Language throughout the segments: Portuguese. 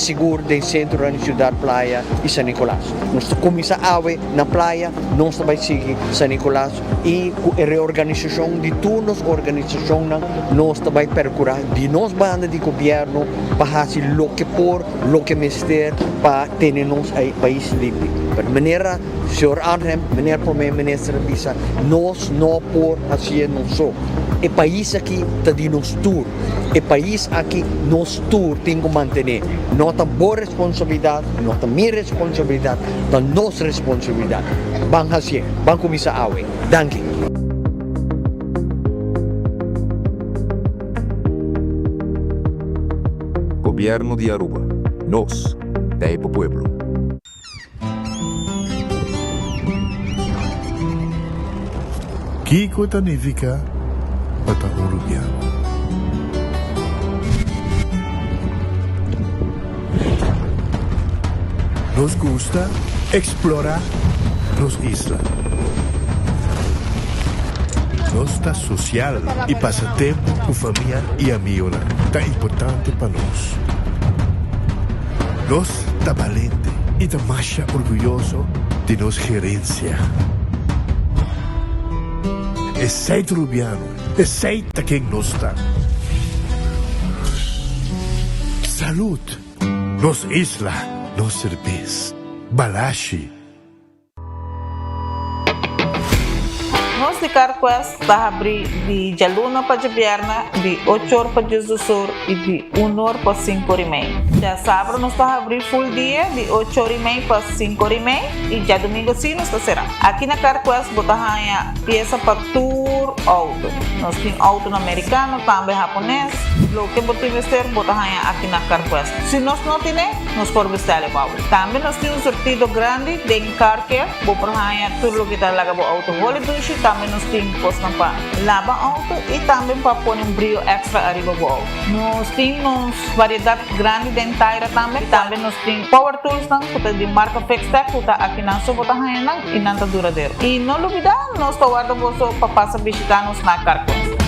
seguro do centro da cidade Praia e San Nicolás. Nós começamos a awe na praia, nós vai seguir San Nicolás e a reorganização de turnos, organização nós vai percorrer de nós banda de governo para fazer o que por, o que mister para ter nos país livre. De maneira, senhor Arnhem, meneer primeiro-ministro Bisa, nós não por fazer não só. O país aqui está de nos tour. O país aqui nos tour tem que manter. Não tem boa responsabilidade, não tem minha responsabilidade, tem nossa responsabilidade. Vamos fazer, vamos começar a awe. Danke. Gobierno de Aruba. Nos, de Pueblo. Kiko Tanivika Bata Urubiano. Nos gusta explorar las islas. Nos está social y pasatiempo con familia y amigos tan importante para nos. Nos está valiente y está más orgulloso de nos gerencia. Es seis rubiano, es seis quien nos está. Salud, nos isla, nos cerveza, balashi. Nós de Carquest está abrir de Jaluna para Jabierna, de 8 horas para Jesus e de 1 hora para 5 horas e meia. Já sábado nós está abrir full dia, de 8 horas e meia para 5 horas e meia, e já domingo sim nós está será. Aqui na Carquest botamos peça para tour auto. Nós temos auto americano, também japonês. O que você vestir, botamos aqui na Carquest. Se nós não temos, nós podemos vestir o auto. Também nós temos um sortido grande de carquer, botamos tudo o que está lá no auto. Também nós temos coisa para lavar auto e também para pôr brilho extra arriba do auto. Nós temos variedade grande de inteira também. Também nós temos power tools de marca Fextec, que aqui na sua bota e não está duradouro. E não olvida, nós guardamos para passar visitar-nos na Carquest.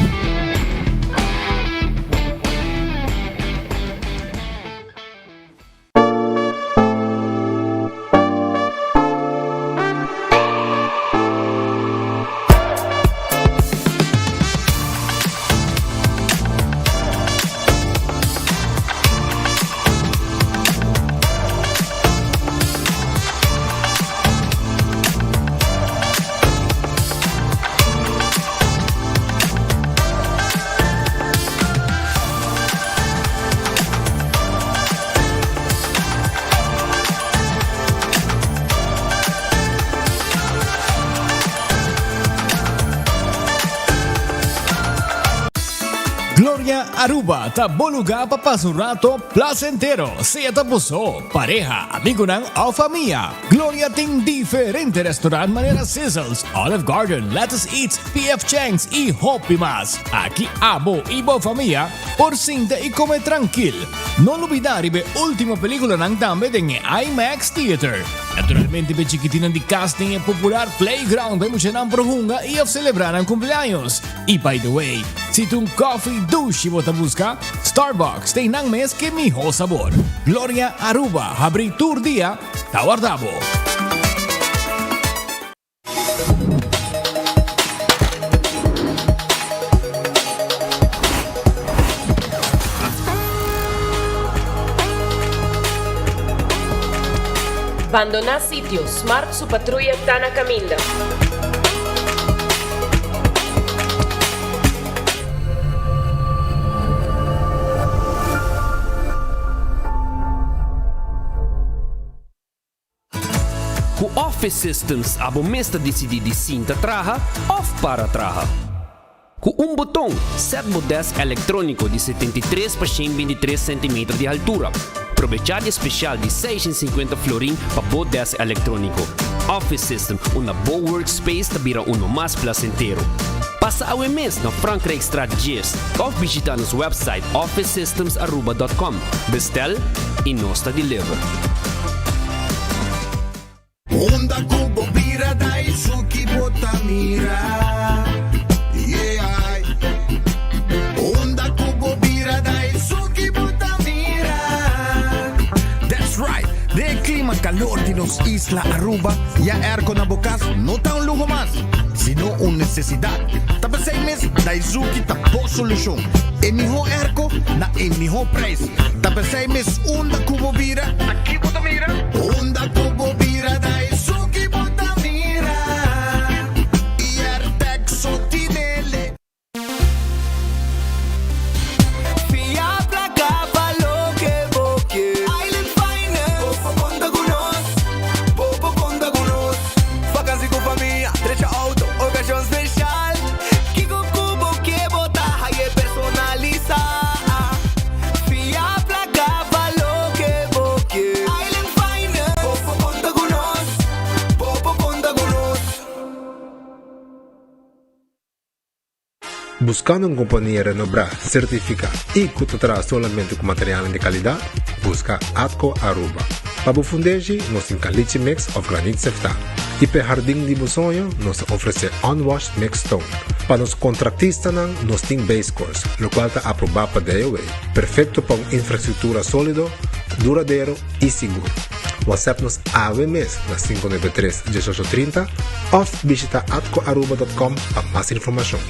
Gloria Aruba, taboluga papasurato placentero, sea tapuso, pareja, amigo ng o familia. Gloria ting diferente restaurant manera Sizzles, Olive Garden, Lettuce Eats, PF Chang's y Hopi Mas. Aquí abo ibo familia, por cinta y come tranquil. No olvidar ibe última película ng tambe ng IMAX Theater. Naturalmente be chiquitinan di casting e popular playground be mucha ng prohunga y of celebrar ang cumpleaños. Y by the way, si tung coffee douche mo busca, Starbucks tem nang mes que miho sabor. Gloria Aruba, habri tour dia, Tawardabo. Abandonar sitio, Smart su patrulla está na caminda. Ku Office Systems abo mesta decidi de cinta traha off para traha. Ku botão, set desk eletrônico de 73 por 123 cm de altura. Aprovechar especial de 650 florin para o desk eletrônico. Office System, uma boa workspace tabira mais placentero. Passa ao mês na Frankrijkstraat Gist ou visita nosso website officesystems.aruba.com. Bestel e nós deliver. Onda kubo bira da isuki botamira. Yeah. Onda kubo bira da isuki botamira. nos Isla Aruba, ya aircon na bukas, no tan lujo más, sino una necesidad. Tapos 6 meses, Daisuki tapo solusyon. Emiho airco na emiho price. Tapos 6 meses, unda kubo vira, aquí botamira. Unda kubo vira, Daisuki botamira. Y Artex sotinele. Buscando una compañía renombrada, certificada y que te trae solamente con materiales de calidad, busca Atco Aruba. Para fundeji, nos encalite mix of granite sefta. Y para jardín de sonho, nos ofrece unwashed mixed stone. Para los contratistas, nos tiene base course, lo cual está aprobado para DOA. Perfecto para una infraestructura sólido, duradero y seguro. WhatsApp nos AVMS na 593-1830 o visita atcoaruba.com para más información.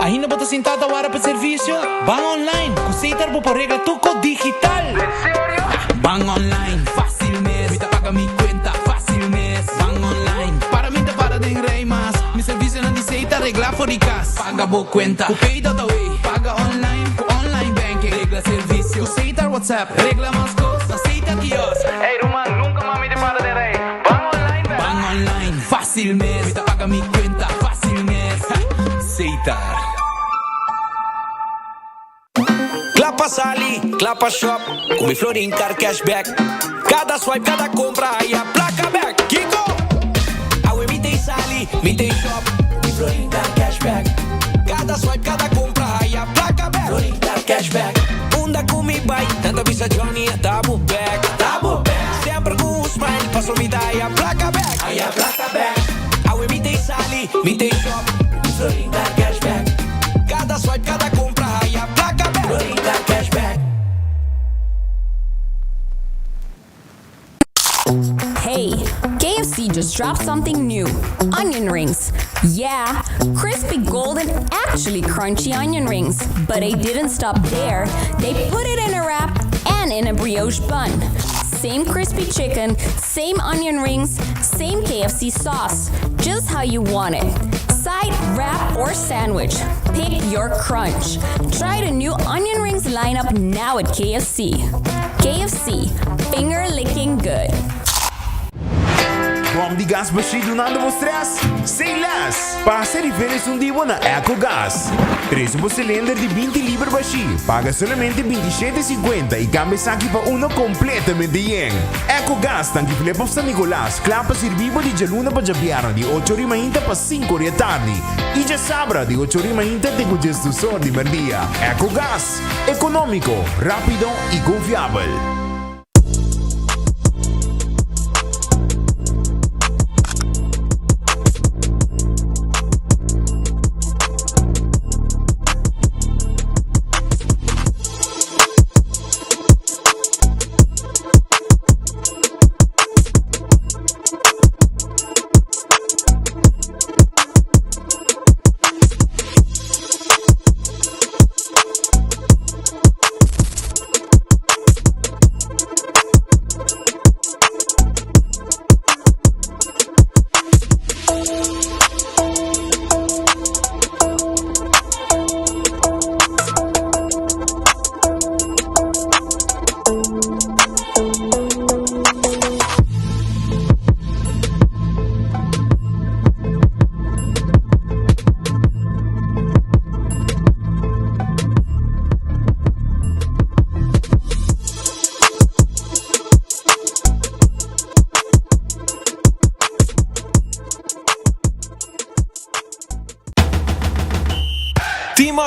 Ainda bota sentado agora para serviço? Bang online, consider por regla tuco digital. ¿En serio? Bang online, fácil mes. Me paga mi cuenta, fácil mes. Bang online, para mí te para de rei mas. Mi serviço não aceita regla for de casa. Paga boa cuenta, o pay da way. Paga online, com online banking. Regla serviço, aceita WhatsApp. Regla mais coisas, aceita kiosco. Ei, Roman, nunca mami te para de rei. Bang online, bang online, fácil mes. Me paga mi cuenta, fácil mes. Aceitar. Clapa Sali, Clapa Shop, com mi Florin Car Cashback. Cada swipe, cada compra, aí a placa back. Kiko! Aue, mi tem Sali, mi tem Shop, mi Florin Car Cashback. Cada swipe, cada compra, aí a placa back. Florin Car Cashback. Unda com mi buy, tanta visa Johnny, tabo back. Tabo back. Sempre com um smile, passo mi dai a placa back. Aí a placa back. Aue, mi tem Sali, mi tem Shop, mi Florin Car Cashback. Cada swipe, cada compra, aí a placa back. Florin Car Cashback. Hey, KFC just dropped something new. Onion rings. Yeah, crispy golden, actually crunchy onion rings. But they didn't stop there. They put it in a wrap and in a brioche bun. Same crispy chicken, same onion rings, same KFC sauce. Just how you want it. Side, wrap, or sandwich. Pick your crunch. Try the new onion rings lineup now at KFC. KFC, finger licking good. Bom de gás baixo nada vos stress? Sem less! Passa diferença dia na EcoGás. 3 cilindro de 20 libras baixo. Paga somente 27,50 e cambia aqui para uno completamente yen. EcoGás tanque flepa San Nicolás. Clapa servivo de Jaluna para Jabiara de 8h30 para 5h da tarde. E já sabra de 8h30 de congestor de merdia. EcoGás. Econômico, rápido e confiável.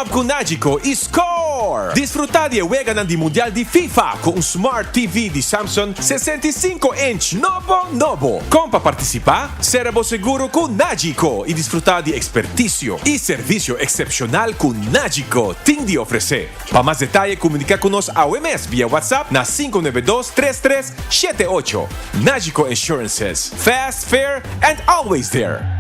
up com Nagico e score! Desfrutar de juega ng Mundial de FIFA com um Smart TV de Samsung 65-inch novo. Como para participar, será seguro com Nagico e desfrutar de experticio e serviço excepcional com Nagico tem de oferecer. Para mais detalhes, comunicar conosco ao MS via WhatsApp na 592-3378. Nagico Insurances. Fast, fair, and always there.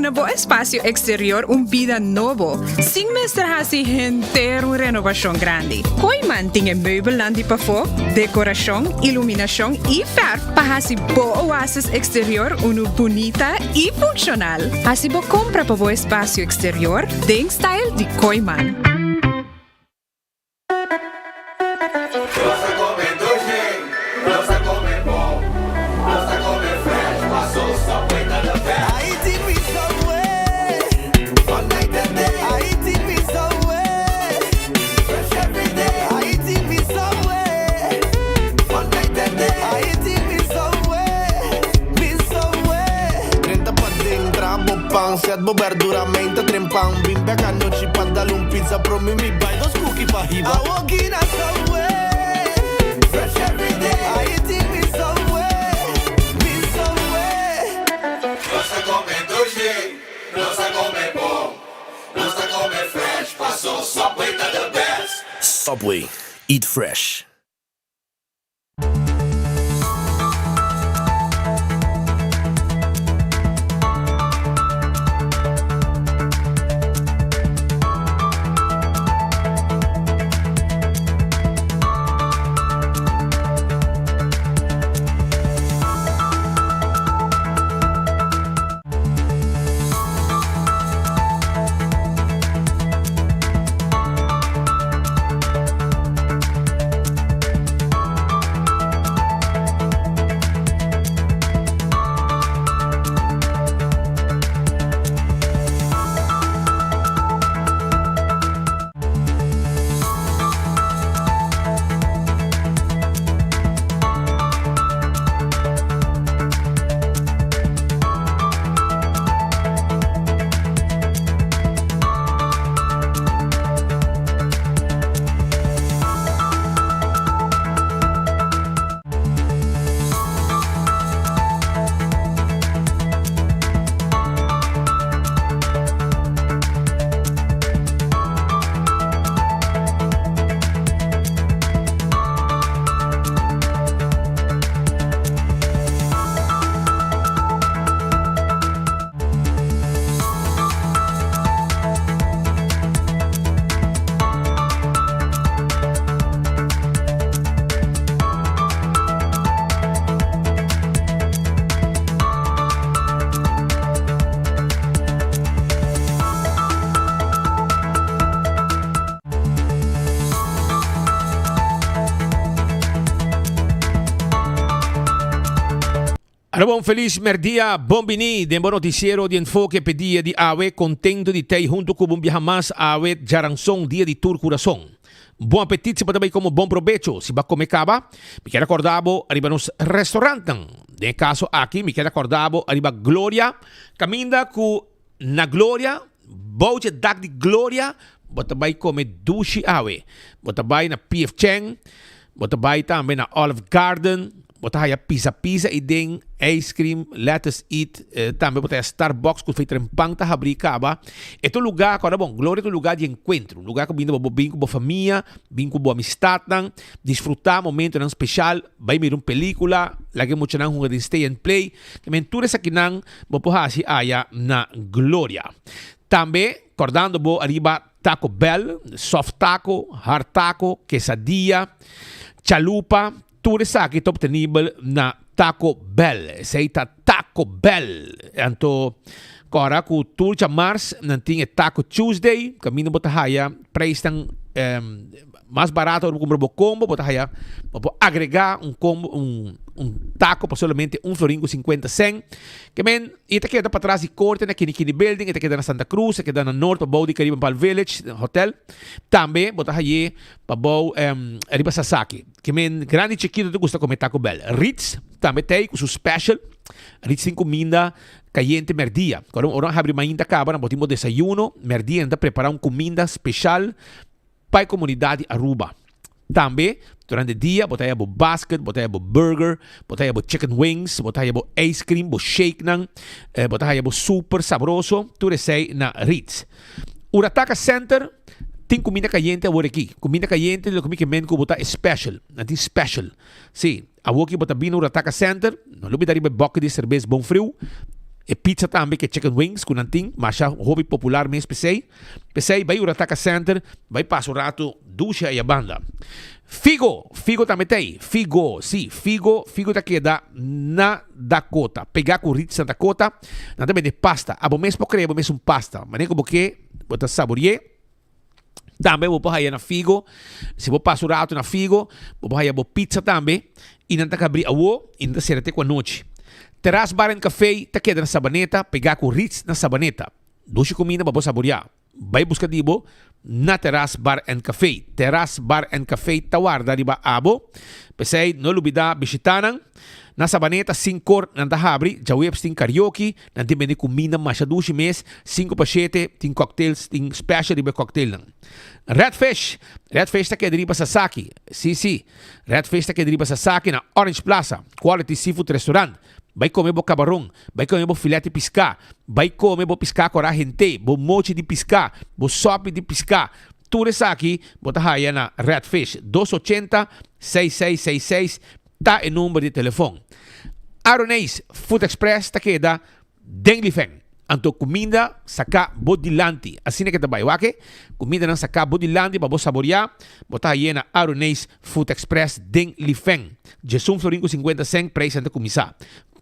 Nuevo espacio exterior, vida novo. Sin mestrarse entero renovación grande. Koiman tiene meubel landi pa fo, decoración, iluminación y fer para así bo oasis exterior uno bonita y funcional. Así bo compra pa bo espacio exterior, den style de Koiman. Set bo verduramente trempang bimbe canno ci pantalon pizza promi mi buy those cookie pa hiba I walk in a subway fresh every day I eat me subway Nossa come doce nossa come bom nossa come fresh passou Subway tá the best Subway eat fresh. Bom feliz merdia, bom bini, den bom noticiero de enfoque pedia de awe contento de tei junto com bom mais awe jaransong dia de tur coração. Bom apetite para também como bom provecho. Se vai comer caba, me quero acordar arriba nos restaurantes. De caso aqui, me quero acordar arriba Gloria, caminda com na Gloria, boje dag de Gloria, bota vai comer dushi awe, bota vai na PF Cheng, bota vai também na Olive Garden. Bota haya pizza e den ice cream, let's eat, também bota Starbucks com feito em pang ta habri kaba. Ito lugar, agora bom, Gloria é um lugar de encontro, um lugar que binda bem com boa família, bem com boa amistad, desfrutar momento nan especial, vai ver uma película, lagi mo chanang hunga de stay and play, que mentura sa kinang bopohasi aya na Gloria. Também, acordando bo arriba Taco Bell, soft taco, hard taco, quesadilla, chalupa, tudo isso aqui está obtenível na Taco Bell. Seita Taco Bell. Então, agora, com o tour de março, não tinha Taco Tuesday. Caminho bota haya, preço tão mais barato, eu compro um combo, botar aí, vou agregar um combo, um taco por somente $1.50. Que men, ita queda para trás de corte na Kini Building, ita queda na Santa Cruz, ita queda na Norte, para de Caribbean Pal Village Hotel. Também, botar aí, para Riba Sasaki. Que men, grande chiquito, tu gusta comer Taco Bell. Ritz, também tem com seu special. Ritz tem comida caliente merdia. Quando orang abre mainda acaba, botimos desayuno, merdia, anda preparar uma comida especial para a comunidade Aruba. Também, durante o dia, botar aí basket, botar aí burger, botar aí chicken wings, botar aí ice cream, shake nang, botar aí super sabroso, tudo isso na Ritz. Urataka Center tem comida caliente agora aqui. Comida caliente, lo comida que men ko botar special, nanti special. Sim, agora aqui botar bem no Urataka Center, não lubi dari boca de cerveja bom frio. E pizza também, que é chicken wings, com nanting, mas já hobby popular mesmo, PC, vai Urataka Center, vai passar o rato, ducha e a banda. Figo também tem, Figo tá queda na Dakota, pegar com Ritz na Dakota, não também de pasta, abo mesmo creio, abo mesmo pasta, mas nem como que, botar saborear. Também vou pôr aí na Figo, se vou passar o rato na Figo, vou pôr aí pizza também, e não tá cabrir a uo, e não tá ser até com a noite. Terrace Bar and Café, tá queda na Sabaneta, pegar com Ritz na Sabaneta. Doce comida para saborear. Vai buscar dibo na Terrace Bar and Café. Terrace Bar and Café tawar dari ba abo. Pesay no lubida bisitanan. Na Sabaneta 5 nanda habri, jaweb ting karaoke, nanti bende comida masyado mes, 5 pa 7, ting cocktails, ting special iba cocktail nang. Redfish ta queda riba Sasaki. Si. Redfish ta queda riba Sasaki na Orange Plaza, Quality Seafood Restaurant. Vai comer bo camarão, vai comer bo filete de piscar, vai comer bo piscar com a gente, bo mochi de piscar, bo sopa de piscar. Tudo isso aqui, bota aí na Redfish, 280-6666, tá o número de telefone. Aronês Food Express, tá queda, Denglifeng. Anto comida, saca bodilante. Assim é que tá vai, ok? Comida não saca bodilante, para você saborear, bota aí na Aronês Food Express, Denglifeng. Jesus Florinco 50 cent, preço de começar.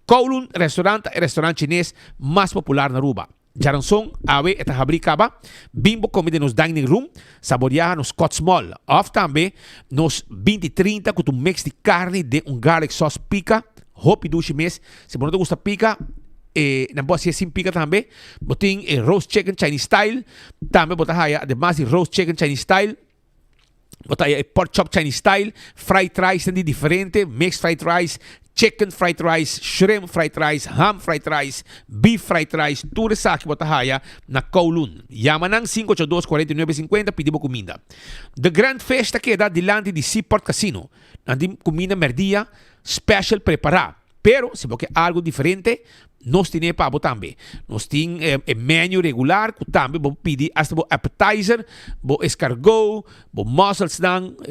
Kowloon restaurante chinês mais popular na Aruba. Jaransong, awe eta habricaba, bimbo comida nos dining room, saborear nos Scotch Mall. Of também nos 20-30 com um mix de carne de garlic sauce pica, hopi dushi mes. Se você não gosta pica, não pode ser sem pica também. Botin roast chicken Chinese style, também botar aí además de roast chicken Chinese style. Botar aí pork chop Chinese style, fried rice tem diferente, mixed fried rice, chicken fried rice, shrimp fried rice, ham fried rice, beef fried rice, tudo isso aqui botar aí na Kowloon. Yamanang 582-4950, pedimos comida. The Grand Festa que dá delante de Seaport Casino. Nandim comida merdia, special preparar. Pero, se você quer algo diferente, nós temos para também. Nós temos menu regular, que também vou pedir hasta appetizer, escargot, mussels,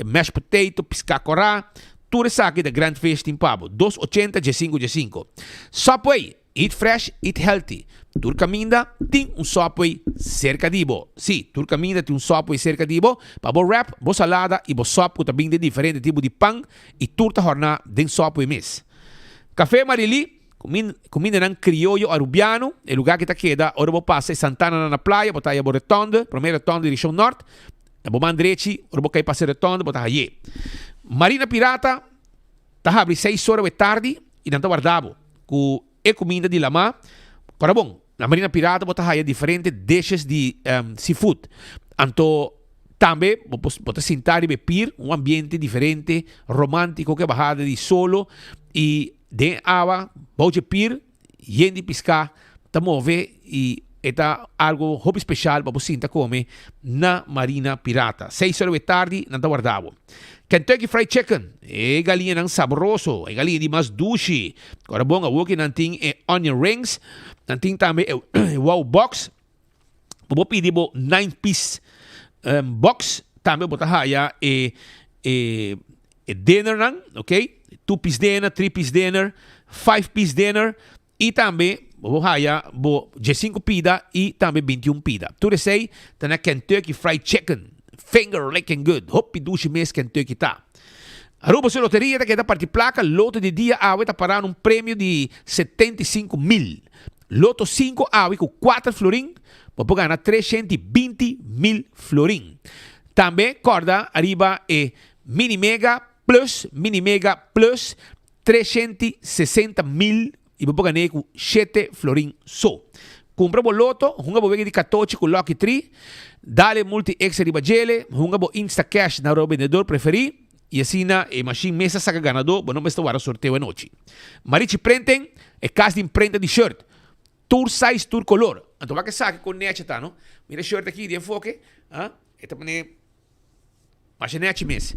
mashed potato, piscacorá, tudo isso aqui da Grand Fish Team Pabo. 280-5. Subway, eat fresh, eat healthy. Turcaminda tem Subway cerca de bo. Sim, Turcaminda tem Subway cerca de bo. Para bo wrap, bo salada e bo sop, que também tem diferente tipo de pão e turta jornada de Subway mes. Café Marili, comida ng criollo arubiano, el lugar que está queda, ora vou passar Santana na praia, botar aí a Rotonda, primeira Rotonda direção norte, a bom direito, ora vou cair para a Rotonda, botar aí. Marina Pirata, tá abre 6 horas da tarde e não tá guardado, com comida de lama. Para bom, na Marina Pirata botar aí diferentes dishes de seafood. Anto também botar sentar e beber um ambiente diferente, romântico, que bajada de solo e de água, pode pir, de pescar, tá mover e está algo hobby especial para você comer na Marina Pirata. 6 horas da tarde, não está guardado. Kentucky Fried Chicken, galinha ng saboroso, galinha de mais dushi. Agora bom, a que não tem onion rings, não tem também wow box. Vou pedir 9-piece box, também botar aí dinner nang, ok? 2-piece dinner, 3-piece dinner, 5-piece dinner e também vou haya 5 pida e também 21 pida. Tudo isso aí tá na Kentucky Fried Chicken. Finger licking good. Hope dushi mês Kentucky tá. Aruba sua loteria tá que dá parte placa, loto de dia awe tá parando um prêmio de 75,000. Loto 5 awe com 4 florim, vou ganhar 320,000 florim. Também corda arriba é Mini Mega Plus 360,000 e vou ganhar com 7 florin só. Compra boloto, hunga bo de 14 com Lucky 3, dale multi extra riba gele, hunga bo Insta Cash na vendedor preferido, e assim na machine mesa saca ganador, bo não basta o sorteio a noite. Marichi Prenten é casa de imprenta de shirt, tour size, tour color. Então vai que saca com net tá, não? Mira shirt aqui de enfoque, esta mané machinete mes.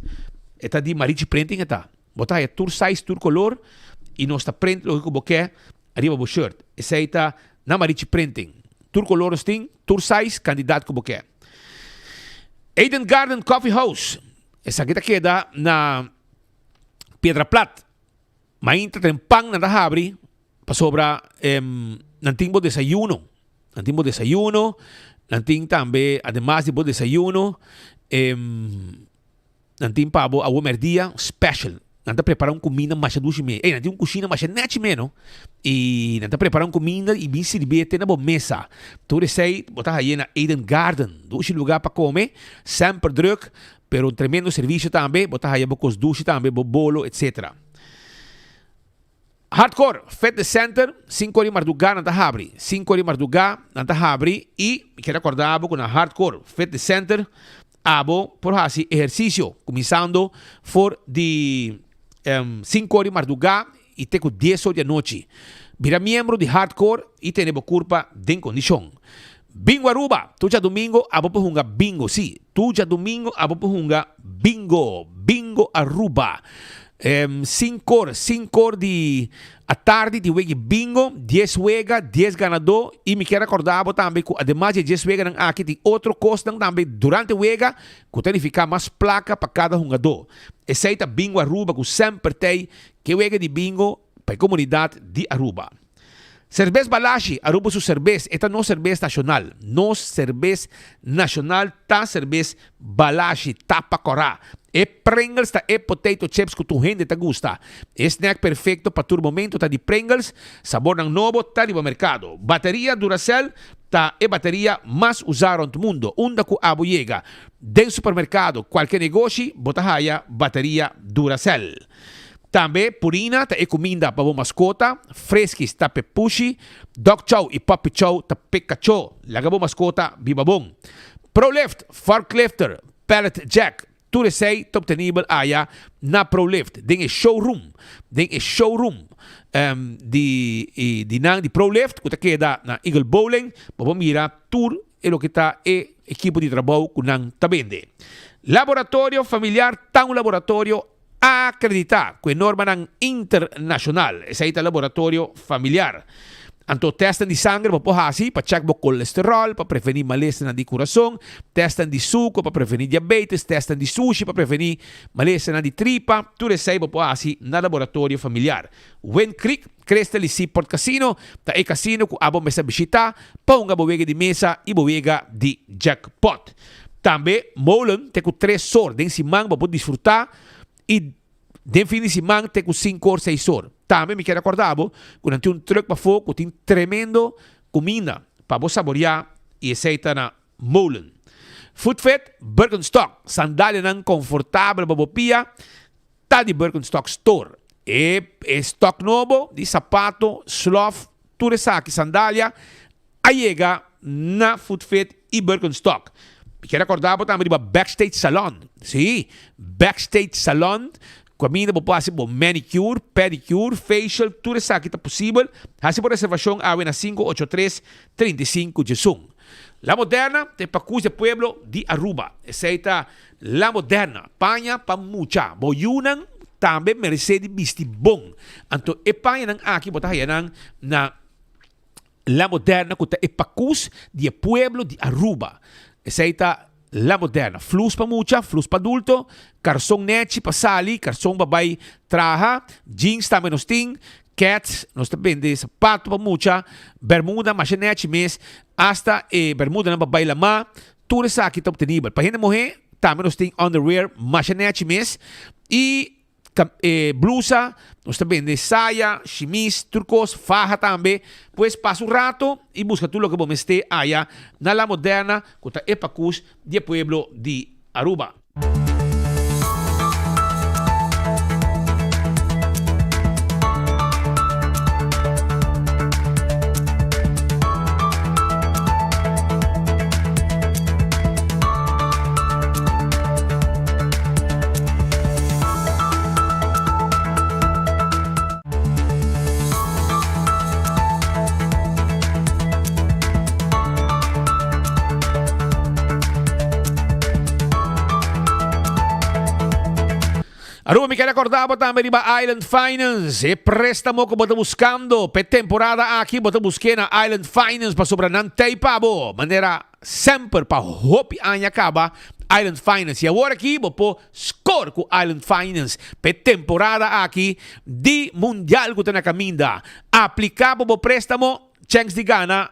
Esta de Marichi Printing tá. Botar aí tour size, tour color e nós tá print lógico boquê arriba bo shirt. Essa aí tá na Marichi Printing. Tour color sting, tour size, candidato com boquê. Eden Garden Coffee House. Essa aqui tá queda na Pedra Plata. Mainta tem pang na dahabri pa sobra nanting bo desayuno. Nanting bo desayuno, nanting tambe además de bo desayuno, nanting pa bo awo merdia special. Nanta preparar comida mais duas me. Nanti cozinha mais net menos. E nanta preparar comida e bem servir na bo mesa. Tudo sei botar aí na Eden Garden. Dois lugar para comer, sempre druk, pero um tremendo serviço também. Botar aí bocos duche também, bo bolo, etc. Hardcore Fitness Center, 5 horas Marduga nanta habri. 5 horas Marduga nanta habri e quero acordar com a Hardcore Fitness Center abo por assim exercício começando for de 5 horas Marduga e teco 10 horas da noite. Vira membro de Hardcore e tem curva de condição. Bingo Aruba, tu já domingo abo por hunga bingo, sim. Tu já domingo abo por hunga bingo, bingo Aruba. 5 horas de a tarde de wege bingo, 10 wega, 10 ganador e me quero acordar também que además de 10 wega aqui tem outro custo também durante wega que tem que ficar mais placa para cada jogador. Esse aí tá bingo Aruba que sempre tem que wega de bingo para a comunidade de Aruba. Cerveza Balashi, Aruba su cerveza, esta no cerveza nacional, no cerveza nacional, ta cerveza Balashi, tapa corá. E Pringles ta e potato chips que tu gente te gusta. E snack perfecto para tu momento ta de Pringles, sabor ng novo ta de mercado. Bateria Duracell ta e bateria mais usada no mundo. Unda ku abo llega. Den supermercado, qualquer negócio, botahaya bateria Duracell. Também Purina ta e comida para o mascota, Fresquis ta pepushi, Dog Chow e Puppy Chow ta Pikachu, lagabo mascota bibabong. ProLift, Forklifter, Pallet Jack, tudo sei top nível aya na ProLift, den e showroom de ProLift, que queda na Eagle Bowling, para mira tour e lo que está e equipo de trabalho que não ta vende. Laboratório familiar, tan laboratório acreditar que norma internacional. Esse aí é o laboratório familiar. Então, testam de sangue para assim, para checar o colesterol, para prevenir malestar de coração, testam de suco para prevenir diabetes, testam de sushi para prevenir malestar de tripa, tudo isso aí para assim no laboratório familiar. Wind Creek, Cresta Lisi Port Casino, tá é casino que abo mesa visita, para uma boega de mesa e boega de jackpot. Também, Molen, tem 3 sor, den simang para poder desfrutar e den fim de semana tem 5 horas, 6 horas. Também me quero acordar, quando tem truck para fogo, tem tremendo comida para você saborear e aceita na Molen. Footfit, Birkenstock, sandália não confortável para bopia, tá de Birkenstock Store. E stock novo de sapato, sloth, tudo isso aqui, sandália, aí chega na Footfit e Birkenstock. Me quero acordar também de Backstage Salon. Sim, Backstage Salon. Caminho para fazer manicure, pedicure, facial, tudo isso aqui está possível. Assim por reservação, a na 583-35-11. La Moderna, tem para de pueblo de Aruba. Essa é La Moderna. Panha para mucha. Boyunan também merece de bisti bom. Então, e panha nang aqui, botar aí na La Moderna, que é para de pueblo de Aruba. Essa é La Moderna. Flus para mucha, flus para adulto, calção neti para sali, calção babai traha, jeans também nos tem, cats, nós também de sapato para mucha, bermuda, machinete mes, hasta bermuda na babai lama, tudo isso aqui está obtenível. Para gente morrer, também nós tem underwear, machinete mes, e blusa, nós também de saia, chemise, turcos, faja também. Pues passa um rato e busca tudo o que você esteja aí na La Moderna, que é Epacus de pueblo de Aruba. Aruba, me quer acordar também riba Island Finance. E préstamo que bota buscando. Pe temporada aqui, bota busquei na Island Finance para sobra nantay pabo. Maneira sempre para hopi anya acaba Island Finance. E agora aqui, po score com Island Finance. Pe temporada aqui, di mundial que tá na caminda. Aplicado po préstamo, chance de gana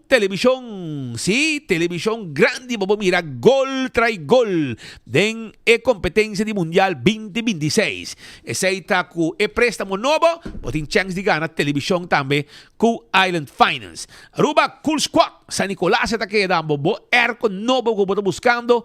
televisão. Sí, televisão grande. Vamos mirar gol tras gol. Den e competência de Mundial 2026. Esse aí tá com e préstamo novo. Tem chance de ganhar televisão também com Island Finance. Aruba Cool Squad. San Nicolás está quedando. Bo erco novo que eu buscando.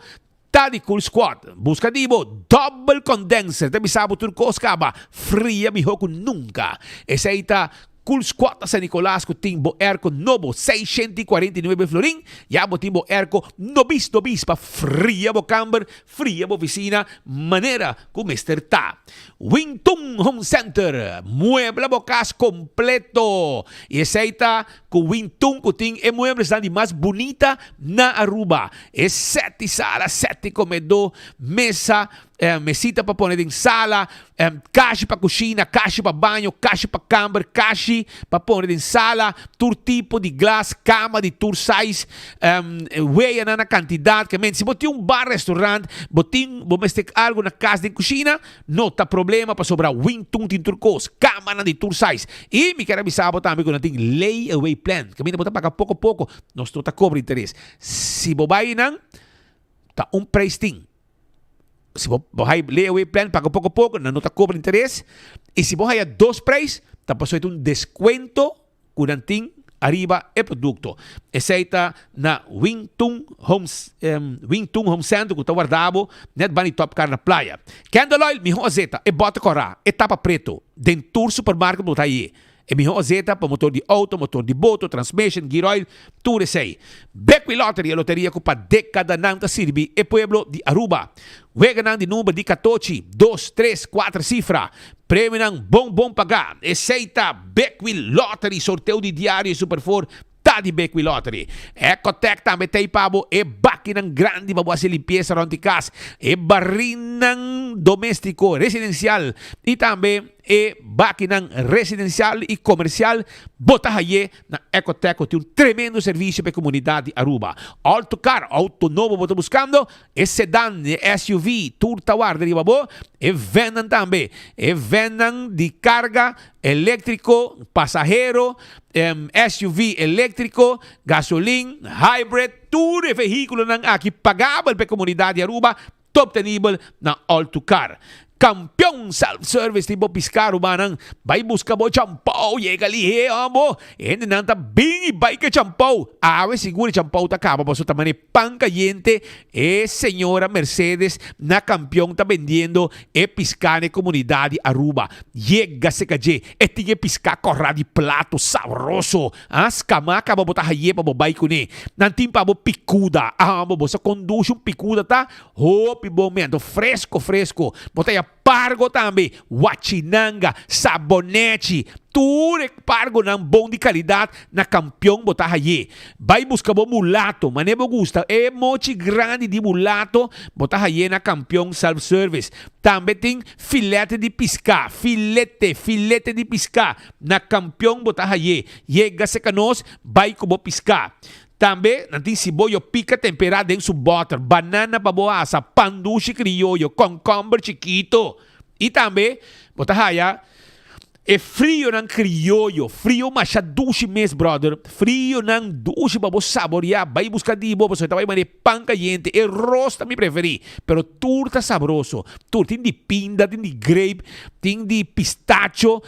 Tá de Cool Squad. Busca dibo double condenser. Te bisabo turcos caba. Fria mijo com nunca. Esse aí tá Cool Squad San Nicolás com timbo erco novo 649 florin. Ya bo timbo erco nobis para fria bo camber, fria bo oficina, maneira como está. Wingtung Home Center, mueble bo casa completo. E aceita com Wingtung com ting e muebles de mais bonita na Aruba. É 7 salas, 7 comedor, mesa, mesita para pôr em sala, caixa para cozinha, caixa para banho, caixa para camber, caixa para pôr em sala, tur tipo de glass, cama de tur size, weia na quantidade, que se botar bar restaurante, botar algo na casa de cozinha, não tá problema para sobrar Wingtung de turcos, cama na de tur size. E me quero avisar também que não tem layaway plan, que me botar pagar pouco a pouco, nós não tá cobre interesse. Se bobai não, tá preço ting. Se você layaway plan, paga pouco a pouco, não está cobrando interesse. E se você tem 2 preços, está passando desconto curantim arriba o produto. Esse está na Wingtung Home Center, que está guardado, net bani top car na praia. Candle oil, mi roseta, e bota corá, etapa preto, dentro supermercado botar aí. E mi roseta para motor de auto, motor de boto, transmission, gear oil, tudo isso aí. Beckway Lottery, a loteria que para década não sirve, e pueblo de Aruba. Wega nang de número de 14, 2, 3, 4 cifra. Prêmio nang bom pagar. Aceita Beckway Lottery, sorteio de diário e superfor. Tá de Beckway Lottery. Ecotec também tem pabo. E baki nang grande para fazer limpeza around the casa. E barrinang doméstico, residencial. E também e baki nang residencial e comercial. Bota aí na Ecotec tem tremendo serviço para a comunidade Aruba. Autocar, auto novo bota buscando. E sedan, e SUV, turta guarda de babo. E vendam também. E vendam de carga elétrico, passageiro, SUV elétrico, gasolina, hybrid, tudo é veículo nang aqui pagável para a comunidade Aruba, top nível na Autocar. Campeão self-service tipo piscar umanang vai buscar bo champau chega ali amo e não tá bem vai que champau ave seguro champau tá acaba por também pan caliente e senhora Mercedes na campeão tá vendendo e piscar na comunidade Aruba chega se caje e tinha piscar corra de prato saboroso as camaca para botar aí para bobai com ne não tem para picuda amo você conduz picuda tá hope bom momento fresco botar pargo também, Huachinanga, sabonete, tudo é pargo ng bom de qualidade na campeão botar aí. Vai buscar o mulato, mas não gusta, é mochi grande de mulato, botar aí na campeão self-service. Também tem filete de piscar, filete de piscar, na campeão botar aí. Chega se canos, vai como piscar. Também, nanti siboyo pica temperado dentro do butter, banana baboasa, panduche criollo, concombre chiquito. E também, botar aí, é frio ng criollo, frio machaduche mes, brother. Frio ng duche babo saborear, vai buscar de bobo, você vai mané pan caliente, e rosta me preferi, pero turta sabroso. Tur tem de pinda, tem de grape, tem de pistacho,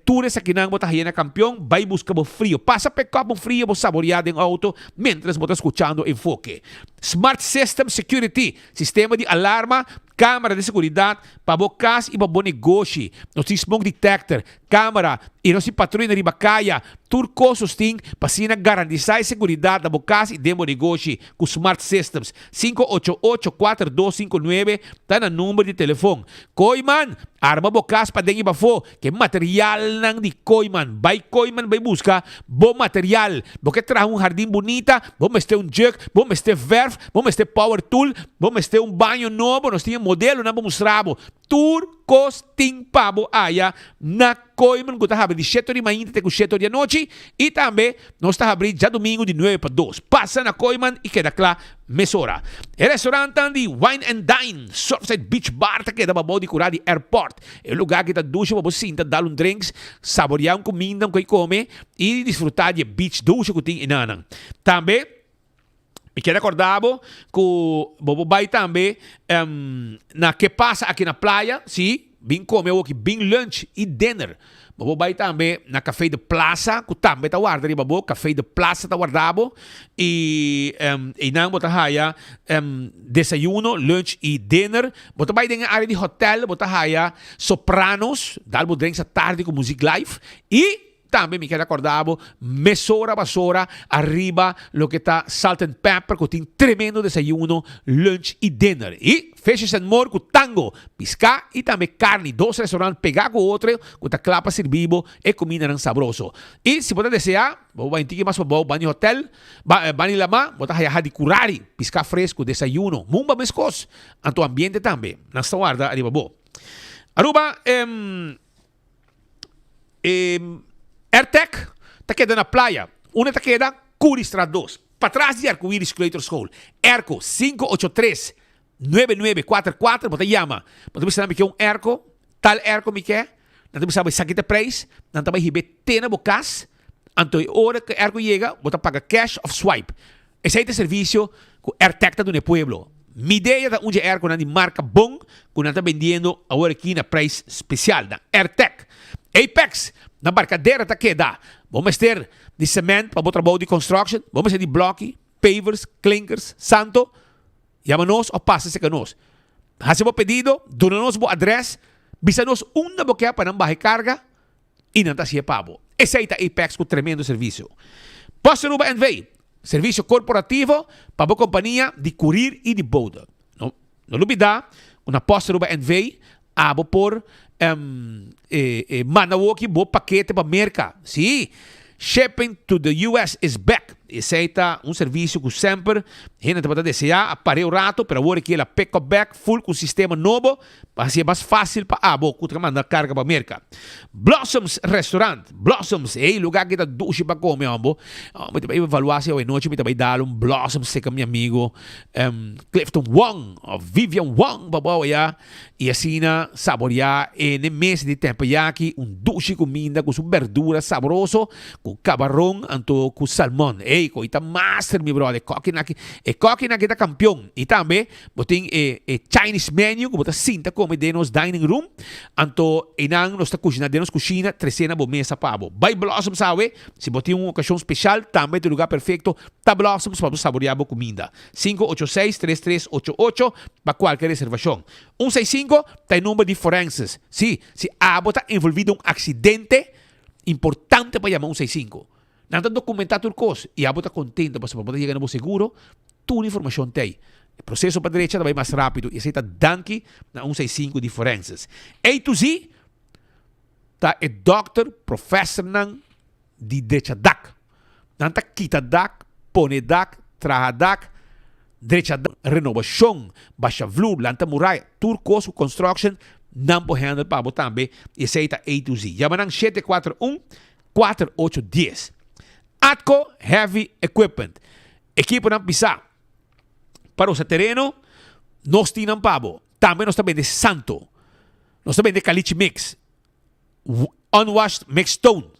tours aqui nang bota na campeão, vai buscar o frio. Passa pick-up o frio, vou saborear em auto, mientras bota escuchando enfoque. Smart System Security, sistema de alarma, câmara de segurança para o casa e para o negócio. Nós temos smoke detector, câmara e nós temos patrulha na ribacaia. Turco susting para garantizar a segurança da casa e do negócio com Smart Systems. 588-4259 está no número de telefone. Koiman, arma bocas para dentro e fo que material nang di Koiman. Vai Koiman, vai buscar bom material. Porque traz jardim bonita, vamos ter jug, vamos ter verf, vamos ter power tool, vamos ter banho novo, nós temos modelo na mostrar. Turcos ting pabo aya na Koiman que está abrindo de 7 de manhã até 7 de noite e também nós está abrindo já domingo de 9 para 2. Passa na Koiman e queda claro mesora. O restaurante de Wine and Dine, Surfside Beach Bar, que queda para de curar de airport. É o lugar que está ducha para você dar drinks, saborear comida que come e desfrutar de beach ducha que tem inanang. Também e quero acordar que o Bobo vai também na que passa aqui na praia, sim, bem comer aqui, bem lunch e dinner. Bobo vai também na café de praça, que também está guardado ali, Bobo, café de praça está guardado e não bota raia desayuno, lunch e dinner. Bota vai dentro área de hotel, bota raia sopranos, dá o drinks à tarde com music live e também me quero acordar, mesora basura, arriba, lo que está salt and pepper, que tem tremendo desayuno, lunch e dinner. E fecha and more com tango, pisca e também carne. 2 restaurantes pegar com o outro, com a clapa servibo e comida não sabroso. E se você desejar, vai entrar mais para o banho hotel, banho lama, você vai de curari, pisca fresco, desayuno, mumba mescos, anto ambiente também. Nesta guarda, arriba bo. Aruba, Airtech, está queda na playa. Una está queda Curistrat 2. Para trás de Arco-Íris Creator School. Erco 583-9944. Você chama. Você sabe que é Erco. Tal Erco me quer. Não sabe saque de preço. Não sabe receber tena bocas. Então, a hora que Erco chega, você paga cash of swipe. Esse é o serviço que o Airtech está no pueblo. Minha ideia é onde Erco não de marca bom, que não está vendendo agora aqui na preço especial. Da Airtech. Apex. Na barcadeira está queda. Vamos ter de cimento para o trabalho de construction. Vamos ter de bloco, pavers, clinkers, santo. Chama-nos ou passa-se com nós. Hacemos pedido, dona-nos o adresse, visa-nos uma boqueia para não barrar carga e não está se pavo. Esse aí está Apex com tremendo serviço. Posto Ruba NV, serviço corporativo para a companhia de curir e de boda. Não olvidar, na Posto Ruba NV, abo por manawoki bo paquete para merca. Sim, shipping to the US is back. Esse é serviço que sempre a gente pode desejar a parar o rato para agora que ela pick up back full com o sistema novo para ser mais fácil para que mandar carga para merca. Blossoms Restaurant. Blossoms é o lugar que dá duche para comer, ambo. Eu também evaluar se hoje noite eu também dar Blossoms com meu amigo Clifton Wong, Vivian Wong, babaia, e assim saborear no mês de tempo aqui duche comida com sua verdura saboroso, com camarão, anto com salmão. Ko ita master mi brother, coque na kita campeão. E também boting Chinese menu, que bota sinta come denos dining room, anto inang nos ta cozinha denos cozinha, trecena bo mesa pabo. By Blossom sabe, se boting uma ocasião especial, também é o lugar perfeito, ta Blossoms para saborear bo comida. 586-3388 para qualquer reservação. 165 tá número de forenses. Se abo tá envolvido acidente importante para chamar 165. Nada documentar turcos e a bota contenta para poder chegar no seguro, toda a informação tem. O processo para a direita vai mais rápido e aceita danke na 165 de forenses. A to Z, tá é doctor, professor de direita DAC. Nanta quita DAC, pone DAC, traha DAC, direita DAC, renovação, baixa vloer, lanta muralha, turcos, construction, não pode handle para botar também e aceita A to Z. Yamanang 741-4810. Atco Heavy Equipment. Equipo ng pisa. Para sa terreno, nos tinang pabo. Também nós também de santo. Nós também de caliche mix. Unwashed mix stone.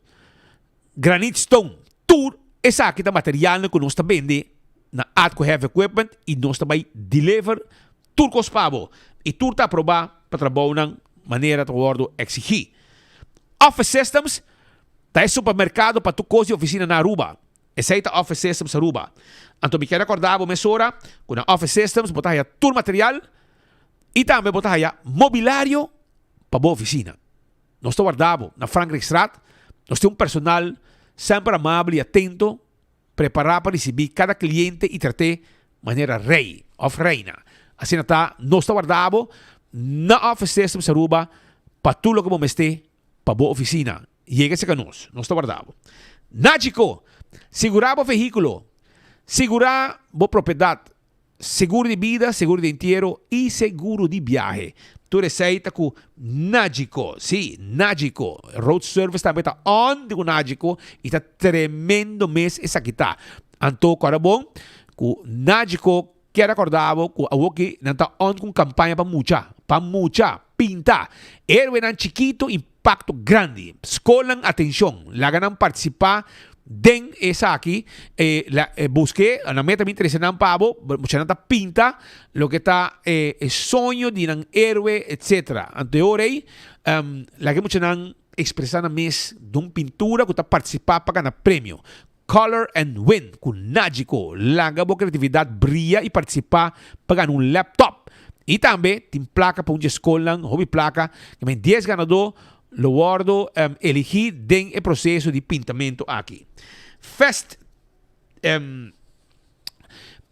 Granite stone. Tour. Essa aqui é material que nós também de na Atco Heavy Equipment e nós também deliver turcos pabo. E tur tá provar para trabalhar ng maneira de gordo exigir. Office Systems, tá supermercado para tu coisa e oficina na Aruba. Essa aí tá Office Systems Aruba. Então, me quero acordar a mesora com a Office Systems, botar aí todo material e também botar aí mobiliário para boa oficina. Nós estamos guardados na Franklin Street, nós temos um personal sempre amável e atento, preparado para receber cada cliente e tratar de maneira rei, of reina. Assim está, nós estamos guardados na Office Systems Aruba para tudo o que vamos ter para boa oficina. Llega-se a nós estamos guardados. Nagico, segurar o veículo, segurar a propriedade, seguro de vida, seguro de entierro e seguro de viaje. Tu receita com Nagico. Sim, Nagico. Road Service também está on com Nagico e está tremendo mês essa aqui tá. Então, agora bom, com Nagico, quero acordar com a que não está on com campanha para mucha, pintar. Héroe não chiquito, impacto grande. Escolan, atenção, lá ganam participar den esa aquí, busqué, a la meta me interesa en pavo, mucha nata pinta, lo que está sueño de un héroe, etc. Ante ahora, la que mucha nan expresar mes de un pintura que está participando para ganar premio. Color and Win, con Nagico, la creatividad brilla y participa para ganar un laptop. Y también, tiene placa para un escola, hobby placa, que me 10 ganador, lo guardo, elegí den el proceso de pintamento aquí. Fest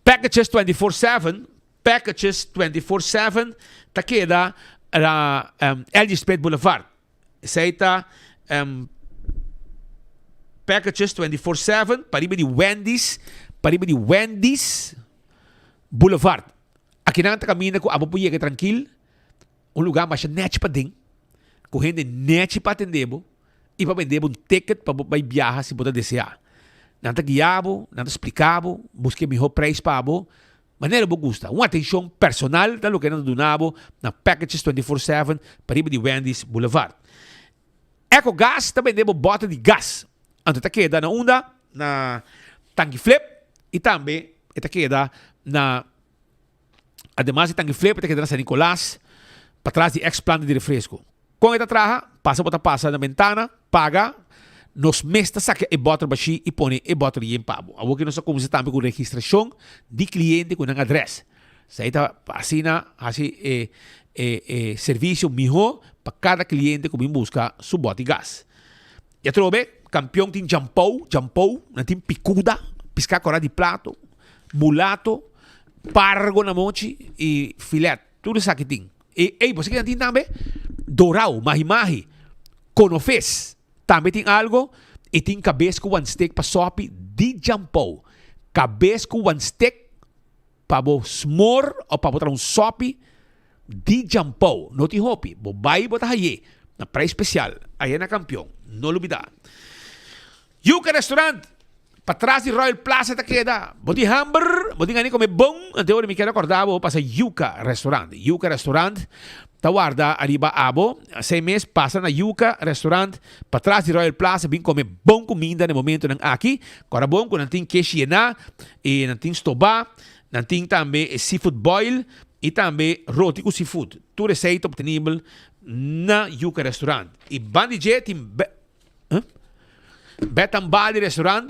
Packages 24/7, Packages 24/7, ta queda a Elgispet Boulevard. Seita Packages 24/7, pariba de Wendy's Boulevard. Aqui não caminha com a bopuia tranquilo, um lugar mais net para dentro. Correndo net para atender e para vender um ticket para viajar se poder desejar. Não te guiabo, não te explicabo, busquei melhor preço para abo, maneira que gosta. Uma atenção personal da lo que não donavo na Packages 24/7 para ir de Wendy's Boulevard. EcoGas também vendemos bota de gás. Então tá queda na onda, na tanque flip e também tá queda na además de tanque flip, tá queda na San Nicolás, para trás de ex-planta de refresco. Com esta traja, passa na ventana, paga, nos mesta saca e bota baixi e põe e bota em pabo. A que nós começa também com registração de cliente com um adresse. Saída assina assim serviço melhor para cada cliente que vem buscar seu bote de gás. Já trouxe campeão tem jampou, não tem picuda, piscar cora de prato, mulato, pargo na mochi e filé, tudo isso aqui tem. E você que tem também dorau, mahi-mahi, conofes. Também tem algo e tem cabeça com one stick para sopi de jampou. Cabeça com one stick para smor ou para botar sopi de jampou. Não tem hopi. Vai botar aí na praia especial. Aí na campeão. Não olvidar. Yuca Restaurant. Para trás de Royal Plaza tá queda. Boti hamburger, boti ngani come bom. Ante ora me quero acordar vou passar Yuca Restaurant. Yuca Restaurant. Tá guarda arriba abo. 6 meses passa na Yuca Restaurant. Para trás de Royal Plaza vim comer bom comida no momento nang aqui. Agora bom com não tem queixe na e não tem stobá, não tem também seafood boil e também roti com seafood. Tudo receita obtenível na Yuca Restaurant. E bandije tem Betambali Restaurant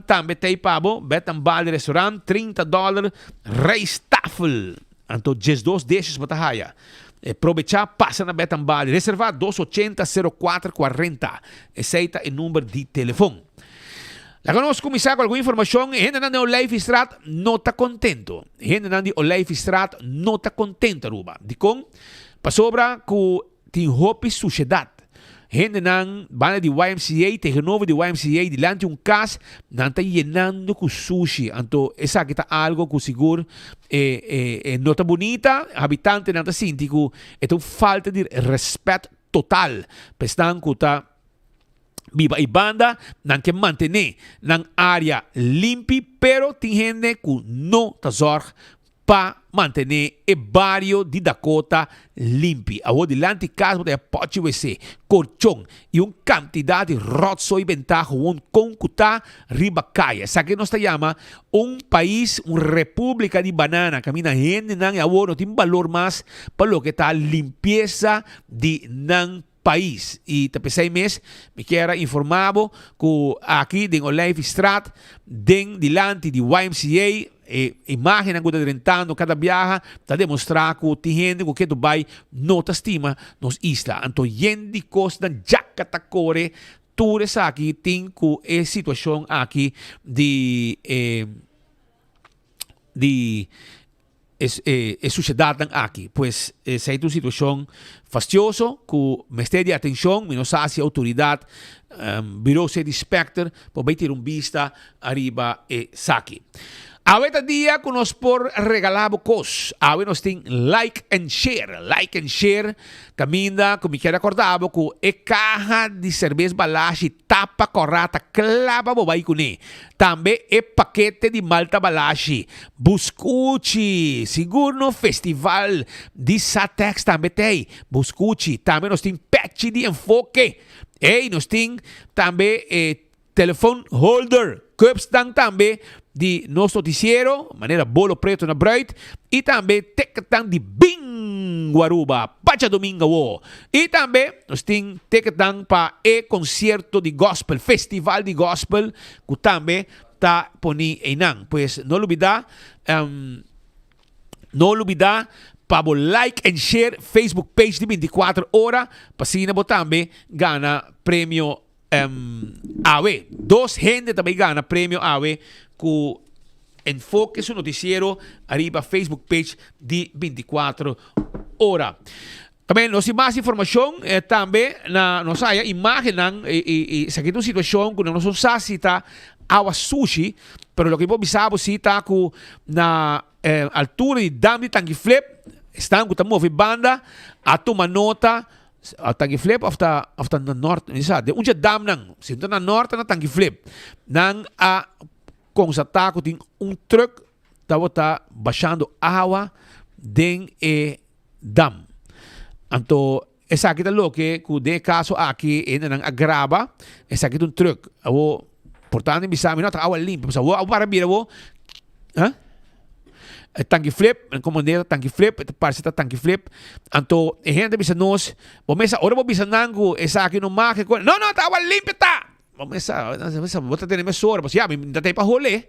também tem pabo. Betambali Restaurant, $30, reistaffel. Então, 12 desses para haya. Aproveitar, passa na Betambali. Reservar 280-0440. Aceita o número de telefone. Lá que nós começar com alguma informação, gente na Olive Strat não está contento. Gente na Olive Strat não está contento, Ruba. De com, para sobra que tem hopi sociedade. Gente nang bana de YMCA, tegenover de YMCA, dilante um cas, não está llenando com sushi. Então, essa aqui está algo que seguro não está bonita, habitante não está síntico, então falta de respeito total. Pestan que está viva e banda, não quer manter na área limpa, pero tem gente que não está zorg para manter o barrio de Dakota limpo. Ao dilante casa de pote WC, colchão e uma quantidade de rotso e ventaja com cuta riba caia. Essa que nós chama país, uma república de banana. Camina gente não tem valor mais para lo que está limpeza de nan país. E tapos mes, me quero informavo que aqui em Olive Strat, dilante de YMCA, imagem que está rentando cada viaja, está demonstrar que tem gente que Dubai não estima nos isla. Então, gente costa já que todos aqui tem que situação aqui de sociedade aqui. Pois essa é uma situação fastidiosa que me está de atenção, me nos hace autoridade, bureau de inspector, para ter vista arriba aqui. Ahorita dia que nós por regalar cos. Ahorita nós tem like and share. Caminda, como me quero acordar, que é caja de cerveja balashi tapa corrata clava bobai kune. Também é paquete de malta balashi. Buscuchi, seguro no festival de Satex também tem. Buscuchi, também nós tem patch de enfoque. E nós tem também telefone holder. Cups também de nosso noticiero, maneira bolo preto na bright, e também teketan de Bing Guaruba, Pacha Domingo. E também nós temos teketan para concerto de gospel, festival de gospel, que também está poni enang. Pues não olvidar, para like and share Facebook page de 24 horas, para sina também gana prêmio AWE. 2 gente também gana prêmio AWE que enfoque su noticiero arriba Facebook page de 24 horas. Também nós temos mais informação também na nossa imagem e essa aqui é uma situação que nós não cita awa sushi, pero lo que vos bisabo cita que na altura de dam de Tangi Flip estão com a banda a tomar nota Tangi Flip of the north, de onde dam nang, sinto na norte na Tangi Flip, nang com sa taco tem truck tá baixando água dentro dam. Então, essa aqui é o que de caso aqui ainda agrava, essa aqui é truck. Portanto, bisami não tá água limpa, para vir Tangi Flip, comandante Tangi Flip, parceiro Tangi Flip. Então, a gente bisa nós, vamos ora vou bisa nango, essa aqui não marca, não, tá água limpa tá. Vamos botar ter emissora, mas já me dá tempo para rolê.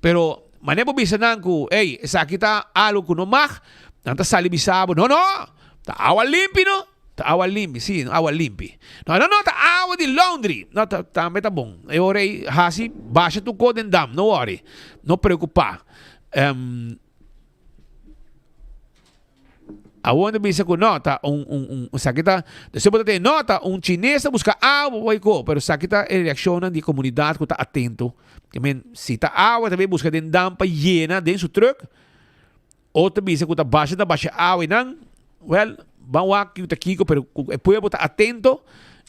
Pero mané bisa nango, essa aqui tá algo que não marca, não tá sali bisabo, não, tá água limpa não. Tá água limpa, sim, água limpa. Não, tá água de laundry. Não, também tá bom. Eu orei, assim, baixa tu codem dam, não worry. Não preocupar. Aonde bisa ko nota sakita se pode ter nota chinês busca água vai ko pero sakita reaciona de comunidade que tá atento que se tá água também busca den dampa llena dentro su truck outra bisa que tá baixa água e não vamos aqui tá kiko pero depois botar atento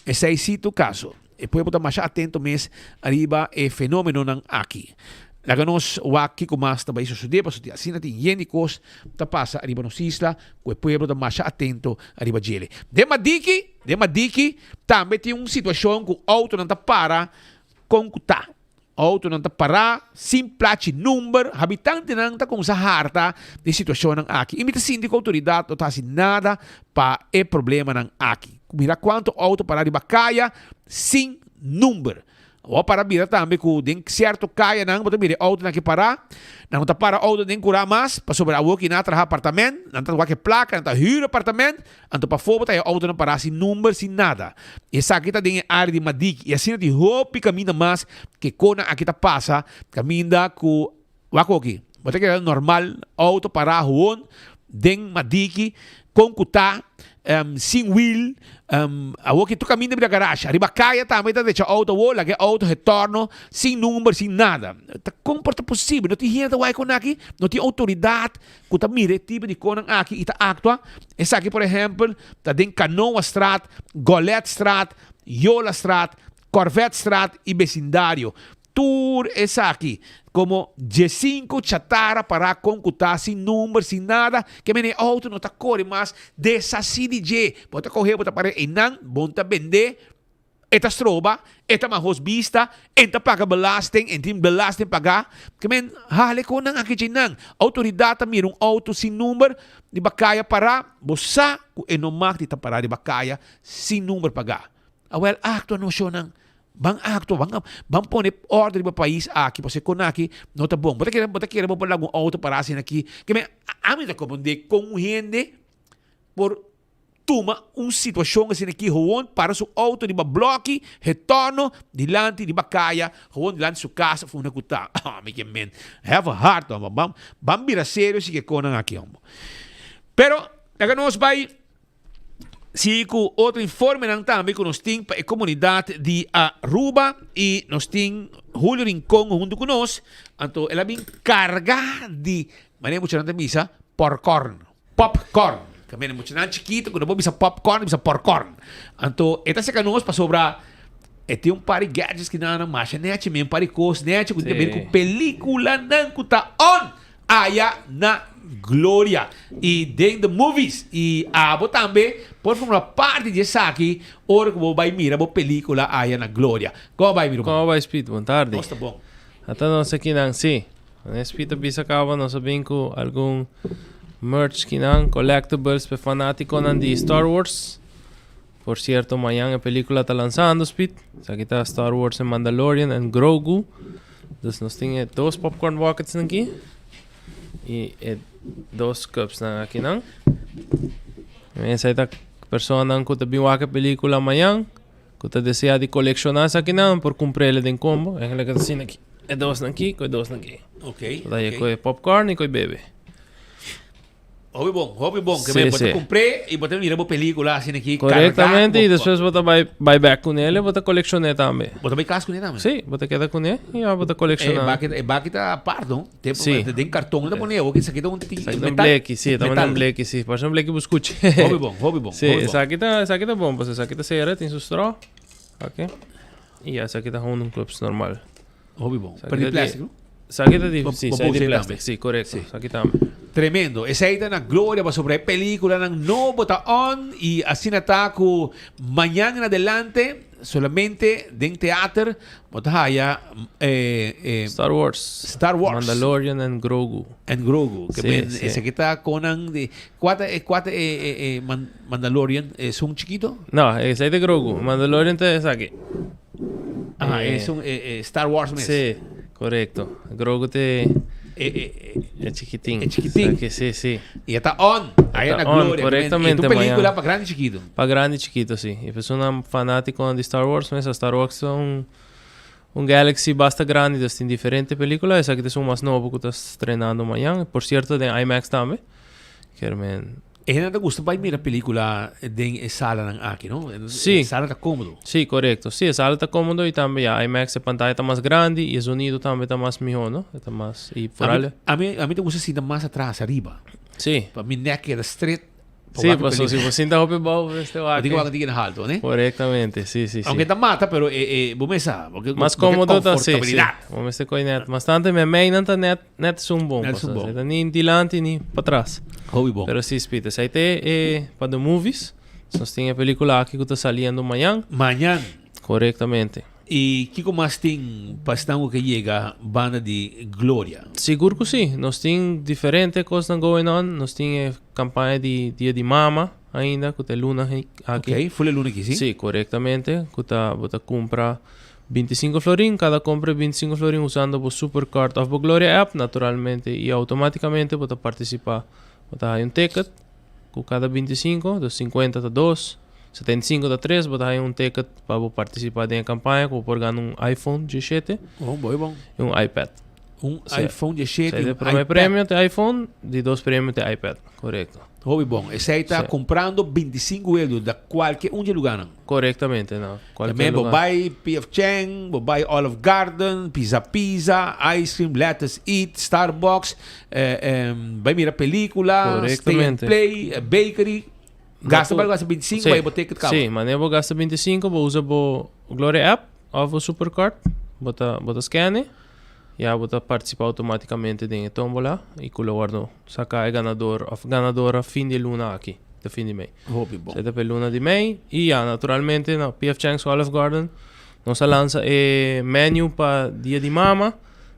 esse é o caso depois botar mais atento mesmo arriba fenômeno não aqui. Laga nos waki ko mas tabay susudia pa sudia assim natin yenikos tapasa arriba nos isla ko pueblo da mas atento arriba jele. De madiki também tem situação que auto não tá para com kuta. Auto não tá para simplate número habitante não tá com sa harta de situação ng aqui. Imita sindi ko autoridade não tá assim nada pa problema ng aqui. Mira quanto auto para arriba kaya sem número. O para bira também que den certo kaya nang boto bira auto na que parar não tá para auto den cura mais para sobre a que na traha apartamento não tá que placa não tá hyra apartamento então para fora tá auto não parar sem número sem nada essa aqui tá den área de Madik e assim de hope caminha mais que kona aqui tá passa caminha ku wako aqui boto que é normal auto parar huon den Madik com kuta sem wheel awo que tu caminha da garagem arriba caia também tá deixa auto lagi auto retorno sem número sem nada tá comporta possível não tem gente vai com aqui não tem autoridade que tá mire tipo de conan aqui e tá actua essa aqui por exemplo tá den Canoa Strat Golet Strat Yola Strat Corvette Strat e vecindário tour essa aqui como G5 chatarra para concutar sem número, sem nada, que me auto não tá corre mais dessa CDJ. Bota correr, bota para enang, bota vender Eta stroba, eta mahos bista, enta paga belasting, entin belasting paga. Kemen, hale ko nang akichinang. Autoridad mir auto sin number, di ba kaya para, bosa, ku enomak di para di ba kaya, sin number paga. Well, acto ano siya nang, bang acto, bang pone order di ba país aqui, você conaki, não tá bom. Bota queira mo pala um auto para assim aqui. Kemen, amin ta komunde com gente por toma situação assim aqui, gewoon para seu auto de bloque, retorno, dilante, de kaya, gewoon dilante sua casa, foi uma cuta. Me que men, have a heart, bam bira sério se que conan aqui, Pero, agora nós vai se com outro informe não também que nós tem para a comunidade de Aruba e nós tem Julio Rincón junto com nós, então ela vem carga de, maneira muito grande misa, popcorn. Kami na muito chiquito, quando vou bisa popcorn, bisa popcorn. Então, esta se canos para sobrar, tem pari gadgets que não marcha, net, mesmo pari cos, net, com película não kuta on, aya na Glória. E dentro de movies, e abo também, por uma parte de aqui, ora que vou vai mirar a película aya na Glória. Como vai mirar? Como vai, Speed? Boa tarde. Nossa, bom. Até nós aqui não, sim. Speed, bisa acaba, nós sabemos com algum merch kinang collectibles pe fanático nan de Star Wars. Por cierto, mañana a película está lanzando, Speed. Aquí está Star Wars en Mandalorian en Grogu. Entonces nos tiene 2 popcorn buckets aquí y 2 cups aquí nang. Esa esta persona que te vio a película mañana, que te desea de coleccionar aquí nang por comprarle de combo. Es la que te aquí. 2 aquí, con 2 aquí. Okay. Entonces con popcorn y con bebé. Hobby bom, que me botar comprei e botar mirar a película assim aqui. Corretamente, e depois botar vai back com ele, botar colecionar também. Botar vai casa com ele também? Sim, botar queda com ele e botar colecionar. Baki tá pardo, sim. Tem cartão da poner, que isso aqui tá um black, sim, também um black, sim. Passa um black buscute. Hobby bom. Sim, essa aqui tá bom, pois essa aqui tá séria, tem seu straw. OK. E essa aqui tá um clubs normal. Hobby bom. Para de plástico? Essa aqui tá de plástico, sim, correto. Essa aqui também. Tremendo. Essa aí tá na glória para sobre a película ng novo taon e assim está com mañana en adelante solamente dentro teatro botahaya Star Wars Mandalorian and Grogu que sí, esse aqui tá com de quatro Mandalorian es un chiquito esse aí de Grogu Mandalorian é esse aqui es un Star Wars mesmo sí correcto Grogu te é chiquitinho. É chiquitinho. Sim. E está on. Aí na glória. Corretamente. E tu película para grande e chiquito? Para grande e chiquito, sim. E pessoa fanático de Star Wars, mas Star Wars é um Galaxy bastante grande, então tem diferentes películas. Essa aqui é uma mais nova que está estrenando amanhã. Por certo, tem IMAX também. E não te gusta para mirar a película em sala aqui, não? Sim. Sala está cômodo. Sim, correto. Sim, a sala está cômodo e também a IMAX a pantalla está mais grande e o sonido também está mais melhor, não? Está mais e por ali. A mim te gusta assim mais atrás, arriba. Sim. Para mim neck era straight. Sim, passou se você está hope bom, este aqui. Digo que na alto, né? Corretamente, sim. Aunque está mata, pero bom pensar, porque mais cômodo está sim. Vamos ver com net. Bastante me main não net sum bom. Está nem dilante nem para trás. Hobby bom. Pero sí, Speed, essa aí é para the movies. Nós temos a película aqui que está saliendo amanhã. Corretamente. E que mais tem bastante que chega banda de Glória? Seguro que sim. Nós temos diferentes coisas going on. Nós temos campanha de Dia de Mama ainda, que tem Luna aqui. Ok, foi Luna aqui, sim? Sim, corretamente. Que você compra 25 florin, cada compra 25 florin usando o Supercard of Glória app, naturalmente, e automaticamente você participar. Você tem um ticket, com cada 25, dos 50 a 2, 75 a 3, você tem um ticket para participar da campanha, com por ganhar um iPhone 17 bom. E um iPad. iPhone 17 e um primeiro prêmio tem iPhone, de 2 prêmios tem iPad, correto. Hobby bom. Esse aí está comprando 25 euros da qualquer lugar. Corretamente, não. Também vou buy P.F. Chang, vou buy Olive Garden, Pizza, Ice Cream, Let's Eat, Starbucks, vai mirar película, Stay and Play, Bakery. Gasta 25, vai botar que acaba. Sim, mas eu vou gastar 25, vou usar o Glória app, ou o Supercard, bota scan e você participa automaticamente da tombola e que o guardo saca ganadora fim de luna aqui. de fin de mês. Hobby bom. Zeta pela luna de mês. E, naturalmente, na P.F. Chang's Olive Garden, nós lança menu para dia de mama,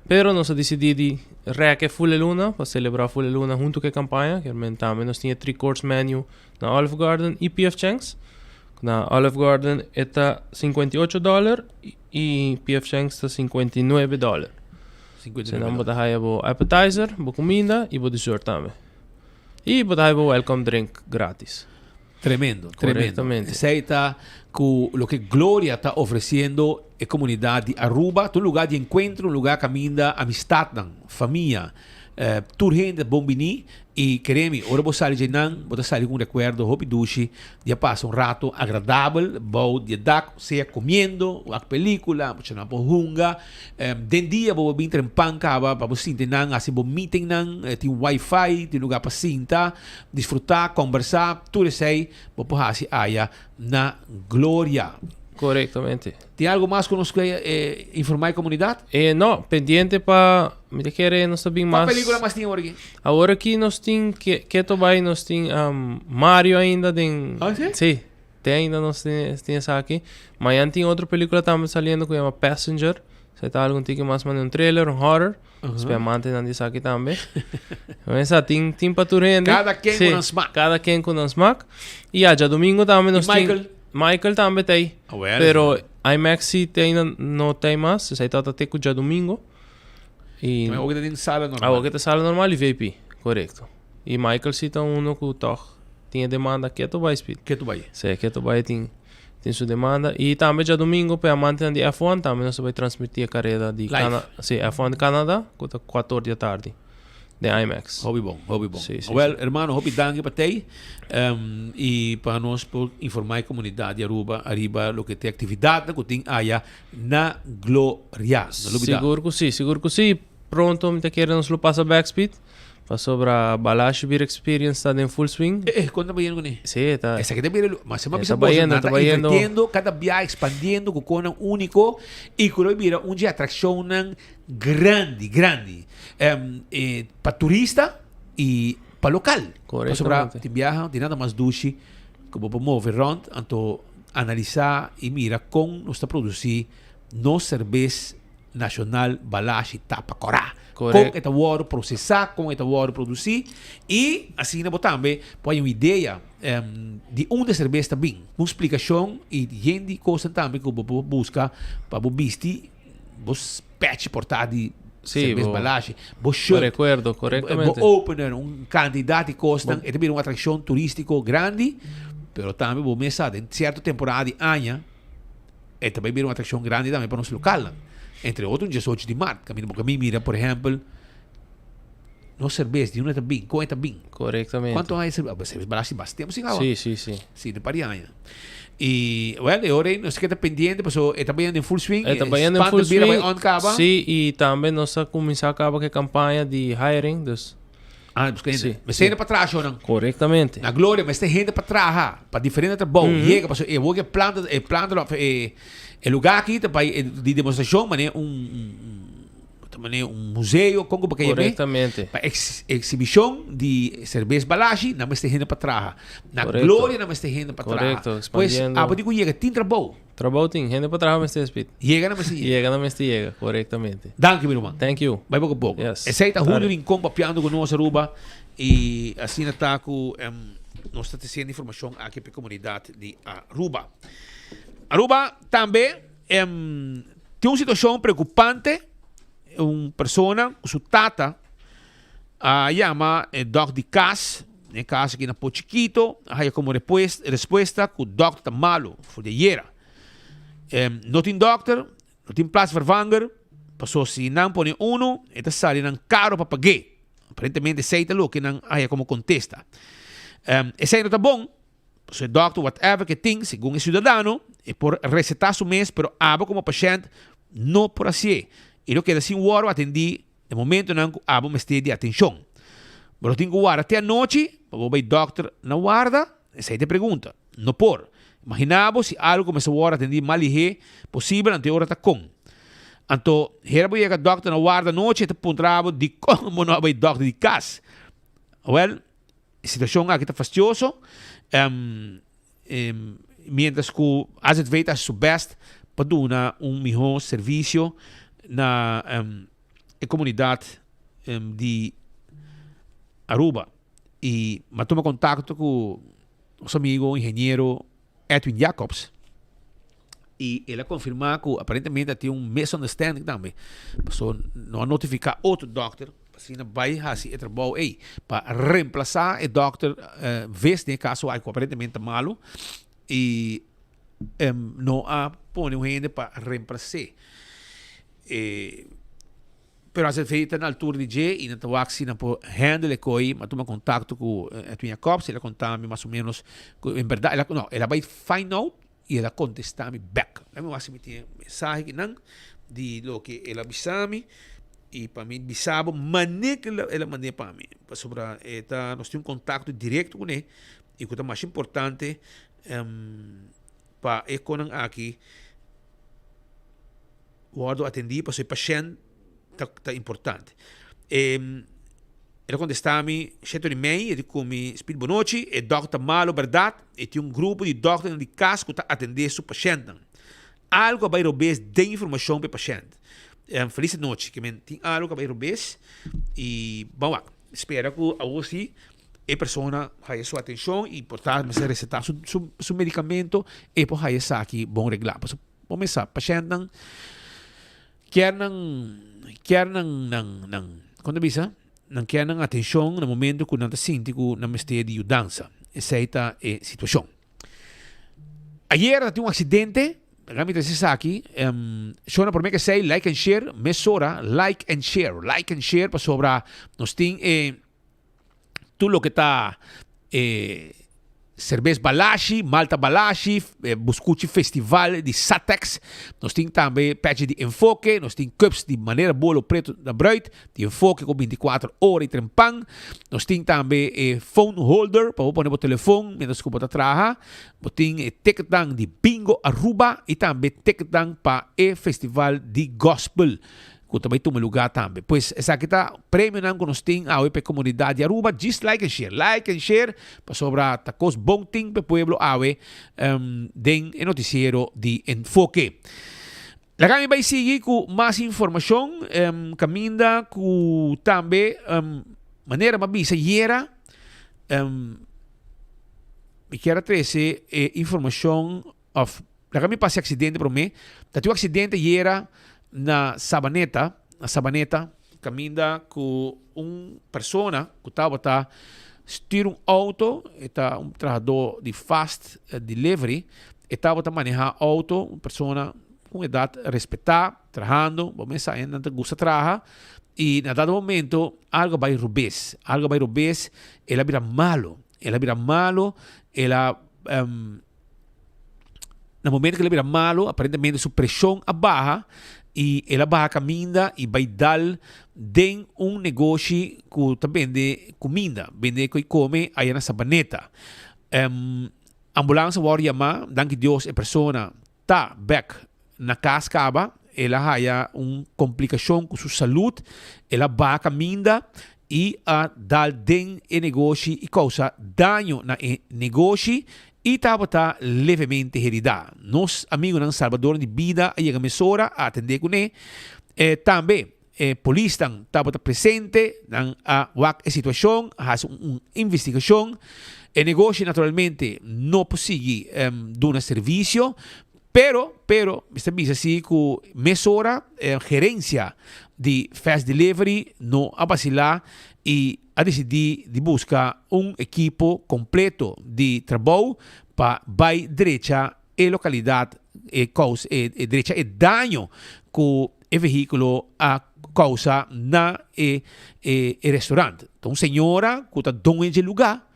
pero nós decidimos reque full luna, para celebrar full luna junto com a campanha, que também nós tinha 3-course menu na Olive Garden e P.F. Chang's. Na Olive Garden está $58 e P.F. Chang's está $59. Você não botar aí o appetizer, a comida e o dessert também. E botar aí o welcome drink grátis. Tremendo, tremendo. Aceita que lo que Gloria está ofreciendo a comunidad de Aruba, un lugar de encuentro, un lugar que brinda amistad, familia, toda gente bombini e queremos, ahora vos salir de nan, vos salir con recuerdo, hopi dushi, de pasar un rato agradable, vos de dar, sea comiendo, a película, mucho na pohunga, den dia vos bin en panca, para vos sentir nan, así vos meeting nan, tem wifi, tem lugar para sentar, disfrutar, conversar, tudo isso aí, vos podem allá na Gloria. Correctamente. Tem algo mais que nós quer informar a comunidade? Não, pendiente para me querer nós também mais. Qual película mais tem agora aqui? Agora aqui nós tem que tobai nós tem Mario ainda tem. Ah, sim? Sim. Tem ainda nós tem essa aqui. Amanhã tem outra película também saliendo que chama Passenger. Se tá algum tipo mais um trailer, um horror. Esperamente não diz aqui também. Essa tem para tu render. Cada quem com um smack. Cada quem com um smack. E já domingo também nós tem Michael também tem. Pero IMAX ainda não tem mais. Você está até com já domingo. E o que tem sala normal. O que tem sala normal e VIP, correto. E Michael sim tem um que tinha demanda que tu vai speed. Que tu vai. Sim, que tu vai tem sua demanda. E também já domingo para amante de F1 também nós vai transmitir a carreira de F1 de Canadá, 4 da tarde. De IMAX. Hobby bom. Sim, hermano, hobby danke para ti. E para nós por informar a comunidade de Aruba, lo que tem atividade que tem aí na Gloria. Seguro que sim. Pronto, me quer nos lo passa backspeed. Para sobre a Balash Beer Experience está em full swing. Quando está com ele? Sim, está. Essa aqui também, mas se uma pessoa está invirtiendo, cada dia expandindo com um único e que vira dia atração grande. Para turista e para local. Corretamente. Para viajar, tem nada mais duche que vou mover around, então analisar e mira como nós está produzir no cerveja nacional Balash Tapacorá. Com esta hora processar, com esta hora produzir e assim nós também põe uma ideia de onde a cerveja também, uma explicação e de coisa também que você busca para você vestir, você patch portar de cerveja Balash, você shirt, recuerdo, corretamente, opener, quantidade de coisa, é também uma atração turística grande, mas também você mesa em certa temporada de ano, é também uma atração grande também para nosso local. Entre outros, 18 de março. Caminho mira, por exemplo, no cerveja de uma bem, com esta bem. Corretamente. Quanto há cerveja Balash bastante, sim, agora. Sim. Sim, de parianha. E, agora nós estamos pendentes, porque está bem em full swing. Está bem em full swing. Sim, e também nós começamos a acabar com a campanha de hiring dos. Mas tem para trás, não? Corretamente. Na Glória, mas tem gente para trás, para diferentes trabalhos. Chega, porque eu vou que planta o lugar aqui de demonstração, mas é um museu, como que corretamente. Para exibição de cerveja Balash, não mais tem gente para trás. Na Glória, não mais tem gente para trás. Correto, expandindo. Pois, digo, chega, tem trabalho. Trabalho tem, gente para trás, mas tem speed. Chega, não mais tem. Chega, corretamente. Danke, meu irmão. Thank you. Vai pouco a pouco. Yes. Aceita Julio Rincón papiando com nós, Aruba, e assim está com nós está trazendo informação aqui para a comunidade de Aruba. Aruba também tem uma situação preocupante. Uma pessoa, sua tata, chama Doc de Cas, casa aqui na Pochiquito, aí como resposta que o doctor está malo, foi de ayer. Não tem doctor, não tem plaats vervanger, passou se não põe está saindo caro para pagar. Aparentemente, aceita lo que não aí como contesta. Esse aí não está bom, o doctor, whatever que tem, segundo o cidadão, é por recetar seu mês, pero aba como paciente, não por assim. E lo que assim o hora atendi, de momento não aba me esteja de atenção. Mas eu tenho que guardar até a noite, para o doctor na guarda, essa aí te pergunta, não por. Imaginamos se algo como essa hora atendi mal e possível, ante hora está com. Então, era para o doctor na guarda noite, te pontrava de como não vai doctor de casa. Well, a situação aqui está fastidioso, mientras que as het weet, as su best para dar melhor serviço na comunidade de Aruba. E mas toma contato com nosso amigo engenheiro Edwin Jacobs. E ele confirmou que aparentemente tem misunderstanding também. Pessoa não notificar outro doctor, assim vai fazer o trabalho aí para reemplazar o doctor vez de caso algo aparentemente malo e não há põe gente para reemplazar. Pero as feita na altura de J e na tawaxi na po handle coi, mas toma contato com Edwin Jacobs, ele contava mais ou menos, em verdade, ela vai find out e ela contesta-me back. Ela vai me ter mensagem que não de lo que ela avisava-me e para mim avisava maneira que ela mandou para mim. Sobre nós temos contato direto com ele e o que é mais importante para economia aqui o atendi para ser paciente tá importante. Ela contestava-me 7h30, ele come speed boa noite, é doctor malo, verdade, e tem grupo de doctores de casa que está atendendo o paciente. Algo vai receber de informação para o paciente. Feliz noite, que tem algo que vai receber e vamos lá. Espero que hoje a pessoa tenha sua atenção e, portanto, se recetar seu medicamento e por aí aqui bom reglar. Vamos começar, paciente quer quando bisa não quer atenção no momento que não está sentindo na mistério de mudança. Essa é a situação. Ayer tive acidente, me disse aqui, só por mim que sei like and share, mesora like and share para sobre nós tem tudo o que está cerveja Balashi, Malta Balashi, Buscuchi Festival de Satex. Nós temos também patch de enfoque, nós temos cups de maneira bolo preto da Bruid, de enfoque com 24 horas e trempang. Nós temos também phone holder para pôr no telefone, menos que você trabalha. Nós temos ticket de bingo Aruba e também ticket para o festival de gospel. Que também toma lugar também. Pois essa aqui está prêmio que nós temos a UEP Comunidade de Aruba. Just like and share. Para sobrar tacos bom ting para o pueblo AWE den noticiero de enfoque. La kami vai seguir com mais informação. Caminda com também maneira mabisa hiera. Me quero trazer informação of. La kami passa acidente para mim. Tati acidente hiera na Sabaneta, caminda com persona que estava styr auto, está trabalhador de fast delivery, estava manejar auto, persona com idade respeitar, trabalhando, vamos a não gusta trabalhar e na dado momento algo vai rubes, ela vira malo, no momento que ela vira malo, aparentemente sua pressão abaixa e ela vai caminhar e vai dar de negócio que vende comida, vende que come aí na Sabaneta. Ambulância vai chamar, danke Deus, a pessoa está back na casa, ela há complicação com sua saúde, ela vai caminhar e a dar de negócio e causa dano na negócio e estava levemente herida. Nós, amigos de Salvador de vida, aí a emissora a atender com ele. Também, a polícia estava presente na situação, faz uma investigação. O negócio, naturalmente, não consegue dar serviço, pero, Mr. Bisa, assim, que a emissora, gerência de fast delivery, não a vacilar e a decidir de buscar equipo completo de trabalho para vai direita e localidade direita e dano que o veículo a causa na restaurante. Então, senhora que está dono de lugar,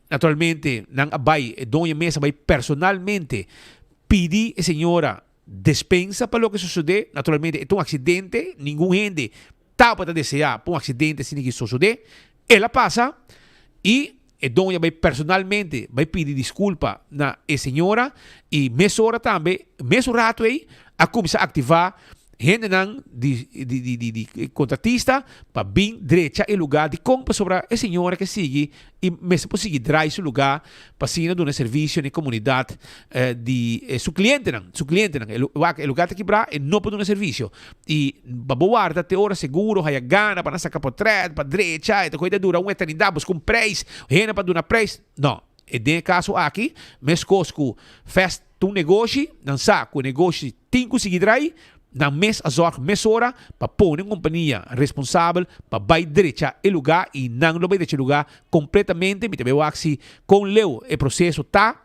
naturalmente, não vai dono de mesa vai personalmente pedir a senhora dispensa para o que sucede. Naturalmente, é um acidente, nenhum gente está para desejar por acidente sem que suceda. Ela passa e a dona vai personalmente vai pedir desculpa na senhora e mesora também, mesmo rato aí, a começar a ativar Gente nang di contratista para bem direita e lugar de compra sobre a senhora que sigue e mesmo para seguir drive o lugar para sina do serviço na comunidade de su cliente nang o lugar te quebrar e não para do serviço e para guarda te hora seguro haya gana para sacar portrait para direita e te coisa dura uma eternidade busca preço gente para dar preço não e de caso aqui mes cosco faz tu negócio não sabe o negócio tem que seguir drive na mês a zorg mês hora para pôr uma companhia responsável para vai direita e lugar e não lo vai deixar lugar completamente me também axi com leu o processo tá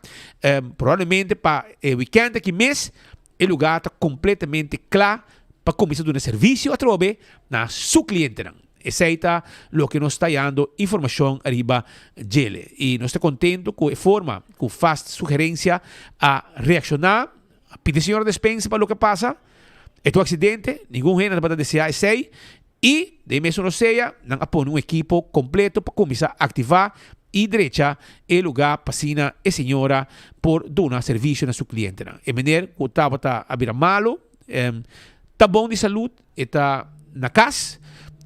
provavelmente para o weekend aqui mês o lugar está completamente claro para começar a dar serviço a trobe na seu cliente não aceita o que nos está dando informação arriba dele e nós estamos contentos com a forma que faz sugerência a reaccionar a pedir senhor dispensa para o que passa é um acidente, ninguém gente para desejar sei e de mesmo não seja, não apõe equipo completo para começar a ativar e direita o lugar para sina a senhora por dar serviço na seu cliente. E maneira que estava a virar malo, está bom de saúde, está na casa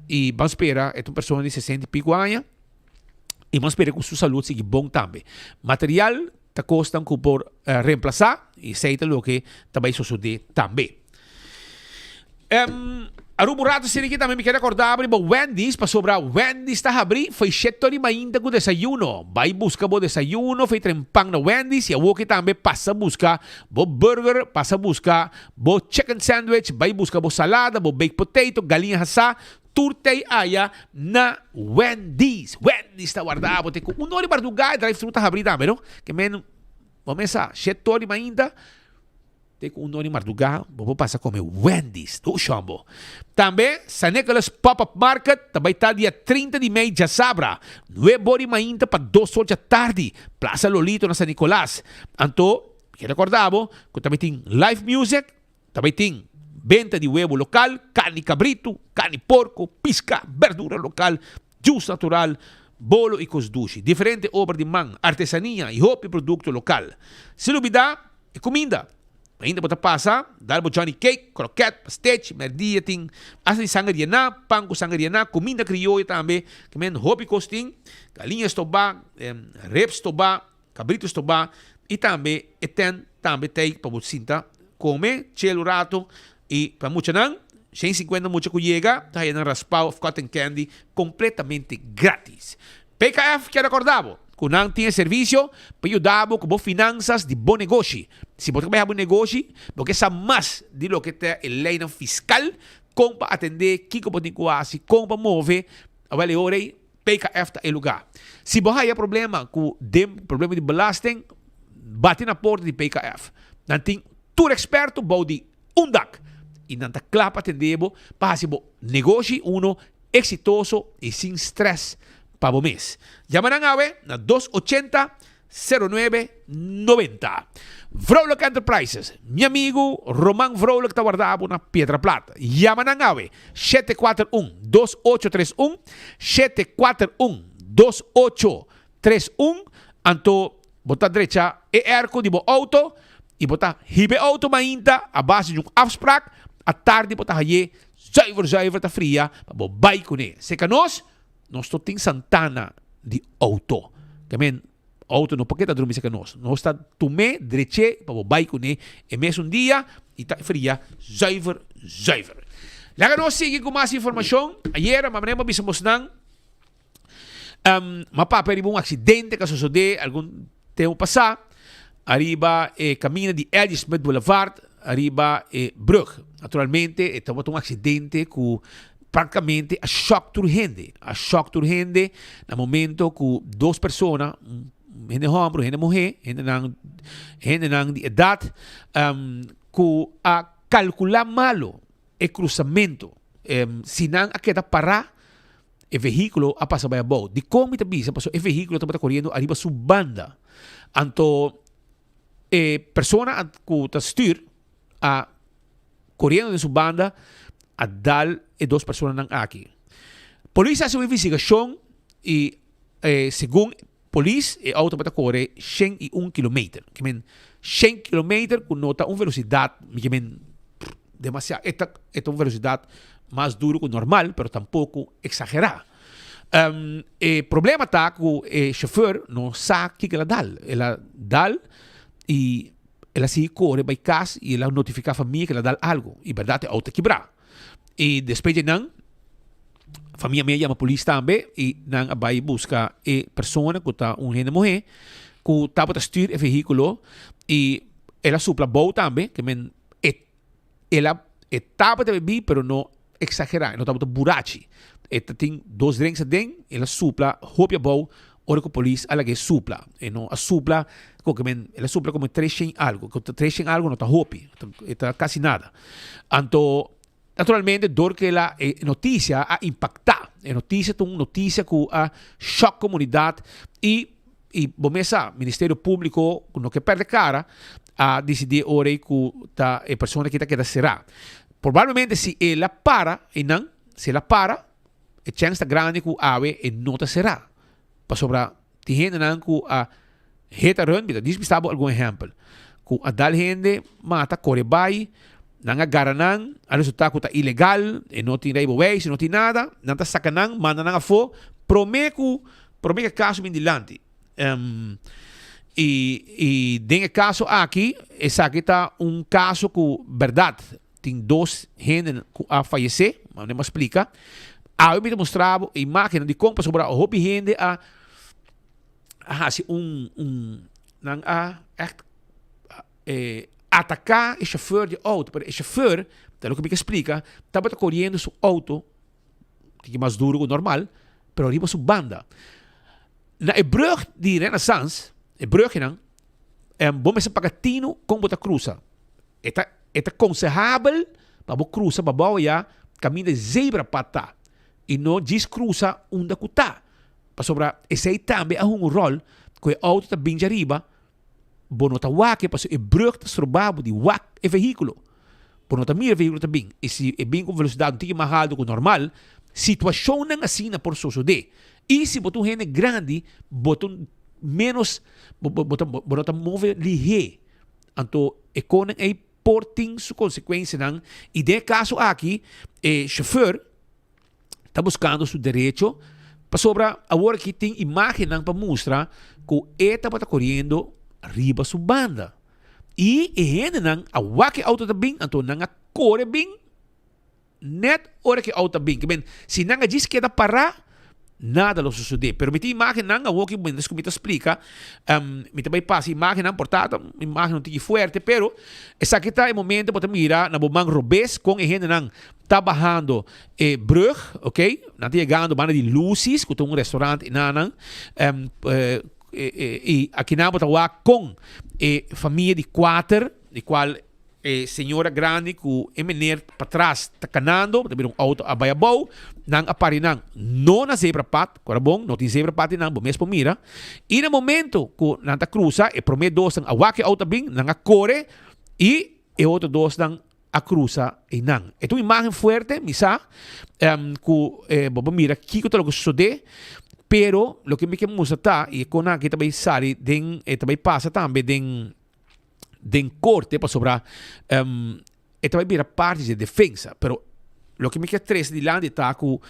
e vamos esperar, é uma pessoa de 60 e pico anos e vamos esperar que sua saúde seja bom também. Material está custando por reemplazar e sei o que também suceder também. Arubo rato sini kita também me quer acordar para Wendy's para sobrar Wendy's está abrir foi cheto de mainda com desayuno vai buscar bo desayuno foi trempang na Wendy's e a woki também passa buscar bo burger passa buscar bo chicken sandwich vai buscar bo salada bo baked potato galinha assada turtei aya na Wendy's está guardado te com hora para lugar drive thru está abrir também não que men vamos a cheto de mainda com hora madrugada, vou passar a comer Wendy's do Xambo. Também, San Nicolas Pop-Up Market, também está dia 30 de maio de sabra. 9 horas ainda para 2 horas da tarde. Plaza Lolito na San Nicolás. Então, que recordava que também tem live music, também tem venda de huevo local, carne cabrito, carne porco, pisca, verdura local, juice natural, bolo e cosduche. Diferente obra de mão, artesania e hobby produto local. Se novidade, é comida. Ainda pode passar, dar para Johnny Cake, croquete, pastete, merdia, tem asa de sangariana, pão com sangariana, comida criolla também, que men hobby costing, galinhas tobá, reps tobá, cabritos tobá, e também tem para você comer, chelo rato, e para muita não, 150 muita que chega, tá aí na raspão of cotton candy, completamente grátis. PKF quer acordar que não tem serviço para ajudar com finanças de bom negócio. Se você trabalhar bom negócio, porque sabe mais de lo que tem a lei fiscal, como para atender, que pode fazer, como para mover, a vale hora PKF está em lugar. Se você tem problema com problema de belasting, bate na porta de PKF. Não tem todo experto, bode undak. E não está claro para atender, para fazer negócio exitoso e sem stress. Para o mês. Llamarán na 280-0990. Vrolok Enterprises. Mi amigo Román Vrolok está guardado na Piedra Plata. Llamarán 741-2831. 741-2831. Anto, botar direita e erco de bo auto. E botar hibe auto mainta a base de afspraak. A tarde botar aí zuiver tá fria. Para bo bike ne. Seca nós tem Santana de auto. Que men, auto não pode dormir com nós. Nós está tomé, direche, para o bike né, e mesmo dia, e está fria, zuiver. Laga nós seguir com mais informação. Ayer, mamãe, bisamos nang, mapaperi um acidente que sucedeu algum tempo passado, arriba caminho de Eddie Smith Boulevard, arriba Brug. Naturalmente, estava um acidente que praticamente a choque turgente no momento que duas pessoas, gente homem, gente mulher, gente de idade, que a calcular malo o cruzamento, se não a queda parar, o veículo a passar bem bom. De como te bisa, o veículo está correndo arriba sua banda. Então, a pessoa que está styr a correndo de sua banda, a dar e duas pessoas não aqui. Polícia faz uma investigação e, segundo polícia, o auto para correr 101 km. Que men 100 km com nota uma velocidade que men demasiado. Esta es una velocidad más dura que normal, pero tampoco exagerada. El problema está que el chofer no sabe que ela dá. Ela dá e ela se corre para casa e ela notifica a família que ela dá algo. E verdade, a auto quebrar. E depois de não, a família minha chama a polícia também e não vai buscar a pessoa que está gente morrer, que está para styr o veículo e ela supla boa também, que ela estava para beber, pero não exagerar, não estava para burachi. Ela tem 2 drinks dentro, ela supla, hopia boa, ora que a polícia ela que supla. E não a supla, ela supla como 300 algo, que 300 algo não está hopi, está quase nada. Então, naturalmente, dor que a notícia a impactar. A notícia é uma notícia que a choque a comunidade e vamos o Ministério Público, no que perde cara, a decidir ora que a pessoa que está será. Provavelmente, se ela para, se ela para, a chance é grande que a ave não será. Para sobrar, tem gente que a reta run, diz que estava algum exemplo, que a dal gente mata, corre vai, não agarra não, a resultado que está ilegal, e não tem rei beweis, não tem nada, não está sacanando, manda não a fo, promete que caso bem dilante. E nesse caso aqui, esse aqui está caso que, verdade, tem 2 gente que a falecer, mas não me explica. Eu me mostrava a imagem de como sobre a hobby gente a atacar o chauffeur de auto. Pero o chauffeur, pelo que me explica, estava correndo seu auto, que é mais duro que o normal, pero arriba sua banda. Na brug de Renaissance, a brug não, vamos pagatino com bota cruza. É aconselhável para você cruzar para boa caminho de zebra para e não descruza onde está. Para sobrar, esse aí também é rol que o auto está bem de arriba, não está waque, para o brug está estrobado de waque o veículo. Não está mira o veículo também. E se é bem com velocidade um pouquinho mais alta que o normal, situação não assim por suceder. E se botar gente grande, botar menos, botar mover ligeiro. Então, com a portem sua consequência não. E de caso aqui, o chauffeur está buscando seu direito para sobrar agora que tem imagem para mostrar que ele está correndo arriba sua banda. E ele não, a waque auto também, então não a corre bem, net hora que auto bem. Se não diz que é parar, nada lo sucede. Pero me tem imagem não, a que me explica, me também passa imagem não, portanto, imagem não tem forte, pero essa aqui está em momento para mirar na bomang robes com a gente não está bajando brug, ok? Não está chegando banda de luzes, que tem restaurante não, e aqui não está com família de 4, de qual senhora grande que é menino para trás está canando, também auto a baiabou, não apare não na zebra pat, agora bom, não tem zebra pat não, bom mesmo mira, e no momento que não está cruza, e promete 2 a waque auto bem, não a corre, e outro 2 não a cruza e não. É uma imagem forte, misa, que bom mira, que que está sucede, pero lo que me quer mostrar e com a que também sai, também passa também den corte para sobrar também vira parte de defesa, pero lo que me quer trazer de lá está que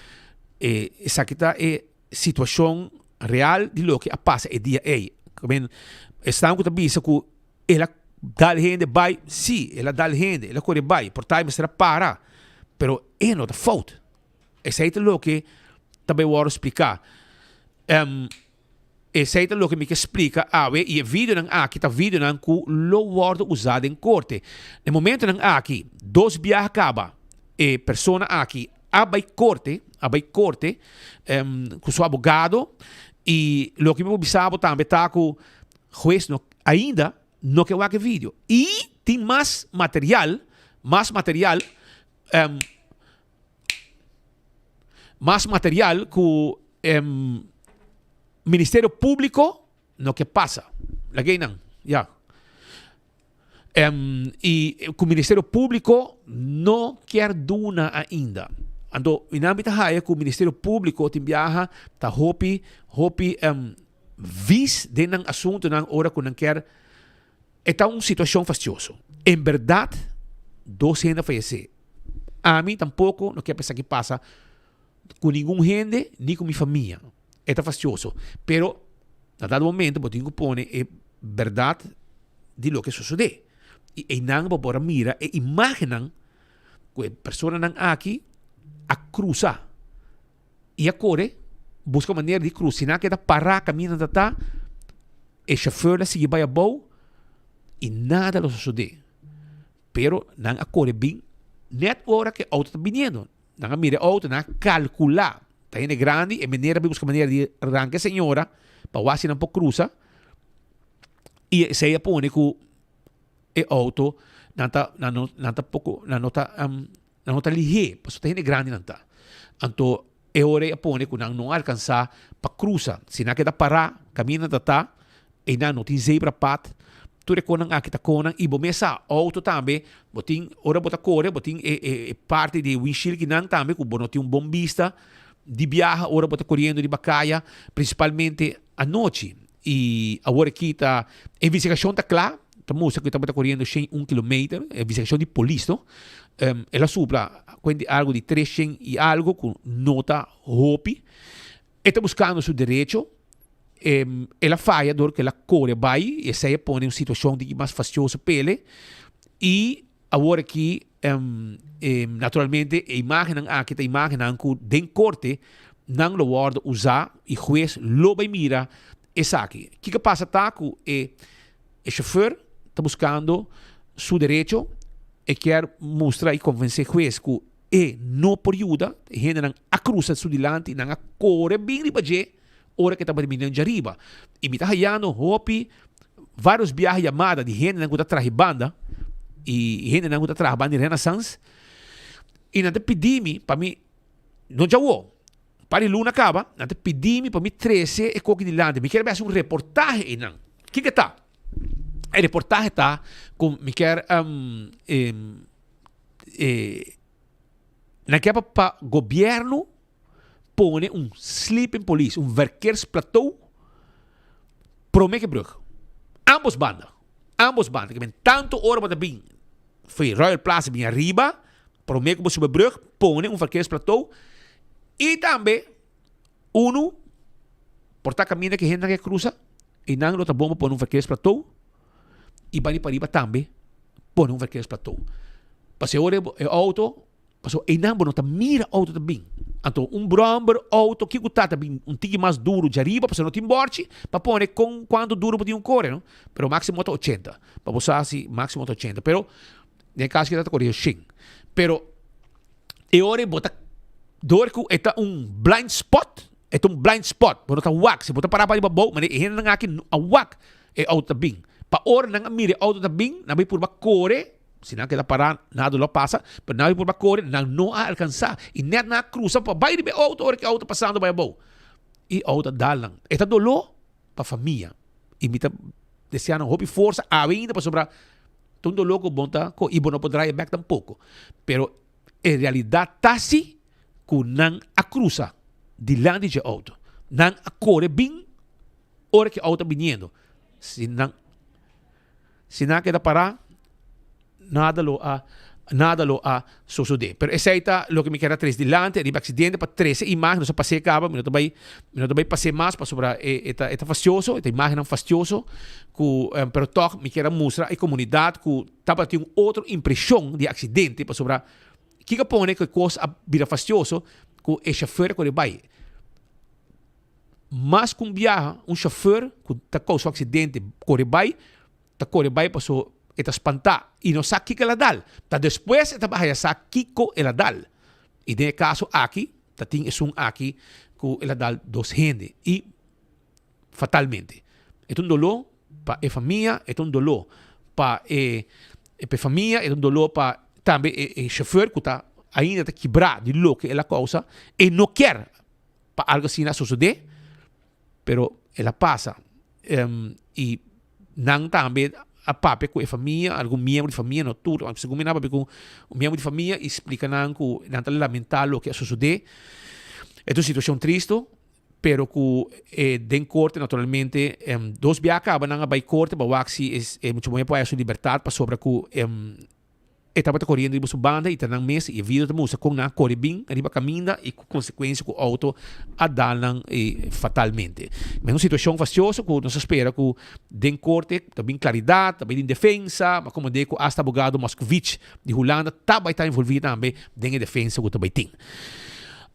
essa aqui está situação real de lo que passa é dia aí. Estamos com a bisa que ela dá gente vai, sim, ela dá gente, ela corre vai, por time será para, pero é não da fault. Essa é lo que também vou explicar. Esse é o que me explica e o vídeo não aqui está vídeo não que lo wordt usado em corte. No momento não aqui 2 viajes acaba e pessoa aqui abai corte com seu advogado e lo que me observo também está que o juiz ainda não quer o vídeo e tem mais material que Ministério Público no que passa. Lagay nang. Yeah. E o Ministério Público não quer duna ainda. Ando inambita haya que o Ministério Público timbiaha ta hopi vis de nang assunto nang ora que não quer. Está uma situação fastidiosa. Em verdade, 2 gente fallecer. A mí tampoco no quiero pensar que pasa con ningún gente ni con mi familia. Está fastidioso. Pero, a dado momento, eu tenho que pôr a verdade de lo que sucede. E não vou poder mirar e imaginar que a pessoa não aqui a cruzar. E agora, busca maneira de cruzar. Se não quer parar, caminhando, o chauffeur sigue para a boa e nada lo sucede. Pero, não agora bem, net hora que o auto está vindo. Não mira o auto, não calcular. Está indo grande, e maneira, busca maneira de arrancar a senhora, para o assim não pode cruzar. E se ela põe que o auto não está ligeiro, porque está indo grande, não está. Então, é hora de põe que não alcançar para cruzar. Se não quer parar, caminha, e não tem zebra pat, tu reconhece aqui tá conan e bomesa auto também, botin ora bota corre, botin parte de windshield que não também, que bonotin bombista de viaja, ora bota correndo de bacaia, principalmente à noite. E agora aqui tá investigação tá clara, tá moça que tá bota correndo 1 km, investigação de polícia, ela supra quando algo de 300 e algo com nota hopi, está buscando seu direito. Ela falla dor que ela corre vai e se põe em uma situação de mais fastidiosa pele e agora aqui naturalmente imaginam aqui a imaginam que den corte não lo guarda usar e juiz lo vai mira essa aqui que passa tá que o chauffeur está buscando seu direito e quer mostrar e convencer o juiz que não por ajuda gente não a cruza su dilante não a corre bem ribaje hora que estava terminando de arriba. E me está hallando, hopi, vários viajes chamadas de gente que está atrás de banda, e gente que está atrás de banda de Renaissance, e não te pedi-me, para mim, não já vou, para luna acaba, não te pedi-me, para mim, 13 e coque de lante, me quer ver um reportagem, e não. O que está? A reportagem está com, me quer, não quer para governo, põe sleeping police, verkeersplateau pro Mekebrug. Ambos bandas, que ben tanto hora para bem, foi Royal Plaza bem arriba, pro Mekebrug, põe verkeersplateau e também por tá caminho que gente que cruza e não outra bomba põe verkeersplateau e vai para arriba também põe verkeersplateau. Passei hora o auto, passou e não tá mira auto também. Então, bromber auto que está também tigre mais duro de arriba, para não tem borte, para pôr com quanto duro pode correr, não? Pero máximo 80. Para você assim, máximo 80. Pero, no caso que está correndo 100. Pero, e ora bota dor que é blind spot, quando está wak, se bota parar para baixo, mas ele não aqui a wak é auto também. Para ora não mire auto também, não vai por correr. Se não quer parar, nada lo passa, mas não por correr, não alcançar. E net na cruza, para baixo de auto, hora que auto passando vai bom. E auto dalang. Esta dolor para a família. E me está desejando hope força ainda para sobrar. Então dolor que bom tá, e bom não poderá ir back tampouco. Pero, em realidade, tá assim, que não a cruza delante de auto. Não a corre bem, hora que auto vindo. Se não quer parar, nada lo a suceder. Pero essa está lo que me queda 3 delante, arriba accidente para 13 imagens, não passei acaba, me não vai passar mais para sobre esta fastidioso, esta imagem fastidioso, pero toch me queda mostrar a comunidade que tava tendo outra impressão de acidente para sobre que põe que coisa vira fastidioso, que o chauffeur que vai. Mas com viaja, chauffeur que tá causou acidente, corre vai para so eta espantar e não sabe o que ela dá. Tá depois eta vai saber o que ela dá. E nesse caso aqui, tá tem aqui que ela dá 2 gente e fatalmente. É dolor para a família, é dolor para a família, é dolor para também o chauffeur que tá ainda quebrado de lo que ela causa e não quer para algo assim suceder, pero ela passa e não também a papi com a família, algum membro de família, não tudo, segundo me papi com um membro de família explica não que não está lamentado o que sucede. É uma situação triste, pero que den corte naturalmente 2 viajes acabam não vai corte, para o axi é muito bom para a sua liberdade para sobre que etapa tá correndo de banda e tá nang mês e vida tá musa com na corre bem arriba caminha e com consequência com o auto a dalang fatalmente. Mas uma situação faciosa que nós espera que den corte também claridade, também em defesa, mas como digo, hasta abogado Moscovici de Holanda também está envolvido também em defesa que também tem.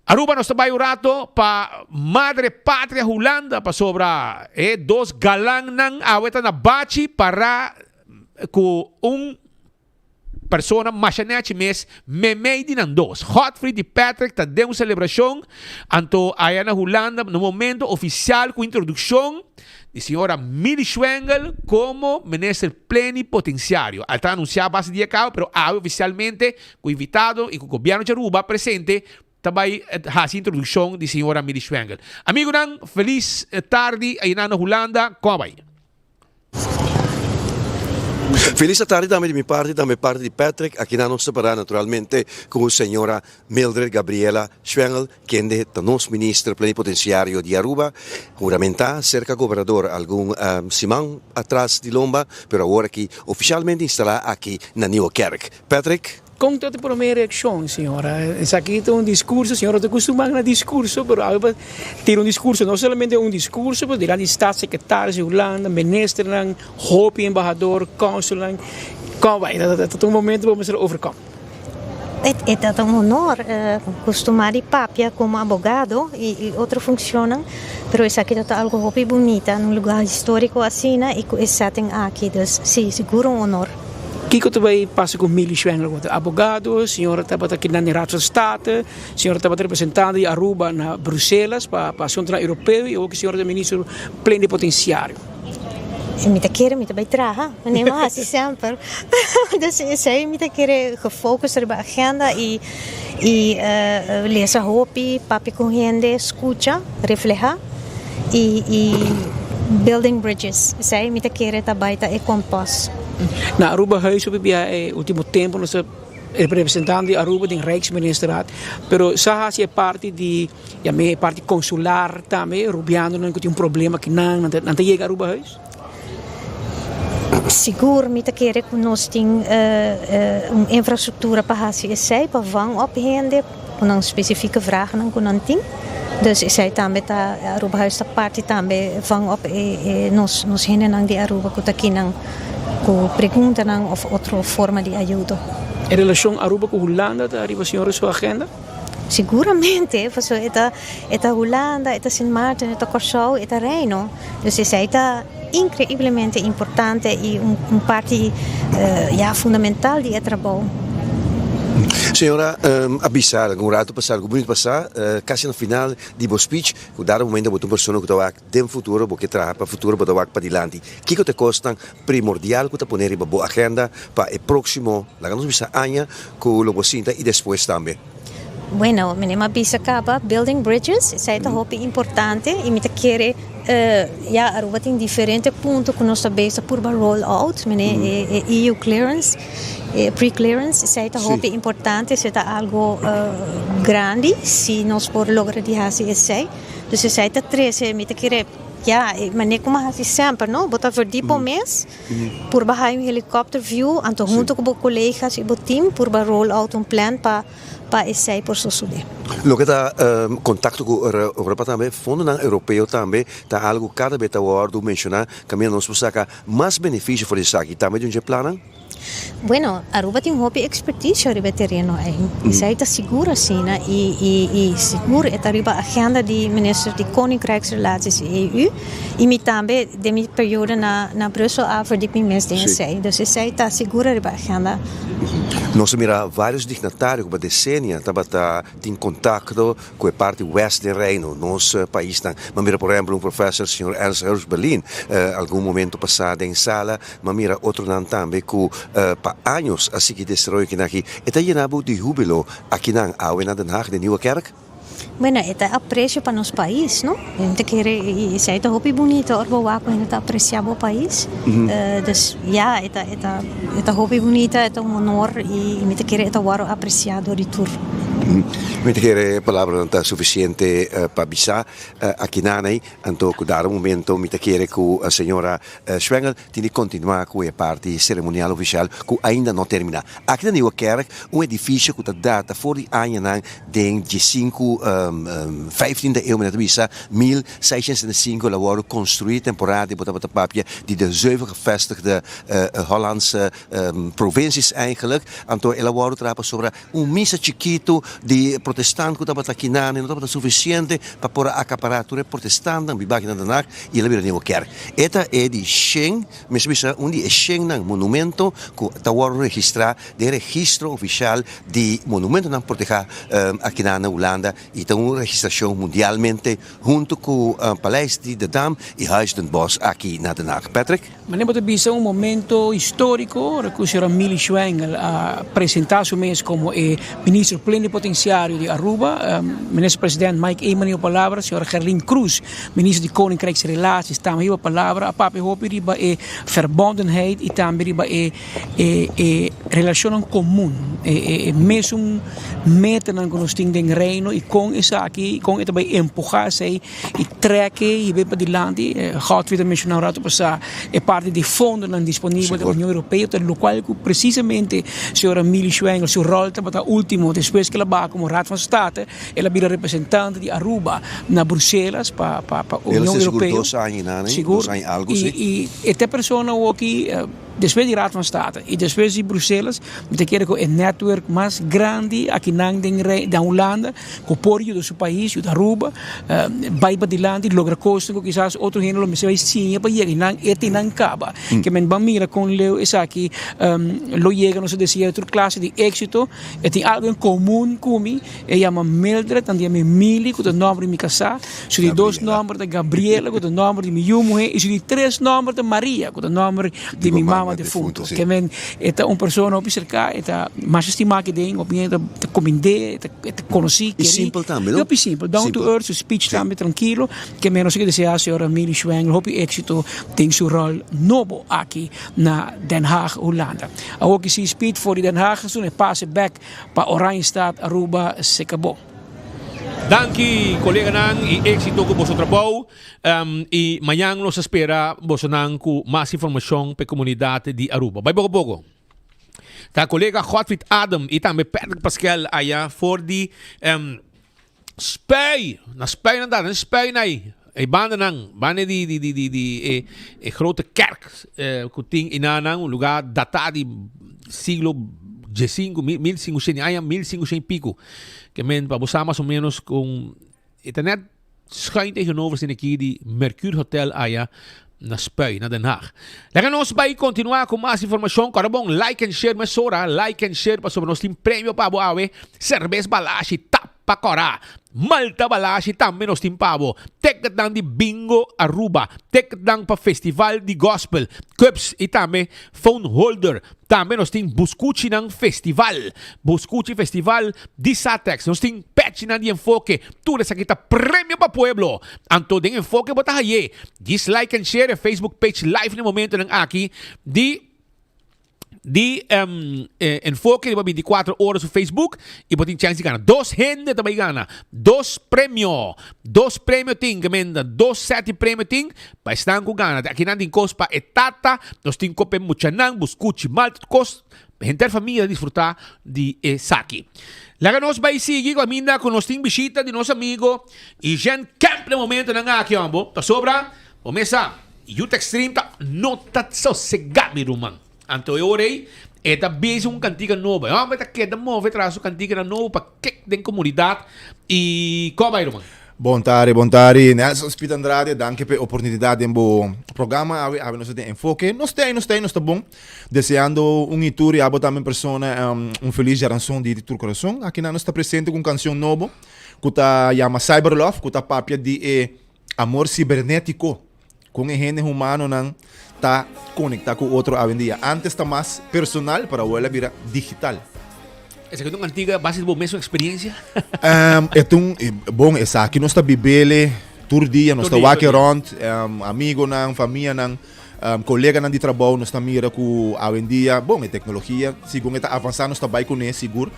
Aruba nós trabalho rato pa Madre Patria Holanda pa sobra dos galang nang aweta na bachi para ku persona machanete mes memei di nang dos. Godfrey de Patrick ta deu celebração anto aya na Holanda no momento oficial com introdução de senhora Millie Schwengel como ministro plenipotenciário. Está anunciado base dia cao, pero oficialmente com invitado e com o governo de Aruba presente também a introdução de senhora Millie Schwengel. Amigo nang, feliz tarde aí na Holanda. Como vai? Feliz tarde também de minha parte de Patrick. Aqui na nossa parada, naturalmente, com a senhora Mildred Gabriela Schwengel, que é nosso ministro plenipotenciário de Aruba, juramentar cerca governador algum semana atrás de Lomba, mas agora aqui oficialmente instalado aqui na Nieuwkerk. Patrick? Com toda a primeira reação, senhora. Isso aqui tem discurso, senhora, está acostumada a discurso, mas ter discurso, não somente discurso, mas de staatssecretaris de Holanda, minister, hope embaixador, consul, como vai, tot um momento vamos overkomen. É um honor costumar de papia como advogado e outra funciona, mas isso aqui é algo muito bonito, num lugar histórico assim, e com esse setting aqui, então, sim, seguro honor. Kiko também passa com Millie Schwengel, advogado, senhora estava aqui na Raad van State, senhora estava representando Aruba na Bruxelas para o assunto europeu e ook senhora é ministro plenipotenciário. Me quer me também traga, nem mais sempre. Dus sei me quer gefocust op a agenda e lezen hopi, papi com gente, escuta, refleja e building bridges. Sei me quer também é compass. Na Aruba huis op het último tempo nós representando de Aruba de Rijksministeraat, pero sa é parte de parte consular também, Rubiano não tem problema que não chega Aruba huis. Seguro me querer que nós tem infraestrutura para fazer isso, para vão op gente, com uma específica vraag não com não tem. Dus zij também tá Aruba huis parte também vão op nos gente não de Aruba que tá aqui não com pergunta não of outra forma de ajuda. Em relação a Aruba com Holanda, tá arriba senhora sua agenda? Seguramente, porque é Holanda, é Sint Maarten, é Curaçao, é Reino. Dus isso está incrivelmente importante e parte fundamental de trabalho. Senhora, avisar, um rato passar, bonito passar, quase no final de bo speech, que dá um momento para uma pessoa que está no futuro, porque trabalha para o futuro, para adiante. O que te custa primordial que te poner em boa agenda para o próximo, lá nos visa año, que o logo sinta e depois também. Bueno, minha bisa acaba building bridges, isso é muito importante e me quer Aruba tem diferentes pontos que nós estamos por roll-out, EU clearance, pre-clearance, isso é muito importante, isso é algo grande, se nós por lograr de fazer isso. Então, isso é três, me quer mas nem como assim sempre, não? Botar verdade por mês, por baixar helicóptero view, então junto com os colegas e o time, por roll-out plan para esse por suceder. Logo da contato com a Europa também, fundo europeu também, tá algo cada vez do mencionar, caminho nós buscar mais benefício para isso aqui, também de um plano. Bueno, Aruba tem uma expertise sobre terreno aí. Isso aí está seguro assim, né? E seguro é arriba a agenda de ministro de Koninkrijksrelaties EU. E me também de minha período na Brussel a verdieping mês de sei. Então isso aí está seguro arriba a agenda. Nós mira vários dignatários com a decênia, tem contato com a parte oeste do Reino, nosso país. Mas mira, por exemplo, professor, senhor Ernst Hers Berlin, algum momento passado em sala, mas mira outro nome também que para anos assim que destrói aqui, está llenado de júbilo aqui na Aue, Den Haag, de Nieuwkerk. Bueno, é aprecio para nosso país, não? Isso é muito bonito, Orboa, quando está apreciado o país. Dus ja, é muito bonito, é honor e me querer é apreciado de tudo. Me quiere palabra non è sufficiente per bisa aqui nanei anto ku dar un momento mi quiere ku a signora Schwengel tiene continuar com a parte cerimonial oficial ku ainda não termina. Aqui na Nieuwe Kerk um edifício ku data voor die aanjenang den 15e eeuw met bisa 1605 lavoro construído temporada bota papia die de 7 gevestigde Hollandse provincies eigenlijk anto el lavoro trapa sobre un misa chiquito di protestante ku tabat lakinane não suficiente para por acaparar tudo protestante bi bagina danak e la Nieuwe Kerk. Eta é di Schengen, mesmo um di Schengen monumento ku tawar registrar de registro oficial di monumento nan proteger aqui na Holanda e tem uma registração mundialmente junto com o Paleis de Dam e Huis den Bosch aqui na Den Haag. Patrick? Ma ne potrebbe essere un momento storico in cui c'era Mili Schwengel a presentarsi come ministro plenipotenziario di Aruba, ministro presidente Mike Emanuel Palabra, signora Gerlin Cruz, ministro di Koninkrijksrelaties, tam hier Palabra, a papi hopi riba verbondenheid, e tam riba relazione comune, mesmo meta nan kono sting den reino, e con isaki, con ita bij empujar sei, e trekken, e bij die landi, gaat weer mencionar rato passar, e parte di fondi non disponibili dell'Unione Europea, per lo quale precisamente signora Mili Schwengel, suo ruolo da ultimo, después che la ba come Raad van State, e la bira rappresentante di Aruba na Bruxelas, pa Unione Europea. 2 anni, sicuro. 2 anni algo, sì. E te persona aquí, después di Raad van State, e después di Bruxelas, te quiere que el network más grande aquí en Holanda, que por ello de su país, de Aruba, vai para dilante, logra cosas que quizás otro género me se va a decir, para llegar a caba, que me van mira con Leo, es aquí, lo llega, no se decía, otra clase de éxito, tiene algo en común con mí, llama Mildred, también me Mili, con el nombre de mi casa, son de 2 nombres de Gabriela, con el nombre de mi mujer, y son de 3 nombres de María, con el nombre de mi mamá defunto, que men, esta una persona op cerca, esta más estimada que den, op te comendé, te conocí, que simple también, ¿no? Yo simple, down to earth, su speech también tranquilo, que menos que desea señora Mili Schwengel, hoop éxito, ten su rol nobo aquí na Den Haag, Holanda. Ook is die speech voor die Den Haag, toen hij passe back pa Oranjestad, Aruba, Sekabo. Danki, colega nang, e éxito ko boso trabaho. E mayang nos espera boso nang ku mas informação pe comunidade de Aruba. Bye bogo. Ta colega Godfried Adam e também Patrick Pascal aya voor die spui. Na spui dan daar, spui nai. E banda nang, banda di grote kerk, kuting inanang, un lugar datado di siglo XIX, 1500 anos, 1500 pico. Que men pabusar mais ou menos com internet schijnt tegenover zijn aqui die Mercure Hotel aya na Spui, na Den Haag. Laten ons bij continuar com mais informação. Carabong, like and share mas sora, like and share para sobre nos team prêmio para boawe, cerveza balashi tapa cora. Malta balashi também nos team pabo. Tek dan di bingo Aruba, tek dan pa festival di gospel, cups e também phone holder. Também nós temos Buscuchi ng festival. Buscuchi festival di Satex. Nós temos patch na di enfoque. Tudo essa aqui tá prêmio para pueblo. Anto den enfoque bota haye. Dislike and share a Facebook page live no momento ng aki di enfoque de 24 horas no Facebook e botin chance de ganhar 2 gente também gana 2 prêmio ting gemenda 2 sete prêmio ting pa estar com gana aqui na din cos pa etata nós tem cope muchanang buscuchi malta cos gente família disfrutar de saki. Laga nos vai seguir com a minda com nós tem visita de nosso amigo e Jean Camp no momento ng aqui ambo ta sobra começa Youth Extreme ta nota sossegado rumang. Anto orei eta base cantiga nova. Mas tá queda move traço cantiga nova para que den comunidade e como vai irmão? Bom tarde. Nelson Spit Andrade, danke per oportunidade em bo programa. Ave nós tem enfoque. Nós tá bom. Deseando tour e abo também persona feliz geração de Tour Coração. Aqui nós está presente com canção nova, que tá chama Cyber Love, que tá papia de amor cibernético. Com o gênero humano não está conectado com outro hoje em dia. Antes está mais personal, para agora vira digital. Essa é uma antiga base de mesma experiência? Bom, essa aqui nós está bibele, todo dia, nós está walk around, amigo, família, colega nan di trabalho nós está mira com a em dia bom a tecnologia segundo está avançando está bem com isso seguro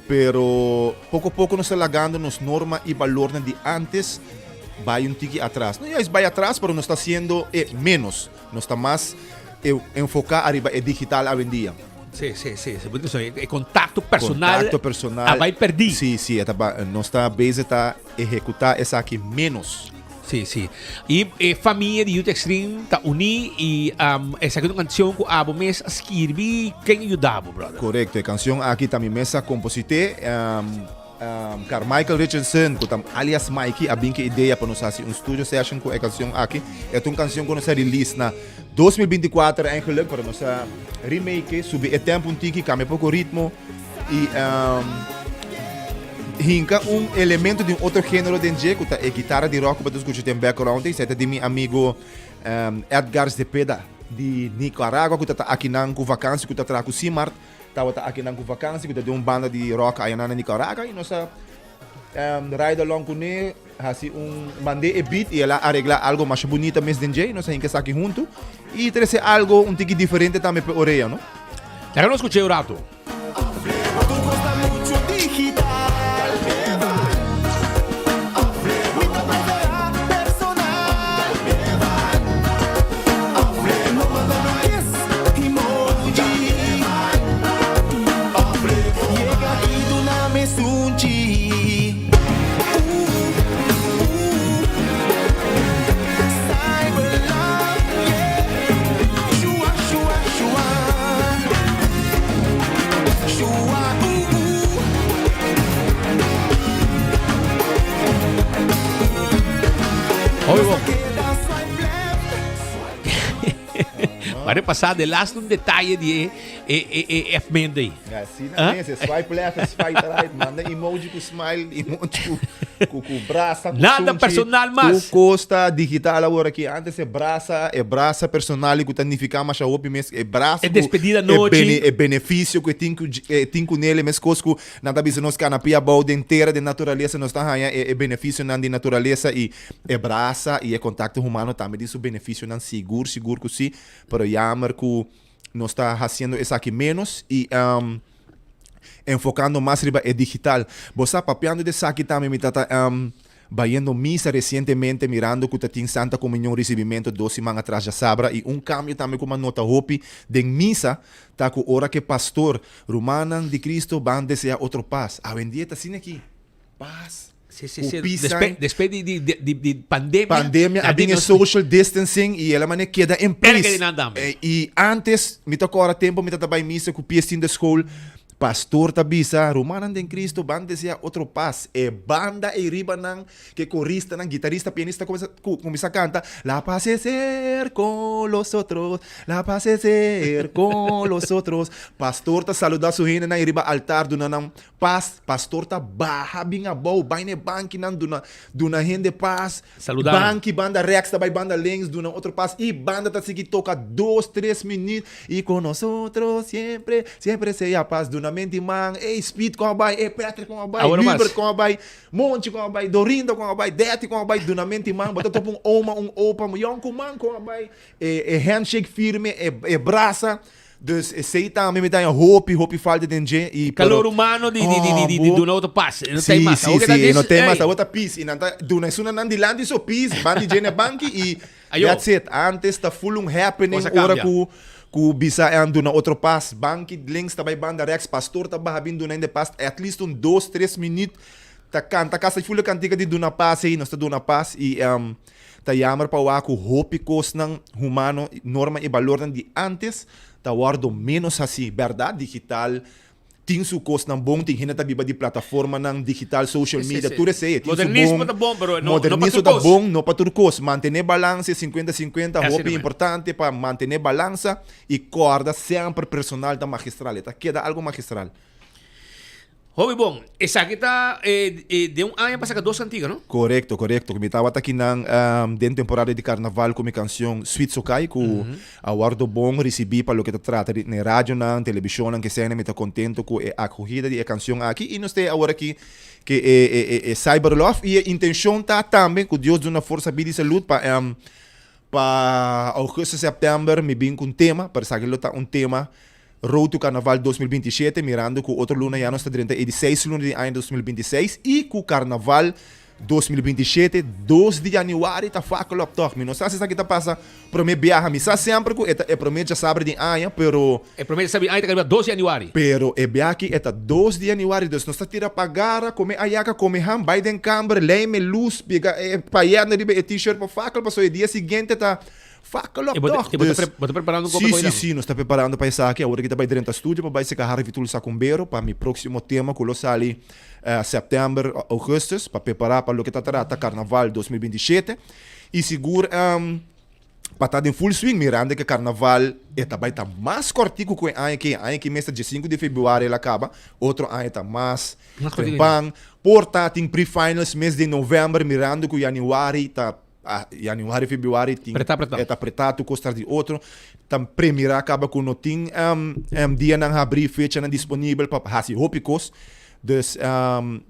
pero pouco a pouco nós está lagando nos norma e valor de antes vai tique atrás não é vai atrás pero nós está sendo menos nós está mais enfocar arriba é digital a em dia. Sì. É contato personal. Vai perder. Sim. Nós está base a executar essa aqui menos. Sim. E família de Youth Extreme está unida e essa aqui é uma canção que a mês escrevi quem ajudava, brother. Correto. A canção aqui também mesa composite Carmichael Richardson, que alias Mikey, a bem que ideia para nós fazer studio session com a canção aqui. É uma canção que nós release na 2024 eigenlijk para nós remake, subir o tempo um tique, cambia pouco ritmo e hinca elemento de outro gênero de DJ, que é guitarra de rock, para escutar tem background, isso é de meu amigo Edgar Zepeda de Nicaragua, que está aqui na vacância, que está com Simart. Estava aqui na vacância, que tem uma banda de rock aí na Nicarágua e nós ride along com ele, assim mandei a beat e ela arregla algo mais bonito mesmo DJ, nós ainda aqui junto e trazer algo tique diferente também para orelha, não? Já não escutei o rato. Para passar de last um detalhe de F-Mendy. Assim não é, swipe left, swipe right, manda emoji com smile, emoji com braça, nada personal mais. Tu costa digital agora aqui, antes é braça personal que significa mais a opi mesmo, é braço. É despedida noite. É benefício que tem com nele, mas coisas nada bisa nós canapia balde inteira de natureza, nós está é benefício de natureza e é braça e é contato humano também, disso benefício não seguro que sim, para jammer que nós está fazendo isso aqui menos e enfocando mais riba é digital. Você papiando de aqui também me está vayendo misa recentemente mirando que tem Santa Comunhão recebimento 12 semanas atrás já sabra e cambio também como nota hopi de misa tá com hora que pastor Romanan de Cristo van desejar outro paz. A vendia tá assim aqui. Paz. Después de pandemia. Pandemia, havia social distancing e ela mané queda em place. E antes, me toca hora tempo, me tava em missa com o pies da escola. Pastor tabisa, Romanan de Cristo, banda deseja outro paz. E banda e riba nang, que corista nang, guitarrista, pianista, começa a cantar. La paz es ser con los otros, la paz es ser con los otros. Pastor ta saluda su gente nang, riba altar, duna nang paz. Pastor ta baha binga bau, baine banki nang, duna gente paz. Saludar. Banki, banda rex, tabay banda links, duna outro paz. E banda ta sigi toca 2-3 minutos. E con nosotros siempre sea paz, duna mente man, Speed com a bai, Patrick com a bai, Hilbert com a bai, Monte com a bai, Dorindo com a bai, Deti com a bai, Dunamente man, bota top opa, Yonko man com a bai, handshake firme, braça. Dus sei também me dá hope falta de gente e calor humano de do outro passe, não tem mais. Sim, não tem mais, a outra piece, e não tá, do na não de landi so piece, bandi gente banki e that's it. Antes tá full happening ora ku bisa ando na outro pass, banki links tabay banda rex, pastor taba habindo na in the past at least 2-3 minutos ta canta casa full cantiga de duna pass e nós tá duna pass e ta jammer pa waku hope cos ng humano norma e valor de antes ta guardo menos assim, verdade digital tem su cost ng bom, tem hinata biba di plataforma ng digital social media, tudo sei, modernismo tá bom, pero modernismo tá bom, não para turcos, manter balança 50-50, hobby importante para manter balança e corda sempre personal da magistral, tá queda algo magistral. Hobby bom, essa aqui tá de ano para sacar 2 antigas, não? Correto. Me estava aqui na dentro temporada de carnaval com minha canção Sweet Sokai, que awardo bom recebi para o que trata na rádio, na televisão, que se me está contento com a acolhida de canção aqui e nós temos agora aqui que é Cyber Love e a intenção tá também que Deus dá uma força vida e saúde para Para agosto, setembro, me vim com um tema, para saber um tema Road to Carnaval 2027, mirando que outro luna já não está dentro, é 16 luna de ano 2026, e com o Carnaval 2027, 2 de januário, está fácil optar. Não sei se isso aqui está passando, para mim, viaja, me sabe sempre que é para mim já sabe de ano, pero... É para mim sabe, aí está 12 de januário. Pero é viaja aqui, é 2 de januário, então não está tira pagar, come ayaca, come ham, vai den câmera, leime luz, pega, paiana, t-shirt, para fácil, para o dia seguinte, está... Fakkel op dag. Você preparando um copo? Sim, nós estamos preparando para isso aqui. Agora que está para dentro do estúdio, para se carregar vitul sacumbeiro, para meu próximo tema, que sai ali setembro, agosto, para preparar para o que está trata Carnaval 2027. E seguro, para estar em full swing, mirando que Carnaval vai estar mais cortico que o ano que mês de 5 de fevereiro ele acaba, outro ano está mais tempang. Porta tem pre-finals mês de novembro, mirando que o januário está januário, fevereiro, está apretado, costas de outro. Tam primeira acaba com não tem dia não abrir fecha não disponível para fazer hópicos. Dus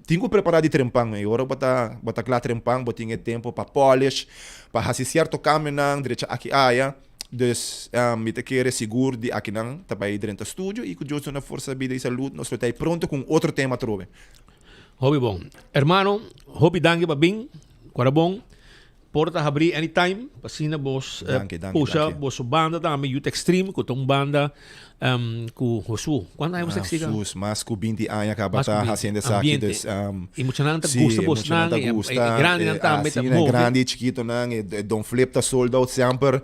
tenho que preparar de trempang. Agora bota claro trempang, botinha tempo para polish, para fazer certo caminho não direito aqui aia. Dus me te querer seguro de aqui não tá para ir dentro do estúdio e com Deus na força vida e saúde nós estamos pronto com outro tema trove. Hobby bom, hermano, hobby dangue babing, quara bom. Porta abrir anytime, pasina bos puxa bos banda também Youth Extreme, com uma banda com Josu. Quando é você que siga? Josu, mas com 20 anos acaba tá fazendo essa aqui des emocionante gusta bos nang, grande nang também, grande chiquito nang, Don Flip tá sold out sempre.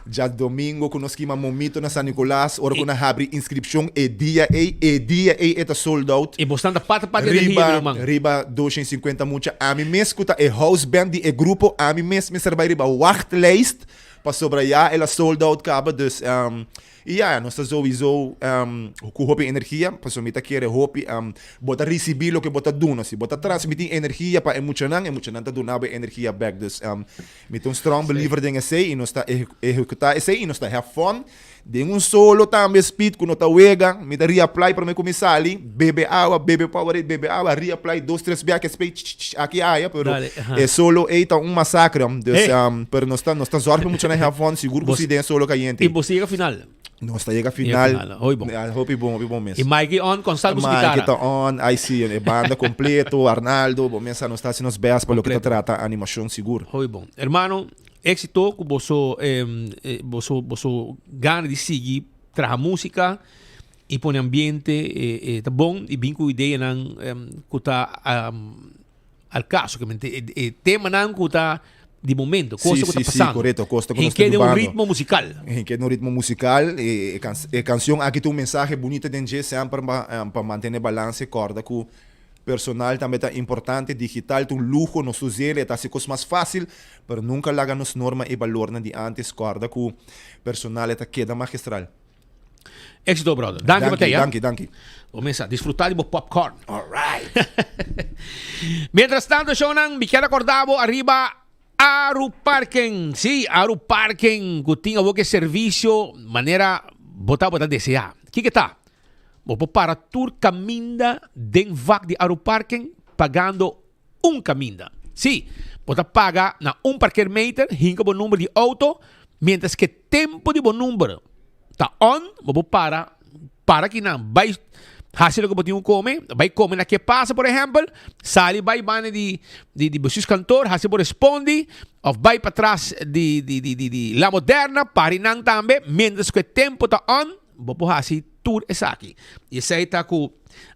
Já domingo que nós queimamos momento na San Nicolás, hora que nós abrir inscrição é dia é sold out. E bostando pata riba 250 mucha. A mim mesmo é house band é grupo, a mim mesmo serve riba wachtlijst para sobre já ela sold out acaba dus nós estamos sowieso com hopi energia, para so mita querer hopi bota receber o que bota duna, se bota transmitir energia para emocionar tá dando energia back dus mit um strong believer ding sei e nós está executar sei e nós está have fun. De solo também speed que não está wega, me dá reapply para me começar ali, bebe água, bebe Powerade, bebe água, reapply 2-3 vezes aqui aí, pero é solo tá massacre, pero nós está zorro muito na have fun, seguro que se den solo caliente. E você chega final. Nós está chega final. Hope bom mesmo. E Mikey on com salvo guitarra. Mikey tá on, aí sim, é banda completo, Arnaldo, bom mesmo nós está se nos best para o que trata animação seguro. Hope bom. Hermano, éxito que você gana de seguir trabalhar música e põe ambiente tá bom e bem com ideia não que tá al caso que tema não que tá de momento coisa que tá passando correto costa que quede um ritmo musical e canção aqui tem mensagem bonita dentro sempre para manter balance corda com personal também é importante, digital tem luxo, não sujeira, está se coisa mais fácil, mas nunca laga nos norma e valor de antes, corda que o personal está queda magistral. Éxito, brother. Danke, Mateia. Danke. Vamos a disfrutar de popcorn. All right. Mientras tanto, Shonan, me quero acordar arriba Aru Parking. Sí, Aru Parking, que tinha que serviço, maneira botar desejar. Que tá? Vou para tour caminda den vac de Aeroparking pagando caminda. Sim, você paga na parqueermeter, hinca o número de auto, mientras que tempo de bom número tá on, vou para que não vai fazer o que você vai comer na que passa, por exemplo, sai vai bane de seus cantor, fazer por responde, ou vai para trás de La Moderna, para não também, mientras que tempo tá on, vou fazer tour essa aqui. E essa aí está com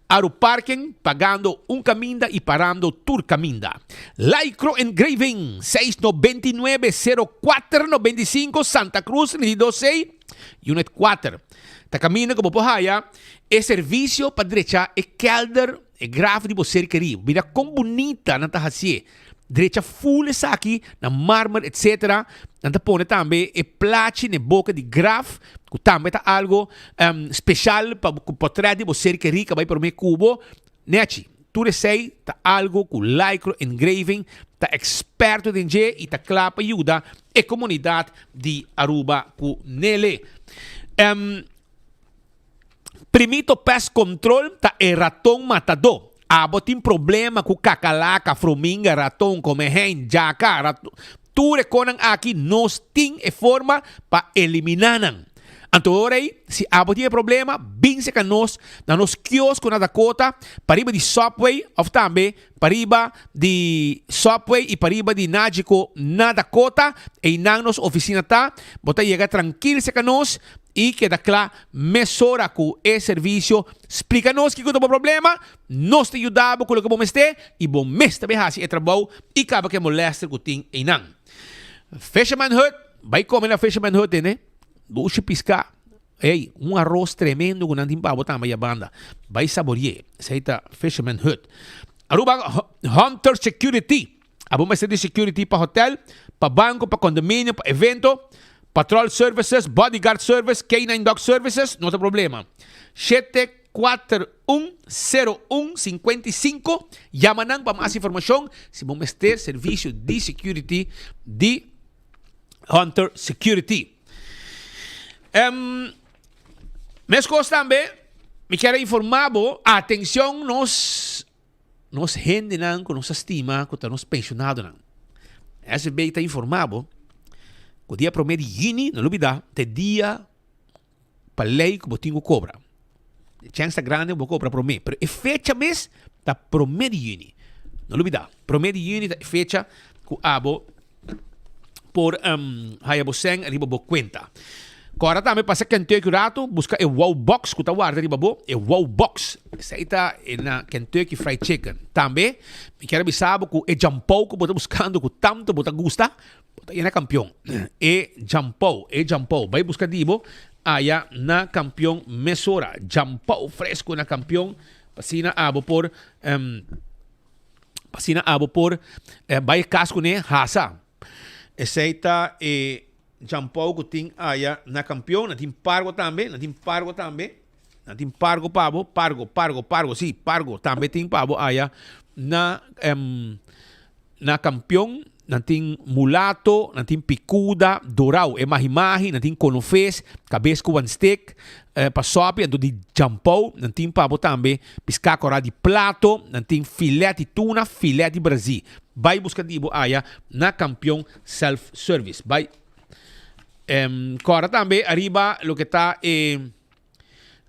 Aeroparking, pagando caminda e parando tour caminda. Lycro Engraving, 699-0495, Santa Cruz, 926, Unit 4. Tá caminho como pohaya, é serviço para direita, é kelder, é grave de você querer. Mira como bonita na tahasie. Direita full essa aqui, na mármore, etc. Nanta põe também é plache na boca de graf, que também tá algo especial para o portrait de você que rica vai para o meu cubo. Nechi, tudo isso aí tá algo com Lycro Engraving, tá experto em G e tá claro para ajudar a comunidade de Aruba com nele. Primito pest control tá é ratão matador. Tem problema com cacalaca, fruminga, ratão, come hen, jaca, ratão. ture konan aqui nos ting e forma para eliminanan. Antorei, se abo tiver problema, binse ka nos na nos kiosco na Dakota, pariba di Subway, of também pariba di Subway e pariba di Nagico na Dakota, e nang nos oficina ta, bota llega tranquilo se ka nos, e queda claro, mesora com e serviço, explica-nos que quando o problema, nós te ajudamos com o que bom este, e bom mês também hasi e trabalho, e acaba que molesta com ting e nang. Fisherman Hut, vai comer na Fisherman Hut, né? Bushi piscar. Ei, arroz tremendo com nandim pabo também a banda. Vai saborear. Seita Fisherman Hut. Aruba Hunter Security. Abo mais de security para hotel, para banco, para condomínio, para evento, patrol services, bodyguard service, K9 dog services, não tem problema. 7410155. Yamanang para mais informação. Se vamos ter serviço de security de Hunter Security. Mas também me quero informar, atenção, nos gente não, que nos estima, que nos pensionado não. Esse bem está informado, que o dia primeiro de junho, não olvidar, é dia para lei que o botinho cobra. A chance grande eu cobra para mim, mas a fecha mês está primeiro de junho. Não olvidar, primeiro de junho é fecha que o abo por hayaboseng arriba bo conta. Agora também passa Kentucky Rato, busca o Wow Box, que está guardado ali, babo, o Wow Box. Essa aí está na Kentucky Fried Chicken. Também, me quero avisar que o Jampou, que você buscando, que tanto você gosta, você é campeão. Jampou, vai buscar dibo, aí na campeão mesora. Jampou fresco na campeão, passina abo por, vai casco ne hasa. Essa aí está, Jampou que tem aí na campeão, na tem pargo também, na tem pargo também tem pabo aí na campeão, na tem mulato, na tem picuda, dorau, mahi, na tem conofes, cabeça com one stick, pasopi, ando de Jampou, na tem pabo também, piscacora de plato, na tem filé de tuna, filé de Brasil. Vai buscar dibo aí na campeão self-service. Vai corda também arriba lo que está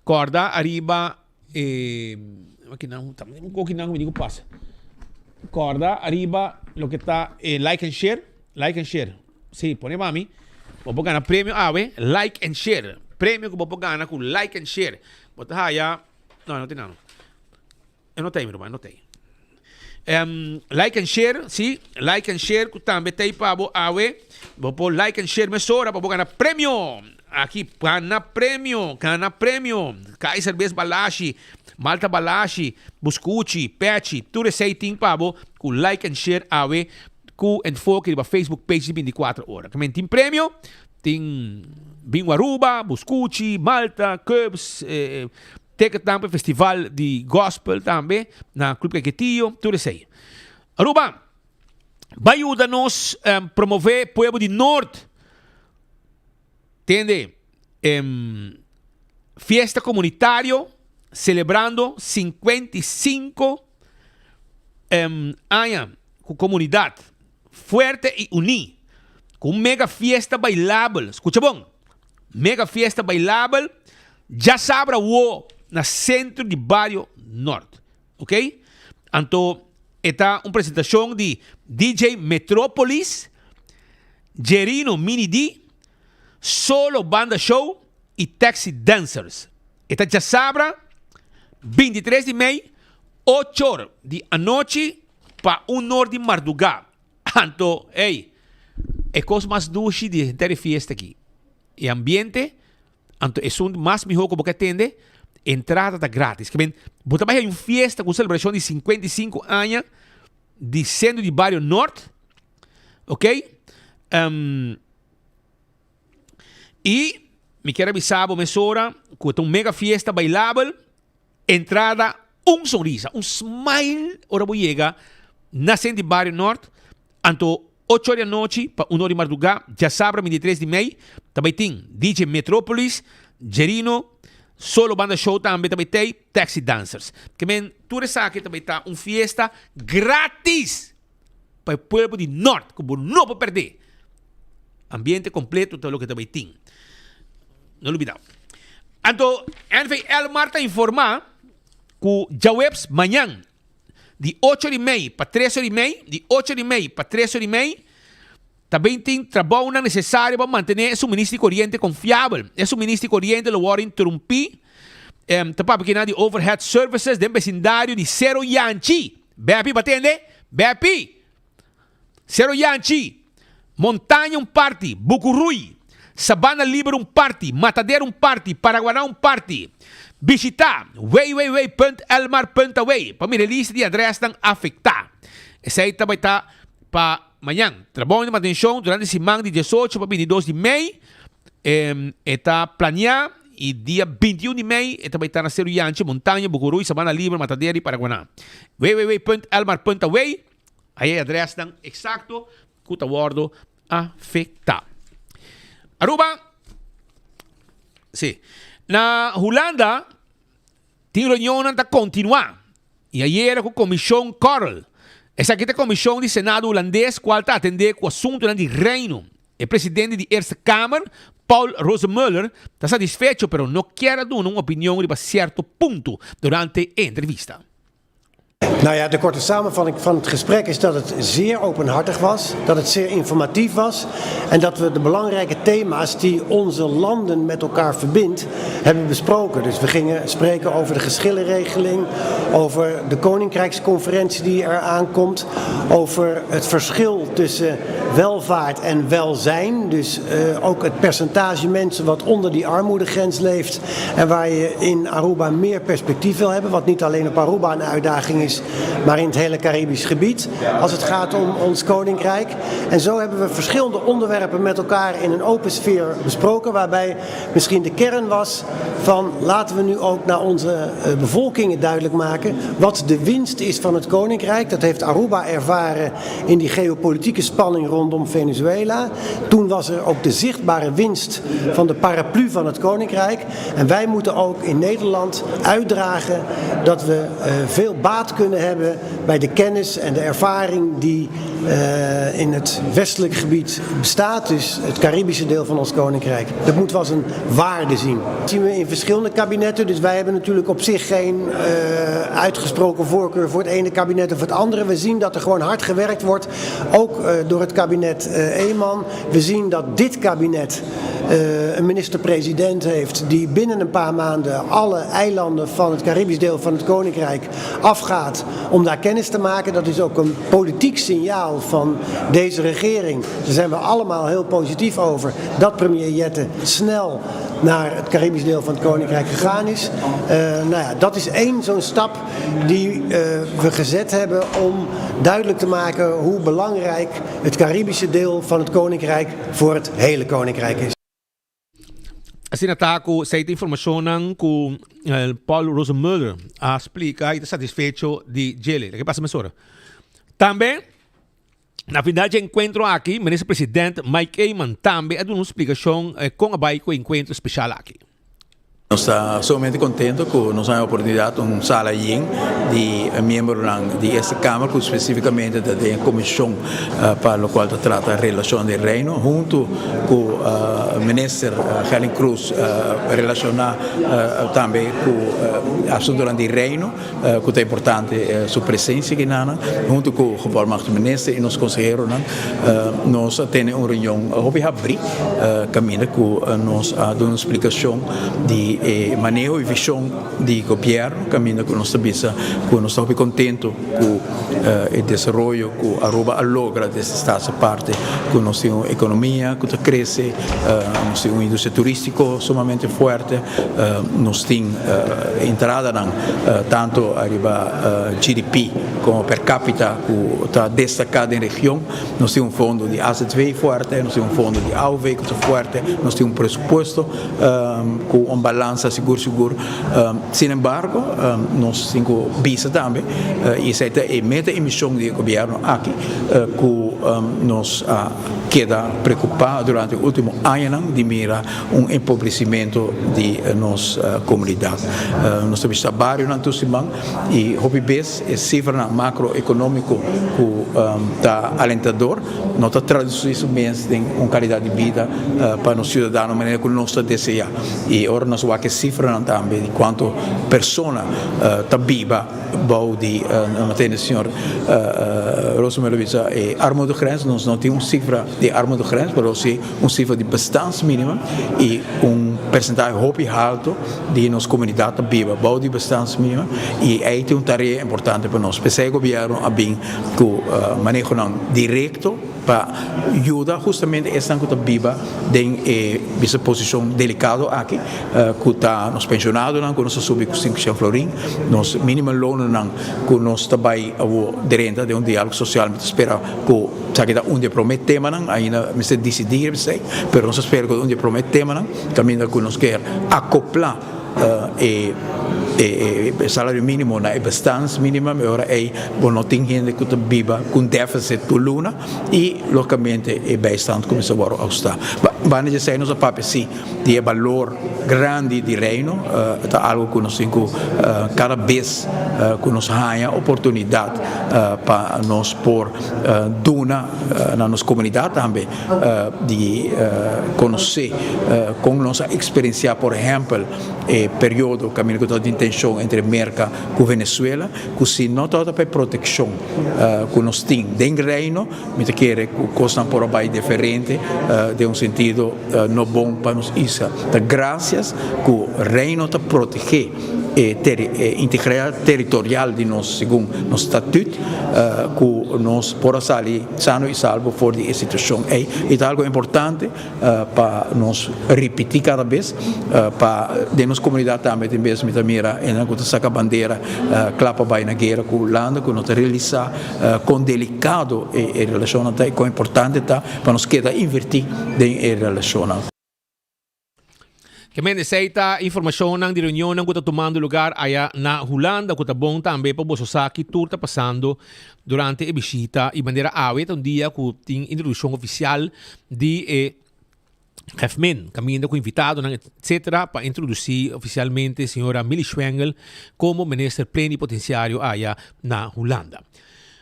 corda arriba aqui não me digo passa corda arriba lo que está like and share sim põe mami vou ganhar prêmio like and share prêmio que vou ganhar com like and share bota aí não tem não eu não tenho meu irmão não tem like and share, sim, like and share, que também tem para vou pôr like and share mesora para ganhar prêmio. Aqui, ganhar prêmio. Cai cerveja balashi, malta balashi, buscuchi, pet, tudo isso aí tem para com like and share com enfoque para Facebook page de 24 horas. Também tem prêmio, tem bingo Aruba, buscuchi, malta, cubs, ticket também festival de gospel também na Clube Caquetillo, tudo isso aí. Aruba, vai ajudar-nos a promover o povo de Norte. Entende? Fiesta comunitária, celebrando 55 anos com comunidade. Fuerte e unida. Com mega fiesta bailável. Escucha bom? Mega fiesta bailável. Já sabe o na centro de Barrio Norte, ok? Então, está uma apresentação de DJ Metrópolis, Gerino Mini D, Solo Banda Show e Taxi Dancers. Está já sabe, 23 de maio, 8 horas da noite para 1 hora de madrugada. Então, é coisa mais doce de ter fiesta aqui. E ambiente, então, é um mais melhor que você atende. Entrada está grátis. Você vai ter uma festa com celebração de 55 anos de centro de Barrio Norte. Ok? E me quero avisar a mesora que tem uma mega fiesta bailável. Entrada, sonrisa, smile. Ora vou chegar na centro de Barrio Norte. Então, 8 horas da noite para 1 hora de madrugada. Já sabe, 23 de maio. Também tem DJ Metrópolis, Gerino, Solo Banda Show também tem Taxi Dancers. Que tudo isso aqui também está uma fiesta grátis para el pueblo del norte, como no puede perder. Ambiente completo, todo lo que também tem. Não olvidar. Então, NV Elmar está informar que já webs amanhã, de 8h30 para 13h30, de 8h30 para 13h30, também tem trabalho necessário para manter o suministro de corrente confiável. O suministro de corrente lo vai interromper. Porque de overhead services do vecindário de Cerro Yanchi. Bepi, batende? Bepi! Cerro Yanchi. Montanha parte. Bucurui. Sabana Libre parte. Matadeira parte. Paraguaná parte. Visitar www.elmar.way para me release de adresse não afetar. Esse aí também está para amanhã. Trabalho de manutenção durante a semana de 18 para 22 de maio. Está planeado. E dia 21 de maio, também está na Cerro Yanchi, Montanha, Bucurui, Sabana Libre, Matadeira e Paraguaná. www.elmar.way. Aí é a adresse tão exato que está guardo afetar. Aruba. Sim. Na Holanda, tem reunião para continuar. E ayer com a Comissão Correl. Essa aqui é a Comissão do Senado holandês, qual está atendendo com o assunto do reino. O presidente da Eerste Kamer, Paul Rosemuller, está satisfecho, pero no quiere dar una opinión de cierto punto durante la entrevista. Nou ja, de korte samenvatting van het gesprek is dat het zeer openhartig was, dat het zeer informatief was en dat we de belangrijke thema's die onze landen met elkaar verbindt, hebben besproken. Dus we gingen spreken over de geschillenregeling, over de Koninkrijksconferentie die er aankomt, over het verschil tussen welvaart en welzijn. Dus ook het percentage mensen wat onder die armoedegrens leeft en waar je in Aruba meer perspectief wil hebben, wat niet alleen op Aruba een uitdaging is, maar in het hele Caribisch gebied als het gaat om ons koninkrijk. En zo hebben we verschillende onderwerpen met elkaar in een open sfeer besproken, waarbij misschien de kern was van laten we nu ook naar onze bevolkingen duidelijk maken wat de winst is van het koninkrijk. Dat heeft Aruba ervaren in die geopolitieke spanning rondom Venezuela. Toen was er ook de zichtbare winst van de paraplu van het koninkrijk. En wij moeten ook in Nederland uitdragen dat we veel baat kunnen hebben bij de kennis en de ervaring die in het westelijk gebied bestaat, dus het Caribische deel van ons koninkrijk. Dat moeten we als een waarde zien. Dat zien we in verschillende kabinetten, dus wij hebben natuurlijk op zich geen uitgesproken voorkeur voor het ene kabinet of het andere. We zien dat er gewoon hard gewerkt wordt, ook door het kabinet Eeman. We zien dat dit kabinet een minister-president heeft die binnen een paar maanden alle eilanden van het Caribisch deel van het koninkrijk afgaat om daar kennis te maken. Dat is ook een politiek signaal van deze regering. Daar zijn we allemaal heel positief over dat premier Jette snel naar het Caribisch deel van het koninkrijk gegaan is. Nou ja, dat is één zo'n stap die we gezet hebben om duidelijk te maken hoe belangrijk het Caribische deel van het koninkrijk voor het hele koninkrijk is. Assim ataco, se tem informação com Paul Rosemuller a explicar e está satisfecho de Jelle. O que passa, mesora? Também, na verdade, encontro aqui, o ministro-presidente Mike Eamon também a dar uma explicação com a Baico encontro especial aqui. Nós estamos somente contentes que nós temos a oportunidade de sala de membro desta Câmara, que especificamente tem a comissão para a qual trata a relação do reino, junto com o ministro Helen Cruz, relacionar também com o assunto do reino, que é importante a sua presença aqui, junto com o governador-ministro e os conselheiros. Nós temos uma reunião, vamos abrir, caminho que nós damos uma explicação de manejo e visão de governo, caminho que nós estamos contentes com o desenvolvimento que Aruba logra dessa parte, que nós temos uma economia que cresce, nós temos uma indústria turística sumamente forte, nós temos entrada tanto arriba GDP como per capita que está destacado na região, nós temos fundo de AZ2 forte, nós temos fundo de AUV que é forte, nós temos presupuesto com balance segurança, seguro. Sin embargo, nós cinco bisa também, e essa é a meta emissão do governo aqui, que nos queda preocupado durante o último ano de mira empobrecimento de nossa comunidade. Nós temos trabalho na Tusimang e hobby base é cifra macroeconômico que está alentador, não está traduzindo isso mesmo em uma qualidade de vida para os cidadãos, maneira que nós desejamos. E agora nós vamos que cifra também de quanto pessoa está viva, bom de matéria senhor Rosemary Visa e arma do grens, nós não temos cifra de arma do grens, mas sim uma cifra de bastante mínima e percentagem hobby alto de nossa comunidade viva, bom de bastante mínima e aí tem uma tarefa importante para nós. Pensei que o governo a bem que manejo não direto para ajudar justamente essa que está viva em essa posição delicada aqui, que está nos pensionados, que nós subimos 500 florim, nos mínimo loan, que nós também de renta de diálogo social, mas espera que sabe que onde promete ainda me se decidir, mas nós espera que onde promete caminho que nós quer acoplar o salário mínimo é bastante mínimo, agora não tem gente que viva com déficit de luna e localmente é bastante começa a estar. Vamos dizer, nós papel sim, de valor grande de reino, é algo que nós cada vez que nós ganha oportunidade para nós pôr duna na nossa comunidade também, de conhecer com nossa experiência, por exemplo, período caminho que está de intenção entre América e Venezuela, que se não toda para proteção que nós temos dentro do reino, me quer que costam por aí diferente, de um sentido não bom para nós isso. Graças que o reino está proteger integridade territorial de nós segundo nosso estatuto, que nós podemos sair sano e salvo fora de situação. É algo importante para nós repetir cada vez, para de nossa comunidade também tem mesmo me mira e não que saca bandeira clapa vai na guerra com Holanda que nós realizar com delicado e relação até com importante tá para nós queda invertir em relação. Kemen essa informação de reunião que está tomando lugar aí na Holanda, que está bom também para você saber que tudo está passando durante a visita e maneira awet um dia que tem introdução oficial de Hefmen, caminhando com invitado, etc., para introduzir oficialmente a senhora Millie Schwengel como ministro plenipotenciário aí na Holanda.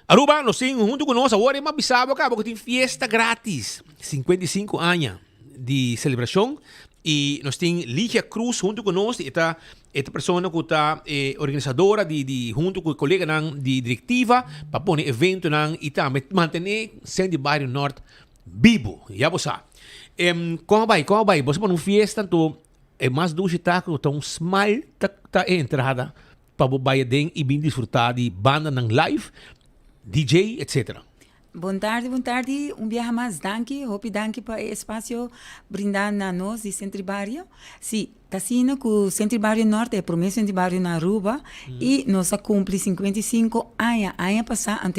Aruba, nós temos junto com nós agora, mas bisabo que tem festa grátis, 55 anos de celebração. E nós temos Ligia Cruz junto conosco, esta pessoa que está organizadora junto com o colega de diretiva para pôr evento e também manter o Centro de Bairro Norte vivo. Já você sabe. Como vai? Você pôr uma festa, então é mais do que está um smile tá entrada para o bairro e bem desfrutar de banda live, DJ, etc. Boa tarde. Dia mais danke para o espaço brindado a nós de Centro Barrio. Sim, está sendo que o Centro Barrio Norte é promessa de Barrio na Aruba e nós cumpre 55 anos. Ano passado,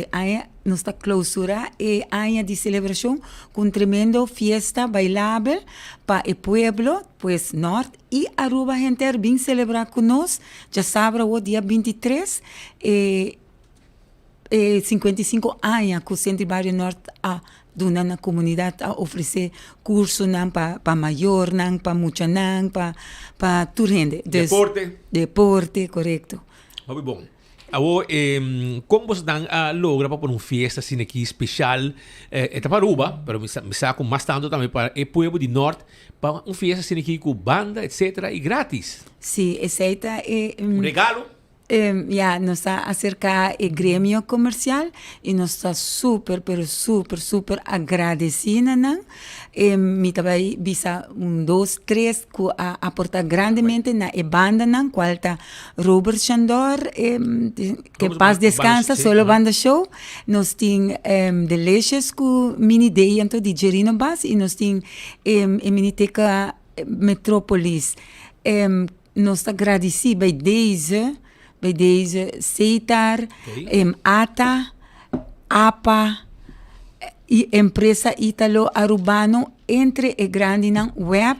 nós está clausura e ano de celebração com tremendo festa bailável para o pueblo, pues Norte e Aruba gente bem celebrar conosco. Já sabe o dia 23 55 anos que o Centro Barrio Norte dona na comunidade a oferecer curso para maior, para muita, para tudo gente. Deporte, correto. Muito bom. Agora, como você logra para pôr uma festa assim aqui especial, é para Aruba, mas me saco mais tanto também para o povo do Norte, para uma festa assim aqui com banda, etc., e grátis. Sim, aceita. Regalo? Nos está acerca o grêmio comercial e nos está super agradecida. Me também visa 2, 3 que aporta grandemente na banda, qual está Robert Chandor, que paz descansa, solo banda show. Nós temos Delicious com mini day de Gerino Bass e nós temos Miniteca Metrópolis. Nós está agradecida bij deze CETAR, ATA, APA, empresa Italo-Arubano, entre e grande web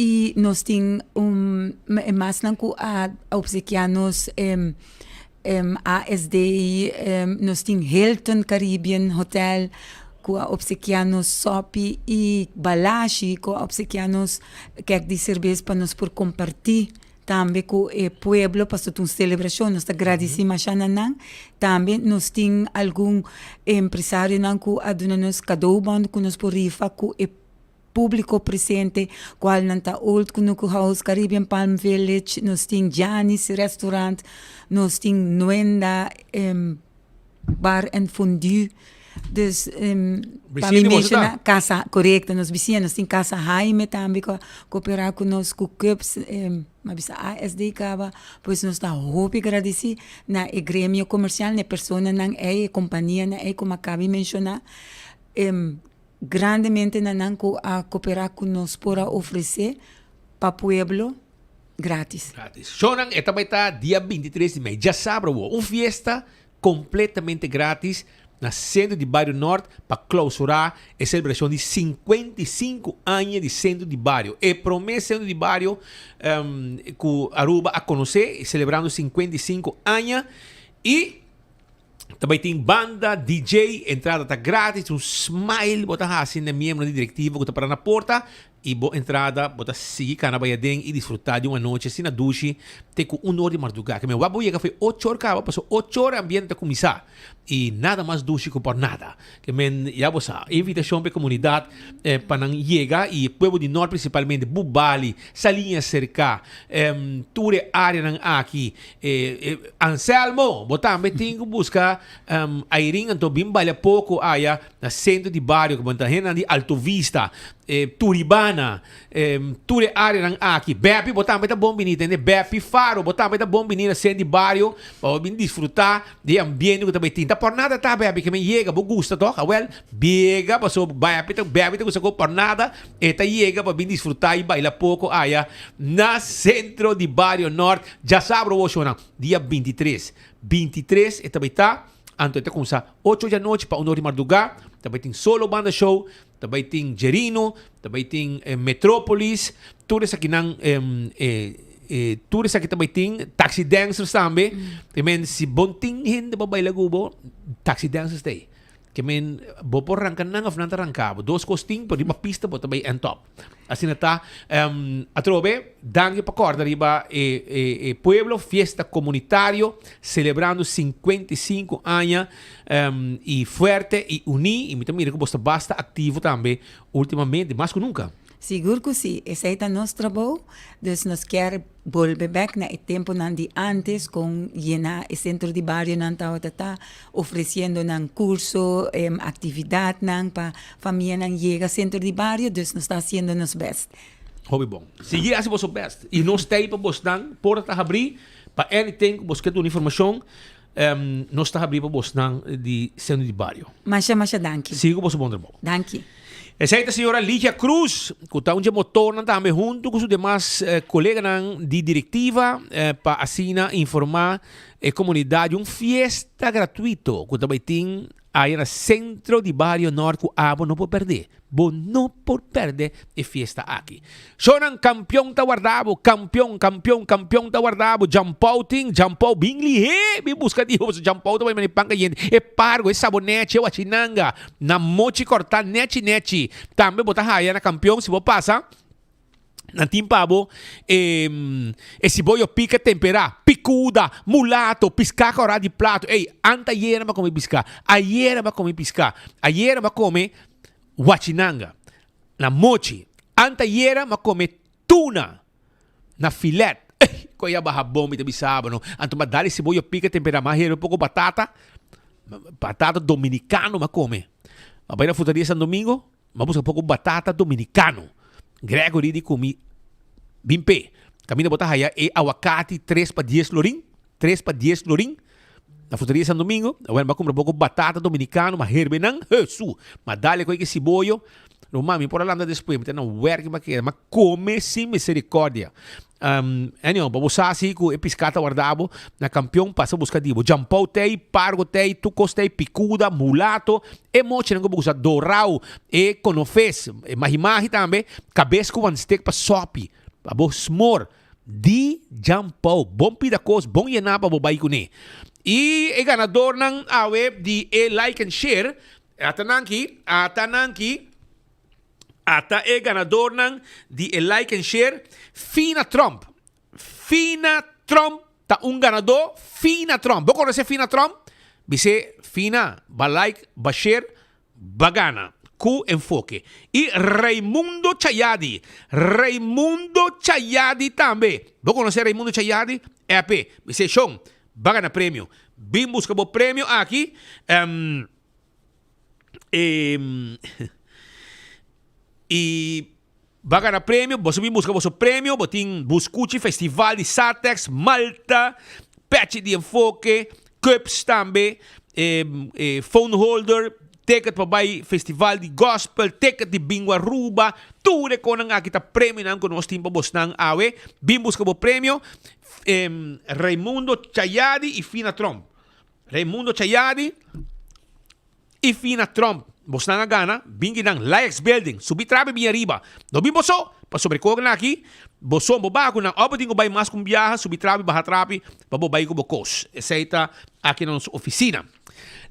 e nós temos mais não com a obsequianos ASD, nós temos Hilton Caribbean Hotel, com a obsequianos Sopi e Balashi, com a obsequianos que de cerveja para nós por compartilhar também com o pueblo para uma celebração. Nós agradecemos a Xananang. Também nós temos algum empresário que aduna-nos cadeau que nós por rifa com o público presente, qual não está old com o House Caribbean Palm Village, nós temos Giannis Restaurant, nós temos Nuenda Bar and Fondue. Dus para mim mencionar casa correta nos vizinhos tem casa Jaime também cooperar conosco cups mas a ASD acaba pois nós está muito agradecer na grêmio comercial na pessoa na companhia na como acabei mencionar grandemente na a cooperar conosco para oferecer para o pueblo grátis. Sonang esta vai estar dia 23 de maio, já sabe, fiesta completamente grátis na Centro de Bairro Norte para clausurar a celebração de 55 anos de Centro de Bairro. É promessa Centro de Bairro que Aruba a conhecer, celebrando 55 anos. E também tem banda, DJ, entrada está grátis, smile, bota assim na membro de diretivo que está para na porta. E boa entrada, bota seguir canabayadeng e desfrutar de uma noite assim na duche, tem com 1 hora de madrugada. Que meu wabo chega foi 8 horas, passou 8 horas ambiente começar. E nada mais duche que por nada. Que men, já você, invitação para a comunidade para não chegar e o povo de norte, principalmente Bubali, Salinha Cerca, Ture área não aqui, Anselmo, botar também tem que buscar Airin, então bem vale pouco aya na centro de bairro, que botar rena de Alto Vista, Turibana, Ture área não aqui, Bepi, botar também tá bom bonito, né? Bepi Faro, botar também tá bom bonito, centro de bairro, para bem desfrutar de ambiente que também tem. Tá por nada tá Bepi, que me chega, bo gusta toca, well, biega, passou Bepi, tá gusta por nada, e tá chega para bem desfrutar e bailar pouco aya na centro de bairro norte, já sabe o show dia 23, e também tá, então tá começar 8 da noite para 1 hora de madrugada, também tem solo banda show, também tem Gerino, também tem Metrópolis, tudo isso aqui não tudo isso aqui também tem Taxi Dancers também, também se bom tem gente para bailar gubo, Taxi Dancers tem, que men bo por arrancar não afnanta arrancava, 2 costing por riba pista por também en top, assim está atrobe, dangue para corda riba pueblo fiesta comunitário celebrando 55 anos e fuerte e uni e me também que você basta ativo também ultimamente mais que nunca. Seguro que sim, esse é o nosso trabalho, dus nós queremos voltar back na tempo de antes, com llenar o centro de bairro, está oferecendo um curso, atividade para a família não chega ao centro de bairro, dus nós está fazendo nosso best. Hobby bom. Seguir assim o best. E nós temos para você porta abrir, para anything que você quer informação, nós está abrir para você de centro de bairro. Mas danke. Siga você bom trabalho. Danke. Essa é a senhora Lígia Cruz, que está onde motor também junto com os demais colegas de diretiva para assinar informar a comunidade fiesta gratuito que também tem aí no centro de Bairro Norte que não pode perder. Não pode perder a fiesta aqui. Sonan campeão tá guardado, campeão tá guardado. Jampau bingli me busca de rosto, Jampau também me panga gente. É pargo, é sabonete, é wachinanga, na mochi cortar neti. Também botar raia na campeão se vou passar. Na timpabo esse boio pica temperar, picuda, mulato, piscar hora de prato. Ei, anta iera vai comer piscar. Aiera vai comer piscar. Aiera vai comer wachinanga. Na mochi. Anta iera vai comer tuna. Na filete. Coia barra bomba e bisabano. Anto ma dare esse boio pica temperar mais um pouco batata. Batata dominicano vai comer. Vai na frutaria São Domingo, mas busca um pouco batata dominicano. Gregory de comi bimpe. Camina botar raya e aguacate 3 para 10 lorim. 3 para 10 lorim. Na frutaria São Domingo, agora vai comprar um pouco batata dominicano, mas herbenang, mas dale com esse boio. No mami, por lá depois, mas não work, mas come sem misericórdia. babosasi ku episcata guardavo na campeão passa buscar dibo jampau tei, pargo tei, tucos tei, picuda, mulato e moche nang busa dorau e conofes e mahimahi tambe cabeça com steak pa sopi abo smor di jampau bom pidacos bom yenapa bobay ko ni e ganador ng awe di like and share atanangki ata ganador ng di like and share Fina Trump ta un ganador Fina Trump boko na Fina Trump bise Fina ba like ba share bagana ku enfoque y Raimundo Chayadi tambe boko na Raimundo Chayadi epe bise Sean bagana premio bim busca bo premio aqui e bagana prêmio, você vem buscar o prêmio, botin Buscucci Festival de Satex, Malta, Patch de Enfoque, Cups também, phone holder, ticket para vai Festival de Gospel, ticket de Bingo Aruba, tudo com ang kita prêmio nang konos timpo bos nang awe, bim buscar o prêmio, Raimundo Chayadi e Fina Trump. Raimundo Chayadi e Fina Trump. Bos na nga gana, bingi ng Laix Building, subitrabe biya riba. Dobi boso, pasobrekog na aki, boso bobago ng obating ko bay mas kung biyaha, subitrabe bahatrapi, babobay ko bokos. Eseita aki ng oficina.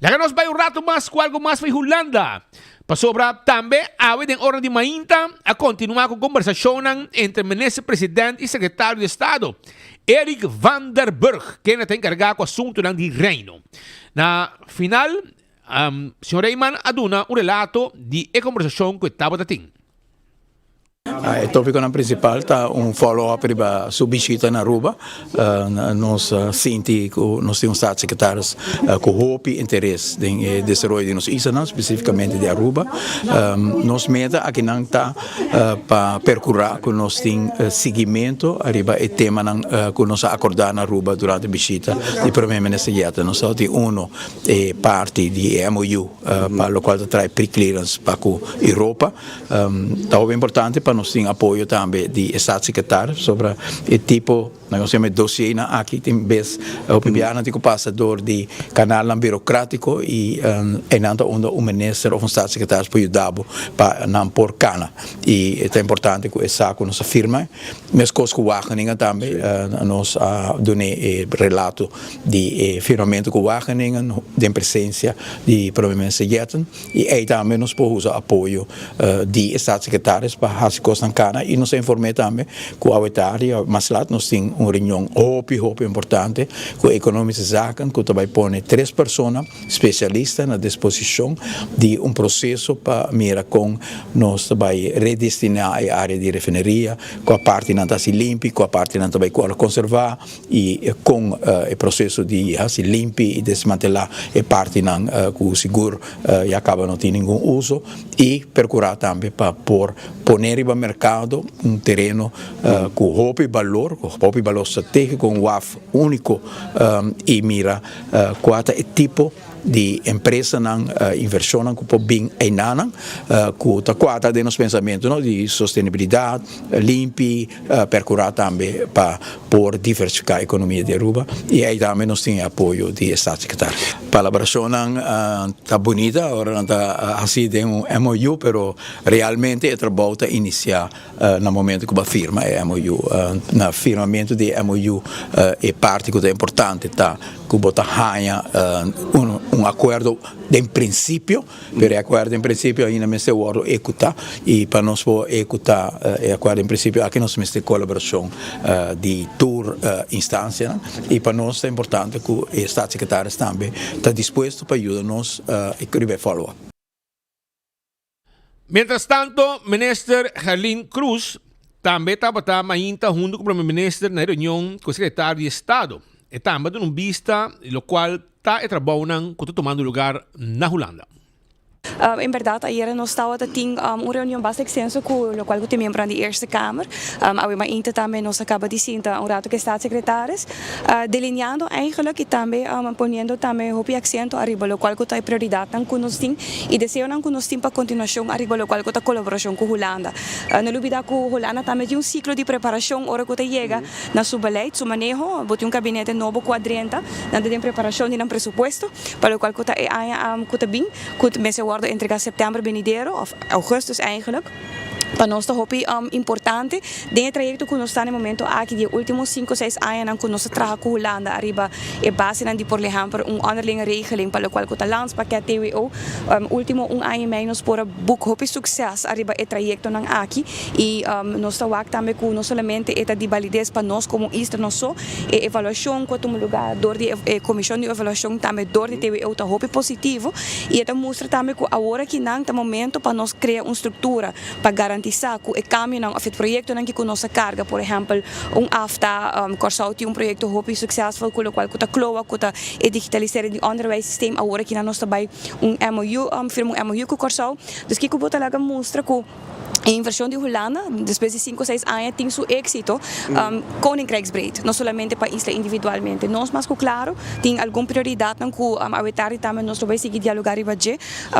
Laganos bay un rato mas, algo mas may Hulanda. Pasobra tambe, awe den oras de mainta, a continuar com conversação entre ministro presidente e secretário de Estado, Eric Van der Burg, que na tem encargado com o assunto ng di reino. Na final, Sr. Rayman aduna un relato di conversazione con Tabo Dating. Il topico principale è un follow-up per la visita in Aruba. Noi senti che i nostri staatssecretari con interesse nel desarrollo dei nostri isole, specificamente di Aruba. Noi meta a che non sta per percorrere con il nostro seguimento arriva il tema che noi accordiamo in Aruba durante la visita del Primo Ministro Yetta. Noi siamo uno e parte di MOU per lo quale trae pre-clearance per l'Europa. È importante per nos tem apoio também de staatssecretário sobre o tipo, nós temos dossiê aqui tem vez o piano de passador de canal burocrático e ainda onde o ministro ou um staatssecretário pode ajudar para não por cana e é importante que essa com nossa firma mas coisas que Wageningen também nós donei relato de firmamento com Wageningen de presença de primeiro-ministro Jetten e aí também nós podemos usar apoio de staatssecretários para as coisas na cana e nós informamos também que a autarquia mas lá nós temos uma reunião hope importante com economische zaken que também põe 3 pessoas especialistas na disposição de processo para mira com nós também redestinar a área de refineria com a parte não se limpe com a parte não também com conservar e com o processo de se limpe e desmantelar a parte não com seguro e acaba não ter nenhum uso e procurar também para poner no mercado terreno com hope valor estratégico com WAF único e mira qual é tipo de empresa não inversão que pode bem ainda com a quarta de nos pensamento não de sustentabilidade limpe percurar também para por diversificar a economia de Aruba e aí também nós temos apoio de staatssecretário. A colaboração está bonita agora não está assim de MOU pero realmente é trabalho a iniciar no momento que a firma é MOU na firmamento de MOU é parte que é importante tá que bota ganha acordo de princípio, pero acordo em princípio ainda me se oro ecutar e para nós ecutar acordo em princípio aqui nós temos colaboração de tour instância e para nós é importante que o staatssecretário também está disposto para ajudar-nos a escrever follow-up. Mientras tanto, Minister Herlin Cruz também estava mainta junto com o Primeiro-Ministro na reunião com o Secretário de Estado. E também dando vista, o qual está trabalhando que está tomando lugar na Holanda. En verdad, ayer nos estaba una reunión bastante extensa con lo cual miembro de la Eerste Kamer. Awe maar in también nos acaba de decir un rato que staatssecretaris delineando eigenlijk y también poniendo también hopi accento arriba lo cual hay prioridad tan con nos y deseo nan con nos para continuación arriba lo cual hay colaboración con Holanda. No olvida que Holanda también tiene un ciclo de preparación ahora que llega na su beleid, su manejo, bote un gabinete nuevo cuadrenta, dan de preparación y dan presupuesto para lo cual que bien, que mensen worden entregar september venidero of augustus eigenlijk. Para nós é importante dentro do trajecto que nós está no momento aqui de últimos 5 ou 6 anos que nós trabalhamos com a Holanda arriba é base de por exemplo onderlinge regeling para o qual o landspakket TWO último ano e meio nós por boek sucesso arriba o trajecto nan aqui e nós trabalhamos também com não somente esta de validez para nós como isto nós só e avaliação com um lugar dor de comissão de avaliação também dor de TWO tá hope positivo e esta mostra também que agora que não tá momento para nós criar uma estrutura para garantir que o caminho of het proyecto que com nossa carga, por exemplo, AFTA, Corsau tem proyecto hope succesvol com o qual está cloa, com o digitaliseren do onderwijssysteem, agora que nós também MOU, firma MOU com Corsau, dus que o talaga mostra que a inversão de Holanda, depois de 5 ou 6 anos, tem seu êxito koninkrijksbreed, não somente para isla individualmente. Nós, mas claro, tem alguma prioridade que a vetari também nós vamos seguir dialogar e fazer,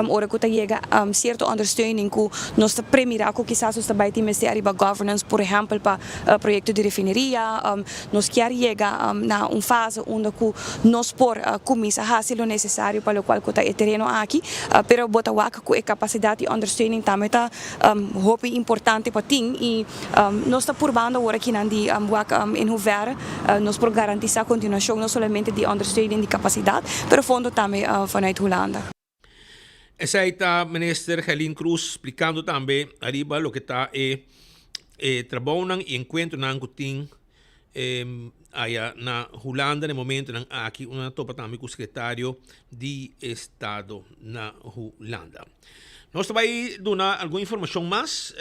ora que chega certa ondersteuning que nós premirar que quizás nós também temos arriba governance, por exemplo, para projeto de refineria, nós quer chegar na uma fase onde nós por começa a fazer o necessário para o qual que é terreno aqui, pero bota waka com a capacidade de ondersteuning também está hoop importante para ti e nós está probando agora aqui em hoeverre nós por garantir a continuação não somente de ondersteuning de capacidade, pero fundo também vanuit Holanda. Essa aí está minister Helene Cruz explicando também arriba o que está trabalho e encontro na Angutin na Holanda no momento aqui uma topa também com o secretário de Estado na Holanda. Nós também dar alguma informação mais,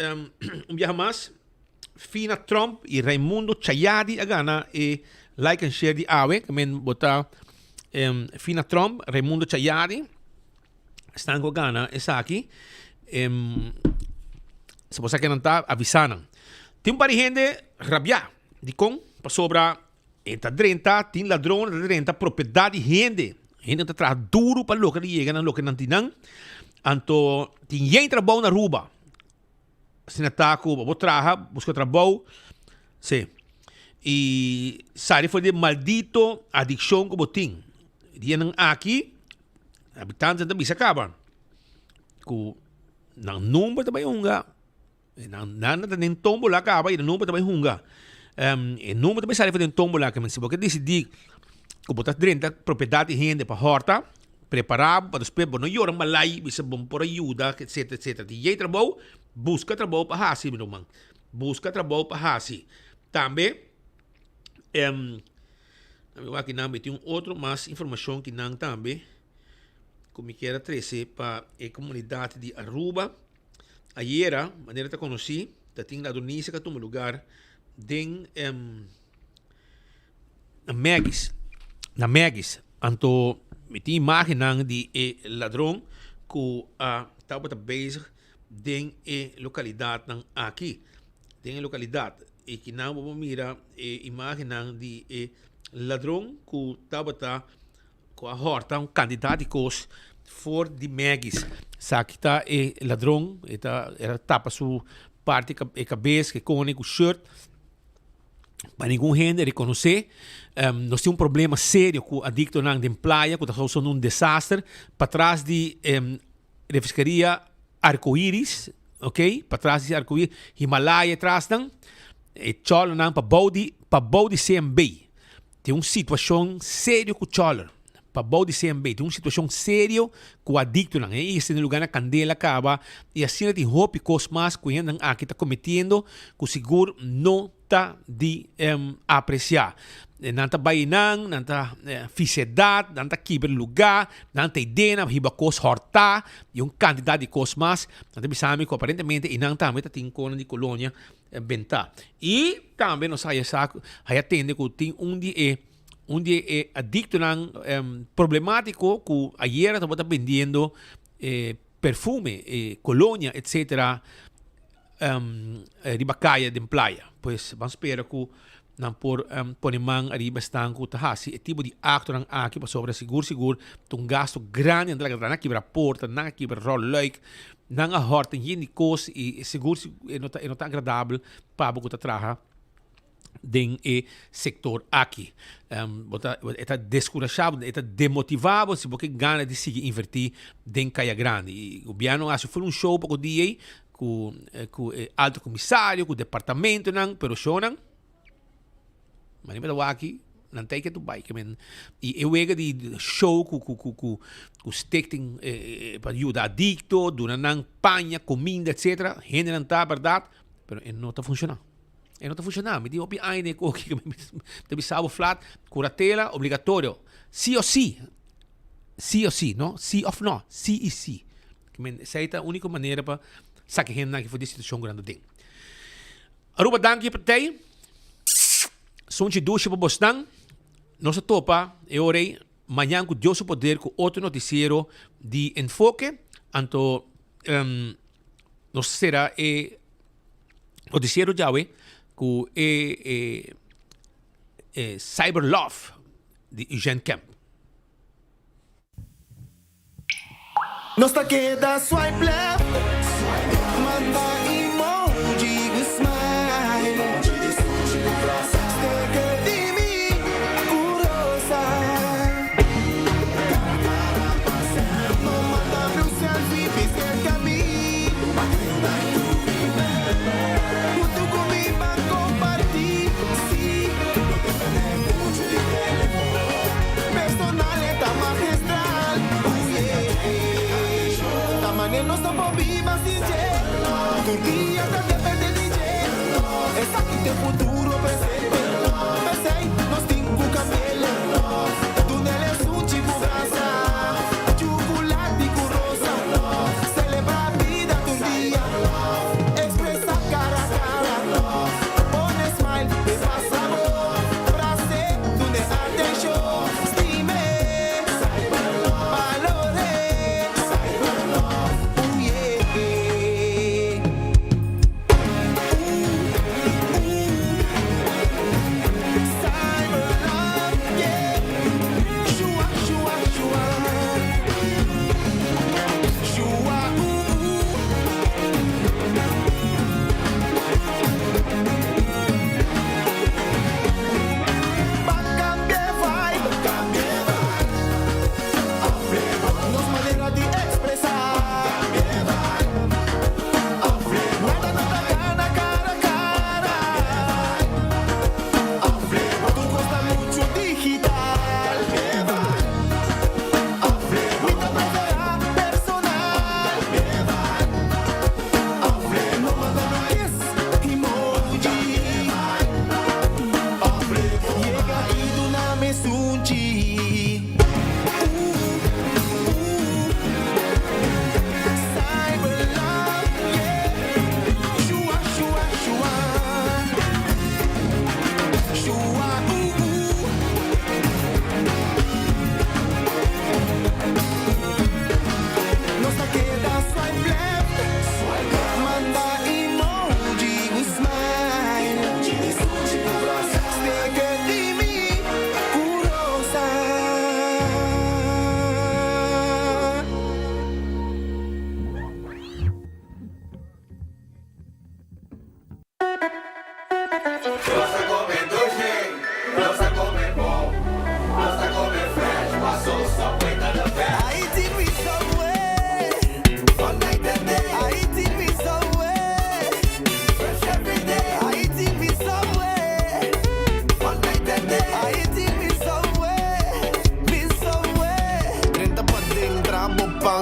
dia mais, Fina Trump e Raimundo Chayadi agana e like and share de AWE, também botar Fina Trump, Raimundo Chayadi, estão com gana, essa aqui, se você quer não está avisando. Tem para gente rabiar, de com, para sobra, está 30, tem ladrão, 30, propriedade gente está traz duro para o que chega na local não tem não. Anto tinha trabalho na ruba. Se não está com o trabalho, busca trabalho. Sim. E sai foi de maldito adicção que botin. Dia nang aqui, habitantes da bisa acaba. Com nang número também hunga. Nang nem tombo lá acaba e número também hunga. E número também sai foi de tombo lá que se você decidir que botar 30 propriedade rende para horta. Preparado para depois não ir malai, bisa bom por ajuda, etc, etc. E trabalho, busca trabalho para hasi, meu irmão. Busca trabalho para hasi. Também, aqui não tem outro mais informação que não também, como que era 13 para a comunidade de Aruba. Ayer, maneira que conheci, tem na Indonésia que toma lugar den na Megis, anto met imagem de ladrão que estava bezig den localidade aqui, den localidade e que não vamos mirar imagem de ladrão que estava com a horta candidato for de Megis, sabe que tá ladrão era tapa sua parte e cabeça que com o shirt para ninguém gente reconhecer. Nós temos problema sério com adicto na praia, que está causando desastre. Para trás de refrescaria arco-íris, ok? Para trás de arco-íris, Himalaya atrás não. E chola não para body CMB. Tem uma situação séria com chola. Para body CMB, tem uma situação séria com adicto não. E esse lugar na candela acaba e assim tem hope cosmas que ainda aqui está cometendo que seguro não está de apreciar. Nanta bainang, nanta fisedad, nanta kiber lugar, nanta ideia, hiba kos horta, yung candidato de cosmas, nanta bisami ko aparentemente inang também tá tem de colônia benta. E também nós aí atende que tem um dia adicto nang problemático que ayer estava vendendo perfume, colonia, etc. Ribacaya de playa. Pues vamos esperar que não por ponemang arriba estão com tahasi e tipo de acto nang aqui para sobre seguro gasto grande andar na quebra porta na quebra roll like nang a horta hindi cos e seguro não tá agradável para botar traha den sector aqui está descorajado está demotivado se porque gana de seguir invertir den caia grande e o governo acho foi show para o dia com alto comissário com departamento nang pero show nang mas nem para aqui não tem que tu vai que men e eu ega de show com stichting para ajudar adicto durante panha comida etc gente não tá verdade pero não está funcionando não está funcionando me digo opi aine que deve saber flat curatela obrigatório sim ou sim não sim ou não sim e sim que men essa é a única maneira para sacar gente que foi de situação grande ding Aruba danke para te Sonte duche para Boston, nossa topa, eu orei, amanhã com Deus o poder com outro noticiero de enfoque, anto, nos será noticiero Yahweh, com Cyber Love, de Eugene Kemp. Nos queda swipe left, manda emoji with smile. No somos vivas y tu día también depende de es aquí tu futuro presente nos tengo cambiar túneles sushi bugaza chocolate y rosa celebra vida tu día expresa cara a cara pone smile de pasado frase donde atención estime valore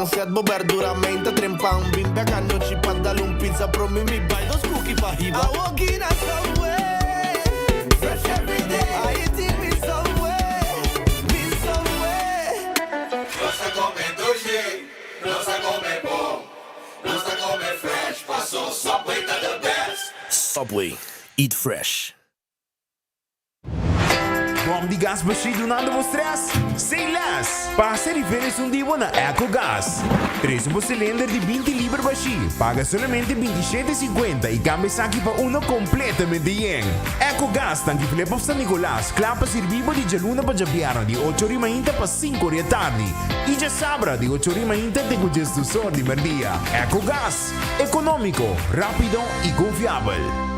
Set bober duramente trempang bimbe canno ci padalo un pizza pro me mi buy those cookie pa hiba I walk in a subway fresh every day I eat me somewhere no se come dulce no se come bon no se come fresh paso Subway to the best Subway eat fresh Bom de gás baixo donando vos stress? Sem less! Passa referência na EcoGás. 3 cilindro de 20 libras baixo. Paga somente 27,50 e cambia aqui para uno completamente yen. EcoGás tanque Filipe of San Nicolás. Clapa servivo de Jaluna para Jabiara de 8h30 para 5h da tarde. E já sabra de 8h30 tem o gesto só de merdia. EcoGás. Econômico, rápido e confiável.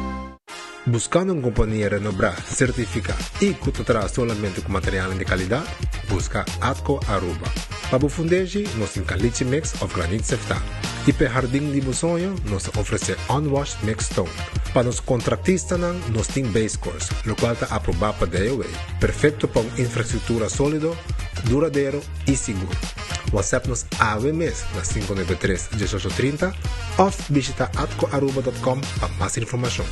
Buscando uma companhia Renobras certificada e que te traz somente com material de qualidade, busca Atco Aruba. Para o fundejo, nós temos Caliche Mix of Granite Sefta. E para o jardim de sonho, nós oferecemos Unwashed Mix Stone. Para os contratistas, nós temos Base Course, o qual está aprovado para DOA. Perfeito para uma infraestrutura sólida, duradouro e seguro. WhatsApp-nos AWMS na 593-1830 ou visita atcoaruba.com para mais informação.